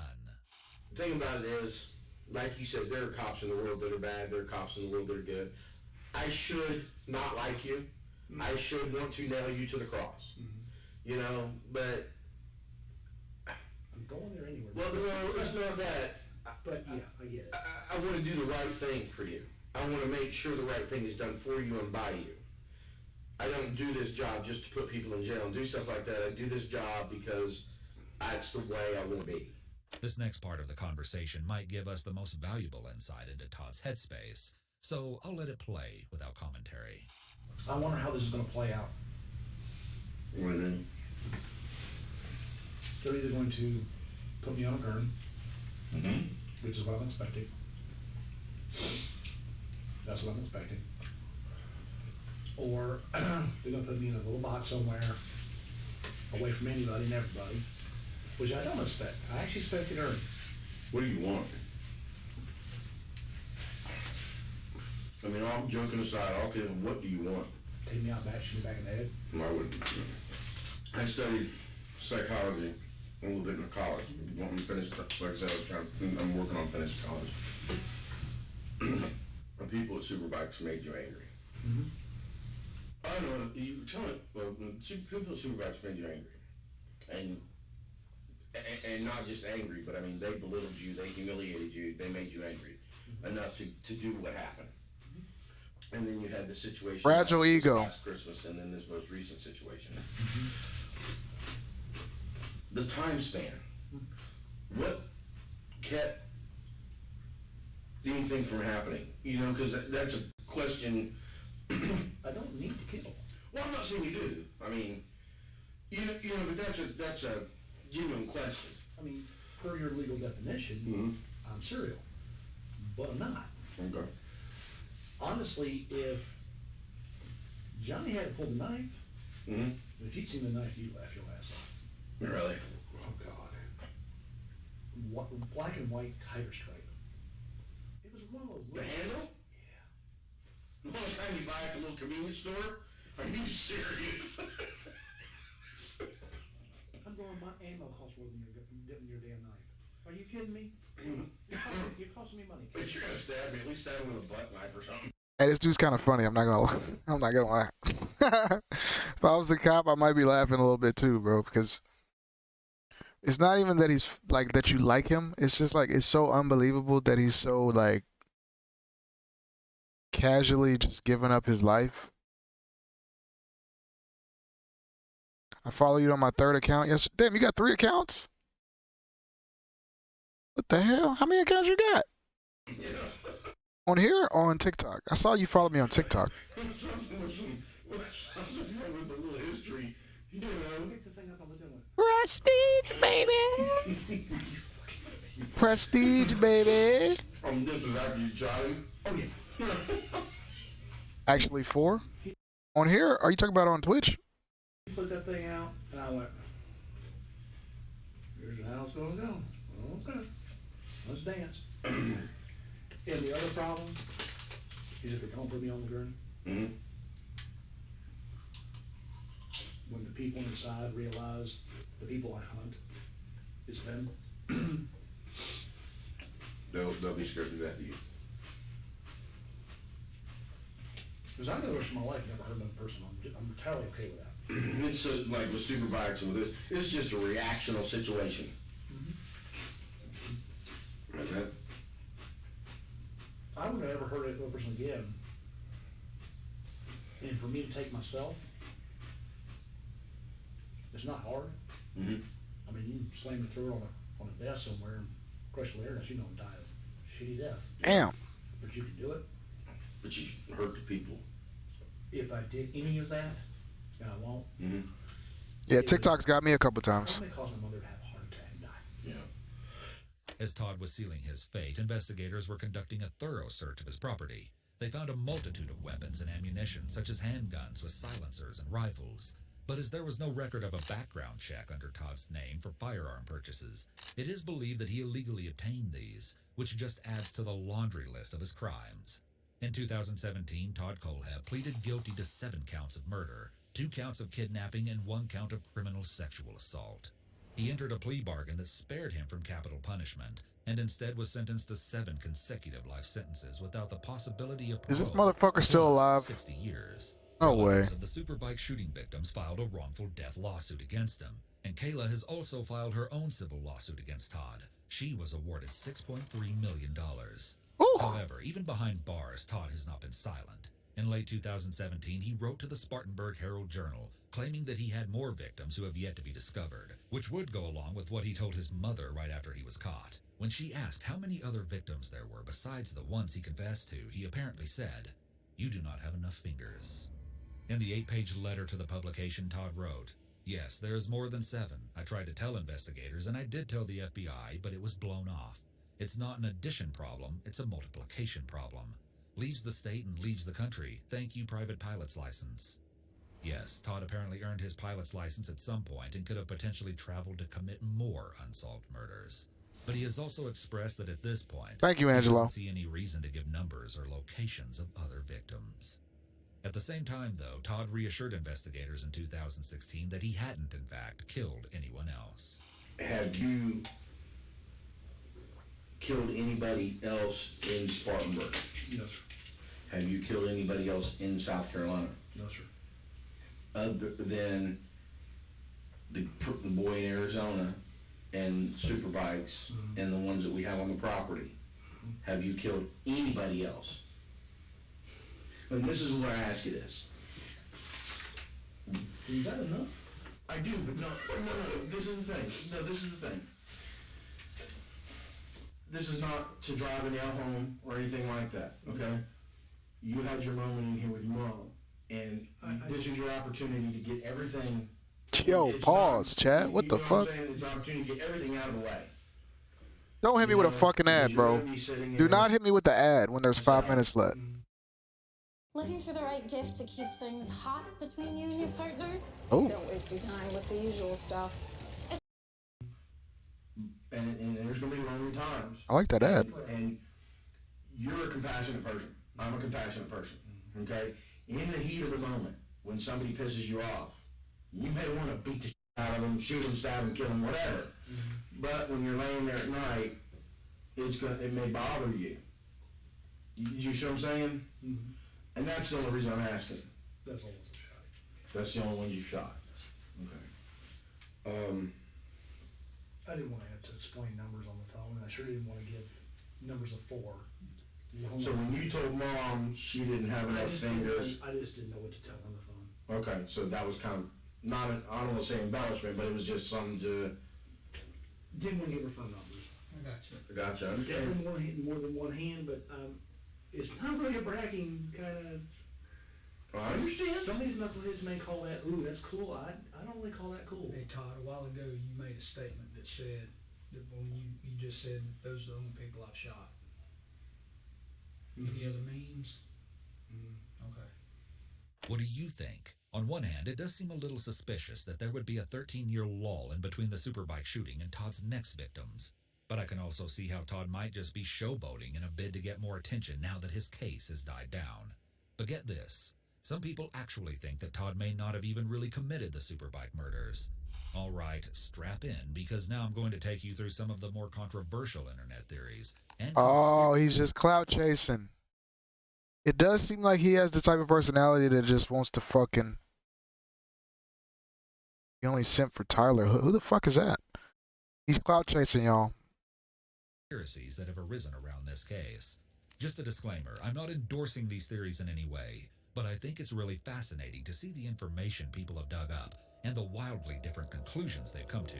[SPEAKER 8] The thing about it is, like you said, there are cops in the world that are bad, there are cops in the world that are good. I should not like you. Mm-hmm. I should want to nail you to the cross. Mm-hmm. You know, but...
[SPEAKER 5] I'm going there anyway.
[SPEAKER 8] Well, no, it's not that.
[SPEAKER 5] But, yeah, I get it.
[SPEAKER 8] I want to do the right thing for you. I want to make sure the right thing is done for you and by you. I don't do this job just to put people in jail and do stuff like that. I do this job because that's the way I want to be.
[SPEAKER 4] This next part of the conversation might give us the most valuable insight into Todd's headspace, so I'll let it play without commentary.
[SPEAKER 5] I wonder how this is going to play out.
[SPEAKER 6] What do you mean?
[SPEAKER 5] They're either going to put me on a gurney,
[SPEAKER 6] Mm-hmm.
[SPEAKER 5] which is what I'm expecting. That's what I'm expecting. Or they're going to put me in a little box somewhere, away from anybody and everybody, which I don't expect. I actually expect it earned.
[SPEAKER 6] What do you want? I mean, all joking aside, all kidding, what do you want?
[SPEAKER 5] Take me out back, shoot me back in the head.
[SPEAKER 6] I wouldn't. I studied psychology,
[SPEAKER 8] a little bit into college. You want me to finish, like I said, I'm working on finishing college. The people at Superbikes made you angry.
[SPEAKER 5] Mm-hmm.
[SPEAKER 8] I don't know, you tell it, well, people at Superbikes made you angry. And not just angry, but I mean, they belittled you, they humiliated you, they made you angry enough to do what happened. And then you had the situation
[SPEAKER 2] Fragile ego.
[SPEAKER 8] last Christmas, and then this most recent situation. The time span. What kept anything from happening? You know, because that's a question.
[SPEAKER 5] I don't need to kill.
[SPEAKER 8] Well, I'm not saying you do. I mean, you know, but that's a genuine question.
[SPEAKER 5] I mean, per your legal definition, I'm serial, but I'm not.
[SPEAKER 8] Okay.
[SPEAKER 5] Honestly, if Johnny had pulled the knife, if you'd seen the knife, you'd laugh your ass off.
[SPEAKER 8] Really?
[SPEAKER 5] Oh, God. Black and white tiger stripe. It was one of those...
[SPEAKER 8] The handle?
[SPEAKER 5] Yeah.
[SPEAKER 8] The one time you buy at the little convenience store? Are you serious?
[SPEAKER 5] I'm going, my ammo costs more than your damn knife. Are you kidding me? You're costing me money.
[SPEAKER 8] But you're gonna stab me, at least stab me with a butt knife or something.
[SPEAKER 2] Hey, this dude's kind of funny. I'm not gonna lie. I'm not gonna lie. If I was the cop, I might be laughing a little bit too, bro, because it's not even that he's like that you like him. It's just like it's so unbelievable that he's so like casually just giving up his life. I follow you on my third account. Yes, damn, you got 3 accounts? What the hell? How many accounts you got?
[SPEAKER 8] Yeah.
[SPEAKER 2] On here or on TikTok? I saw you follow me on TikTok.
[SPEAKER 8] With a little history, you know.
[SPEAKER 5] Pick the thing up, I'm doing it.
[SPEAKER 2] Prestige, baby. Prestige, baby.
[SPEAKER 8] This is after you Johnny.
[SPEAKER 5] Oh, yeah.
[SPEAKER 2] Actually, 4. On here? Are you talking about on Twitch?
[SPEAKER 5] You put that thing out, and I went, here's how it's gonna go. Okay. Let's dance. And the other problem is if they don't put me on the gurney, when the people inside realize the people I hunt is them,
[SPEAKER 8] they'll be scared to death of you.
[SPEAKER 5] because I know the rest of my life never heard another person. I'm entirely okay with that.
[SPEAKER 8] It's like with Superbikes and with this, it's just a reactional situation. Like that.
[SPEAKER 5] I would have never heard another person again. And for me to take myself, it's not hard. I mean, you slam your throat on a desk somewhere and crush the larynx, you know, and die of shitty death.
[SPEAKER 2] Damn.
[SPEAKER 5] But you can do it.
[SPEAKER 8] But you hurt the people.
[SPEAKER 5] If I did any of that, and I won't.
[SPEAKER 2] Yeah, TikTok's got me a couple times.
[SPEAKER 5] It may cause my mother to have a heart attack and die.
[SPEAKER 8] Yeah.
[SPEAKER 4] As Todd was sealing his fate, investigators were conducting a thorough search of his property. They found a multitude of weapons and ammunition, such as handguns with silencers and rifles. But as there was no record of a background check under Todd's name for firearm purchases, it is believed that he illegally obtained these, which just adds to the laundry list of his crimes. In 2017, Todd Kohlhepp pleaded guilty to 7 counts of murder, 2 counts of kidnapping, and 1 count of criminal sexual assault. He entered a plea bargain that spared him from capital punishment, and instead was sentenced to 7 consecutive life sentences without the possibility of parole.
[SPEAKER 2] Is this motherfucker still alive?
[SPEAKER 4] 60 years.
[SPEAKER 2] No way.
[SPEAKER 4] Relatives of the Superbike shooting victims filed a wrongful death lawsuit against him, and Kayla has also filed her own civil lawsuit against Todd. She was awarded $6.3 million.
[SPEAKER 2] Ooh.
[SPEAKER 4] However, even behind bars, Todd has not been silent. In late 2017, he wrote to the Spartanburg Herald-Journal, claiming that he had more victims who have yet to be discovered, which would go along with what he told his mother right after he was caught. When she asked how many other victims there were besides the ones he confessed to, he apparently said, "You do not have enough fingers." In the 8-page letter to the publication, Todd wrote, "Yes, there is more than 7. I tried to tell investigators, and I did tell the FBI, but it was blown off. It's not an addition problem, it's a multiplication problem. Leaves the state and leaves the country. Thank you, private pilot's license." Yes, Todd apparently earned his pilot's license at some point and could have potentially traveled to commit more unsolved murders. But he has also expressed that at this point,
[SPEAKER 2] Thank you,
[SPEAKER 4] he
[SPEAKER 2] Angelo.
[SPEAKER 4] doesn't see any reason to give numbers or locations of other victims. At the same time, though, Todd reassured investigators in 2016 that he hadn't, in fact, killed anyone else.
[SPEAKER 8] have you killed anybody else in Spartanburg?
[SPEAKER 5] No, sir.
[SPEAKER 8] Have you killed anybody else in South Carolina?
[SPEAKER 5] No, sir.
[SPEAKER 8] Other than the boy in Arizona and Superbikes and the ones that we have on the property, have you killed anybody else? And this is where I ask you this.
[SPEAKER 5] Is that enough?
[SPEAKER 8] I do, but no, this is the thing. No, this is the thing. This is not to drive a nail home or anything like that, okay? You had your moment in here with your mom, and this is your opportunity to get everything.
[SPEAKER 2] Yo, pause, chat. What the fuck?
[SPEAKER 8] It's an opportunity to get everything out of the way.
[SPEAKER 2] Don't hit me with a fucking ad, bro. Do not hit me with the ad when there's 5 minutes left.
[SPEAKER 13] Looking for the right gift to keep things hot between you and your partner?
[SPEAKER 2] Oh.
[SPEAKER 13] Don't waste your time with the usual stuff.
[SPEAKER 8] And there's going to be lonely times.
[SPEAKER 2] I like that ad.
[SPEAKER 8] And you're a compassionate person. I'm a compassionate person. Okay? In the heat of the moment, when somebody pisses you off, you may want to beat the shit out of them, shoot them, stab them, kill them, whatever. But when you're laying there at night, it may bother you. You see what I'm saying? And that's the only reason I'm asking.
[SPEAKER 5] That's all I shot.
[SPEAKER 8] That's the only one you shot. Okay.
[SPEAKER 5] I didn't want to have to explain numbers on the phone, and I sure didn't want to give numbers of 4.
[SPEAKER 8] So when you told Mom she didn't have enough fingers...
[SPEAKER 5] I just didn't know what to tell on the phone.
[SPEAKER 8] Okay, so that was kind of, not, I don't want to say embellishment, but it was just something to...
[SPEAKER 5] Didn't want to give her phone numbers.
[SPEAKER 8] I gotcha.
[SPEAKER 5] Definitely more than one hand, but it's not really a bragging kind of...
[SPEAKER 8] I understand.
[SPEAKER 5] Some of these knuckleheads may call that, ooh, that's cool. I don't really call that cool.
[SPEAKER 7] Hey Todd, a while ago you made a statement that said that when you just said those are the only people I've shot. Any other means? Okay.
[SPEAKER 4] What do you think? On one hand, it does seem a little suspicious that there would be a 13-year lull in between the Superbike shooting and Todd's next victims. But I can also see how Todd might just be showboating in a bid to get more attention now that his case has died down. But get this. Some people actually think that Todd may not have even really committed the Superbike murders. All right, strap in, because now I'm going to take you through some of the more controversial internet theories. And
[SPEAKER 2] Oh, he's just clout chasing. It does seem like he has the type of personality that just wants to fucking... He only sent for Tyler. Who the fuck is that? He's clout chasing, y'all.
[SPEAKER 4] Conspiracies that have arisen around this case. Just a disclaimer, I'm not endorsing these theories in any way, but I think it's really fascinating to see the information people have dug up and the wildly different conclusions they've come to.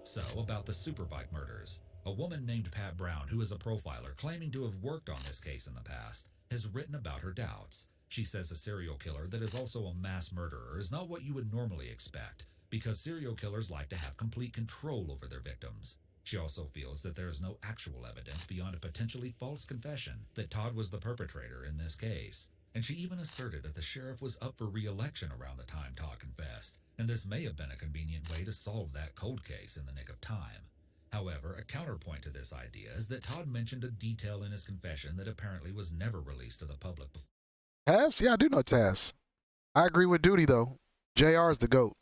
[SPEAKER 4] So, about the Superbike murders, a woman named Pat Brown, who is a profiler claiming to have worked on this case in the past, has written about her doubts. She says a serial killer that is also a mass murderer is not what you would normally expect, because serial killers like to have complete control over their victims. She also feels that there is no actual evidence beyond a potentially false confession that Todd was the perpetrator in this case. And she even asserted that the sheriff was up for re-election around the time Todd confessed, and this may have been a convenient way to solve that cold case in the nick of time. However, a counterpoint to this idea is that Todd mentioned a detail in his confession that apparently was never released to the public before.
[SPEAKER 2] Taz? Yeah, I do know Taz. I agree with Duty, though. JR is the GOAT.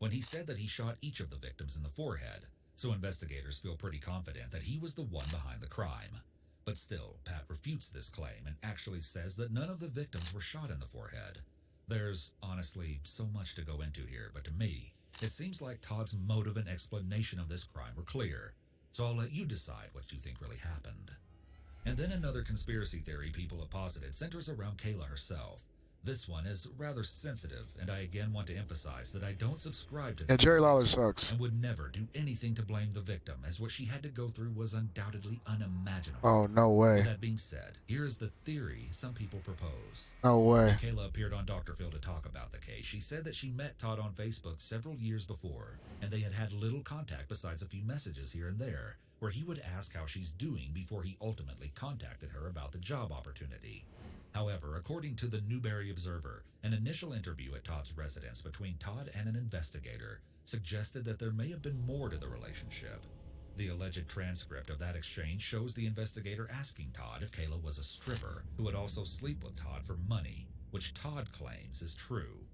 [SPEAKER 4] When he said that he shot each of the victims in the forehead, so investigators feel pretty confident that he was the one behind the crime. But still, Pat refutes this claim and actually says that none of the victims were shot in the forehead. There's, honestly, so much to go into here, but to me, it seems like Todd's motive and explanation of this crime were clear, so I'll let you decide what you think really happened. And then another conspiracy theory people have posited centers around Kayla herself. This one is rather sensitive, and I again want to emphasize that I don't subscribe to
[SPEAKER 2] Jerry Lawler sucks.
[SPEAKER 4] and would never do anything to blame the victim, as what she had to go through was undoubtedly unimaginable.
[SPEAKER 2] Oh, no way.
[SPEAKER 4] With that being said, here is the theory some people propose.
[SPEAKER 2] No way.
[SPEAKER 4] When Kayla appeared on Dr. Phil to talk about the case, she said that she met Todd on Facebook several years before, and they had had little contact besides a few messages here and there, where he would ask how she's doing before he ultimately contacted her about the job opportunity. However, according to the Newberry Observer, an initial interview at Todd's residence between Todd and an investigator suggested that there may have been more to the relationship. The alleged transcript of that exchange shows the investigator asking Todd if Kayla was a stripper who would also sleep with Todd for money, which Todd claims is true.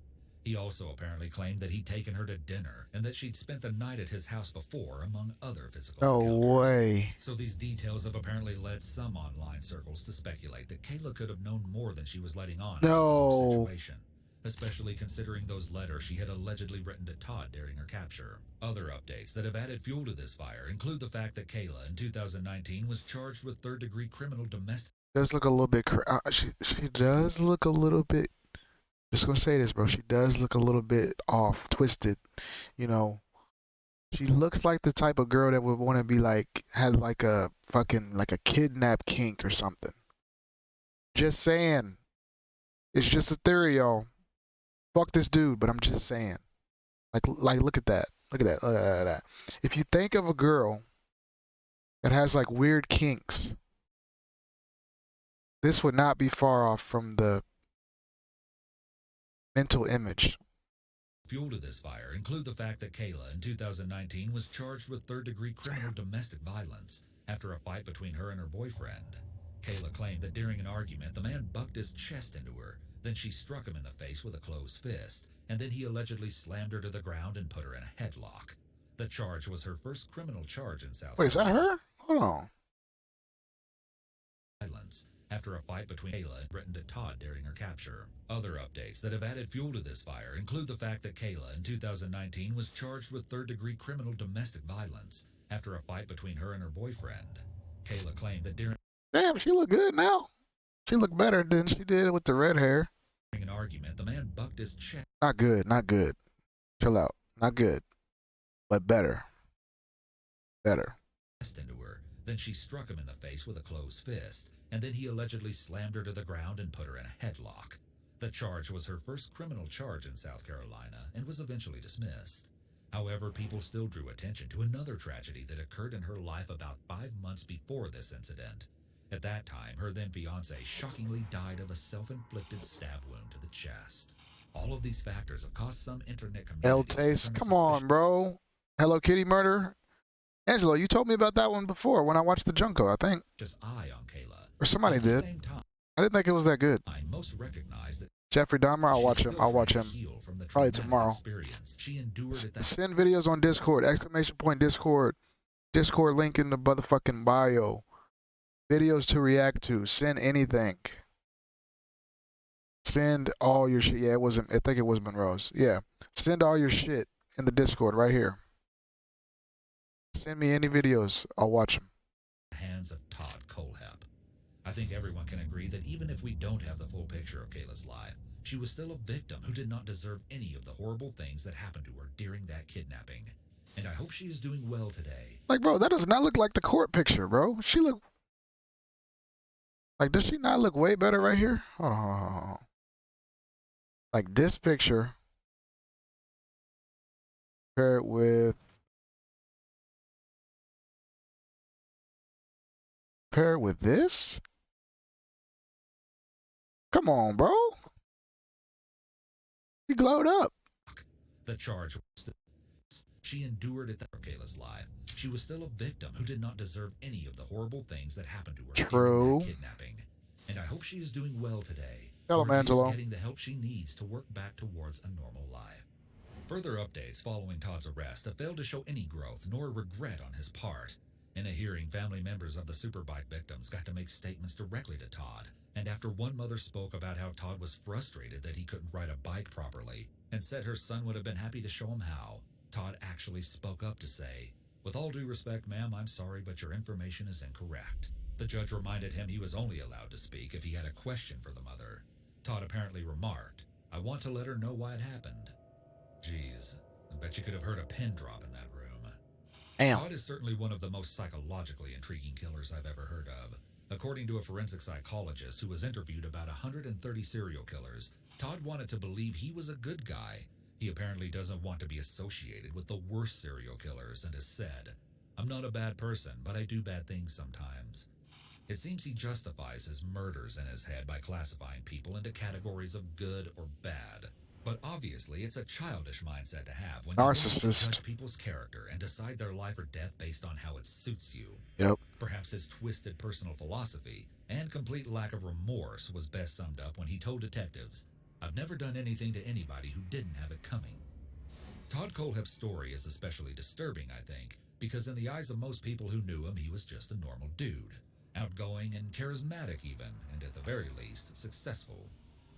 [SPEAKER 4] He also apparently claimed that he'd taken her to dinner and that she'd spent the night at his house before, among other physical
[SPEAKER 2] No
[SPEAKER 4] encounters.
[SPEAKER 2] way.
[SPEAKER 4] So these details have apparently led some online circles to speculate that Kayla could have known more than she was letting on about the whole
[SPEAKER 2] No.
[SPEAKER 4] situation, especially considering those letters she had allegedly written to Todd during her capture. Other updates that have added fuel to this fire include the fact that Kayla in 2019 was charged with third-degree criminal domestic.
[SPEAKER 2] Does look a little bit. She does look a little bit. Just gonna say this, bro. She does look a little bit off, twisted. You know, she looks like the type of girl that would want to be like, had like a fucking, like a kidnap kink or something. Just saying. It's just a theory, y'all. Fuck this dude, but I'm just saying. Like, look at that. Look at that. Look at that. If you think of a girl that has like weird kinks, this would not be far off from the mental image.
[SPEAKER 4] Fuel to this fire include the fact that Kayla in 2019 was charged with third-degree criminal domestic violence after a fight between her and her boyfriend. Kayla claimed that during an argument, the man bucked his chest into her, then she struck him in the face with a closed fist, and then he allegedly slammed her to the ground and put her in a headlock. The charge was her first criminal charge in South
[SPEAKER 2] Wait, is that
[SPEAKER 4] Carolina.
[SPEAKER 2] her? Hold on.
[SPEAKER 4] Violence after a fight between Kayla and written to Todd during her capture. Other updates that have added fuel to this fire include the fact that Kayla in 2019 was charged with third-degree criminal domestic violence after a fight between her and her boyfriend. Kayla claimed that during
[SPEAKER 2] Damn, she look good now. She looked better than she did with the red hair.
[SPEAKER 4] an argument, the man bucked his chest.
[SPEAKER 2] Not good, not good. Chill out. Not good. But better. Better.
[SPEAKER 4] Into her. Then she struck him in the face with a closed fist, and then he allegedly slammed her to the ground and put her in a headlock. The charge was her first criminal charge in South Carolina and was eventually dismissed. However, people still drew attention to another tragedy that occurred in her life about 5 months before this incident. At that time, her then fiancé shockingly died of a self-inflicted stab wound to the chest. All of these factors have caused some internet
[SPEAKER 2] El
[SPEAKER 4] communities
[SPEAKER 2] Taste,
[SPEAKER 4] to turn a
[SPEAKER 2] come on, bro. Hello Kitty murder. Angelo, you told me about that one before when I watched the Junko, I think.
[SPEAKER 4] suspicious eye on Kayla.
[SPEAKER 2] Or somebody
[SPEAKER 4] At the
[SPEAKER 2] did.
[SPEAKER 4] same time,
[SPEAKER 2] I didn't think it was that good.
[SPEAKER 4] I most recognize that
[SPEAKER 2] Jeffrey Dahmer, I'll
[SPEAKER 4] she's
[SPEAKER 2] watch him.
[SPEAKER 4] still
[SPEAKER 2] I'll watch
[SPEAKER 4] trying
[SPEAKER 2] him
[SPEAKER 4] to heal from the
[SPEAKER 2] probably
[SPEAKER 4] traumatic
[SPEAKER 2] tomorrow.
[SPEAKER 4] experience she endured at that.
[SPEAKER 2] Send videos on Discord. Exclamation point Discord. Discord link in the motherfucking bio. Videos to react to. Send anything. Send all your shit. Yeah, it wasn't. I think it was Monroe's. Yeah. Send all your shit in the Discord right here. Send me any videos. I'll watch them.
[SPEAKER 4] Hands of Todd Kohlhepp. I think everyone can agree that even if we don't have the full picture of Kayla's life, she was still a victim who did not deserve any of the horrible things that happened to her during that kidnapping. And I hope she is doing well today.
[SPEAKER 2] Like, bro, that does not look like the court picture, bro. She look... Like, does she not look way better right here? Hold on, hold on, hold on. Like, this picture... Compare it with... Compare it with this? Come on, bro. She glowed up.
[SPEAKER 4] The charge was she endured at the end of Kayla's life. She was still a victim who did not deserve any of the horrible things that happened to her
[SPEAKER 2] True.
[SPEAKER 4] during that kidnapping. And I hope she is doing well today.
[SPEAKER 2] Tell
[SPEAKER 4] or
[SPEAKER 2] him,
[SPEAKER 4] at least
[SPEAKER 2] Angelo.
[SPEAKER 4] getting the help she needs to work back towards a normal life. Further updates following Todd's arrest have failed to show any growth nor regret on his part. In a hearing, family members of the Superbike victims got to make statements directly to Todd, and after one mother spoke about how Todd was frustrated that he couldn't ride a bike properly, and said her son would have been happy to show him how, Todd actually spoke up to say, "With all due respect, ma'am, I'm sorry, but your information is incorrect." The judge reminded him he was only allowed to speak if he had a question for the mother. Todd apparently remarked, "I want to let her know why it happened." Geez, I bet you could have heard a pin drop in that room.
[SPEAKER 2] Damn.
[SPEAKER 4] Todd is certainly one of the most psychologically intriguing killers I've ever heard of. According to a forensic psychologist who was interviewed about 130 serial killers, Todd wanted to believe he was a good guy. He apparently doesn't want to be associated with the worst serial killers and has said, "I'm not a bad person, but I do bad things sometimes." It seems he justifies his murders in his head by classifying people into categories of good or bad. But obviously, it's a childish mindset to have when you think you can judge people's character and decide their life or death based on how it suits you.
[SPEAKER 2] Yep.
[SPEAKER 4] Perhaps his twisted personal philosophy and complete lack of remorse was best summed up when he told detectives, I've never done anything to anybody who didn't have it coming. Todd Kohlhepp's story is especially disturbing, I think, because in the eyes of most people who knew him, he was just a normal dude. Outgoing and charismatic even, and at the very least, successful.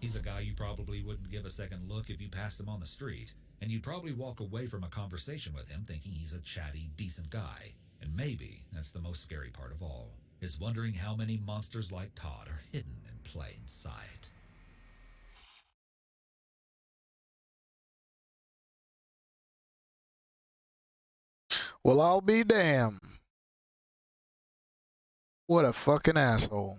[SPEAKER 4] He's a guy you probably wouldn't give a second look if you passed him on the street, and you'd probably walk away from a conversation with him thinking he's a chatty, decent guy. And maybe that's the most scary part of all, is wondering how many monsters like Todd are hidden in plain sight.
[SPEAKER 2] Well, I'll be damned. What a fucking asshole.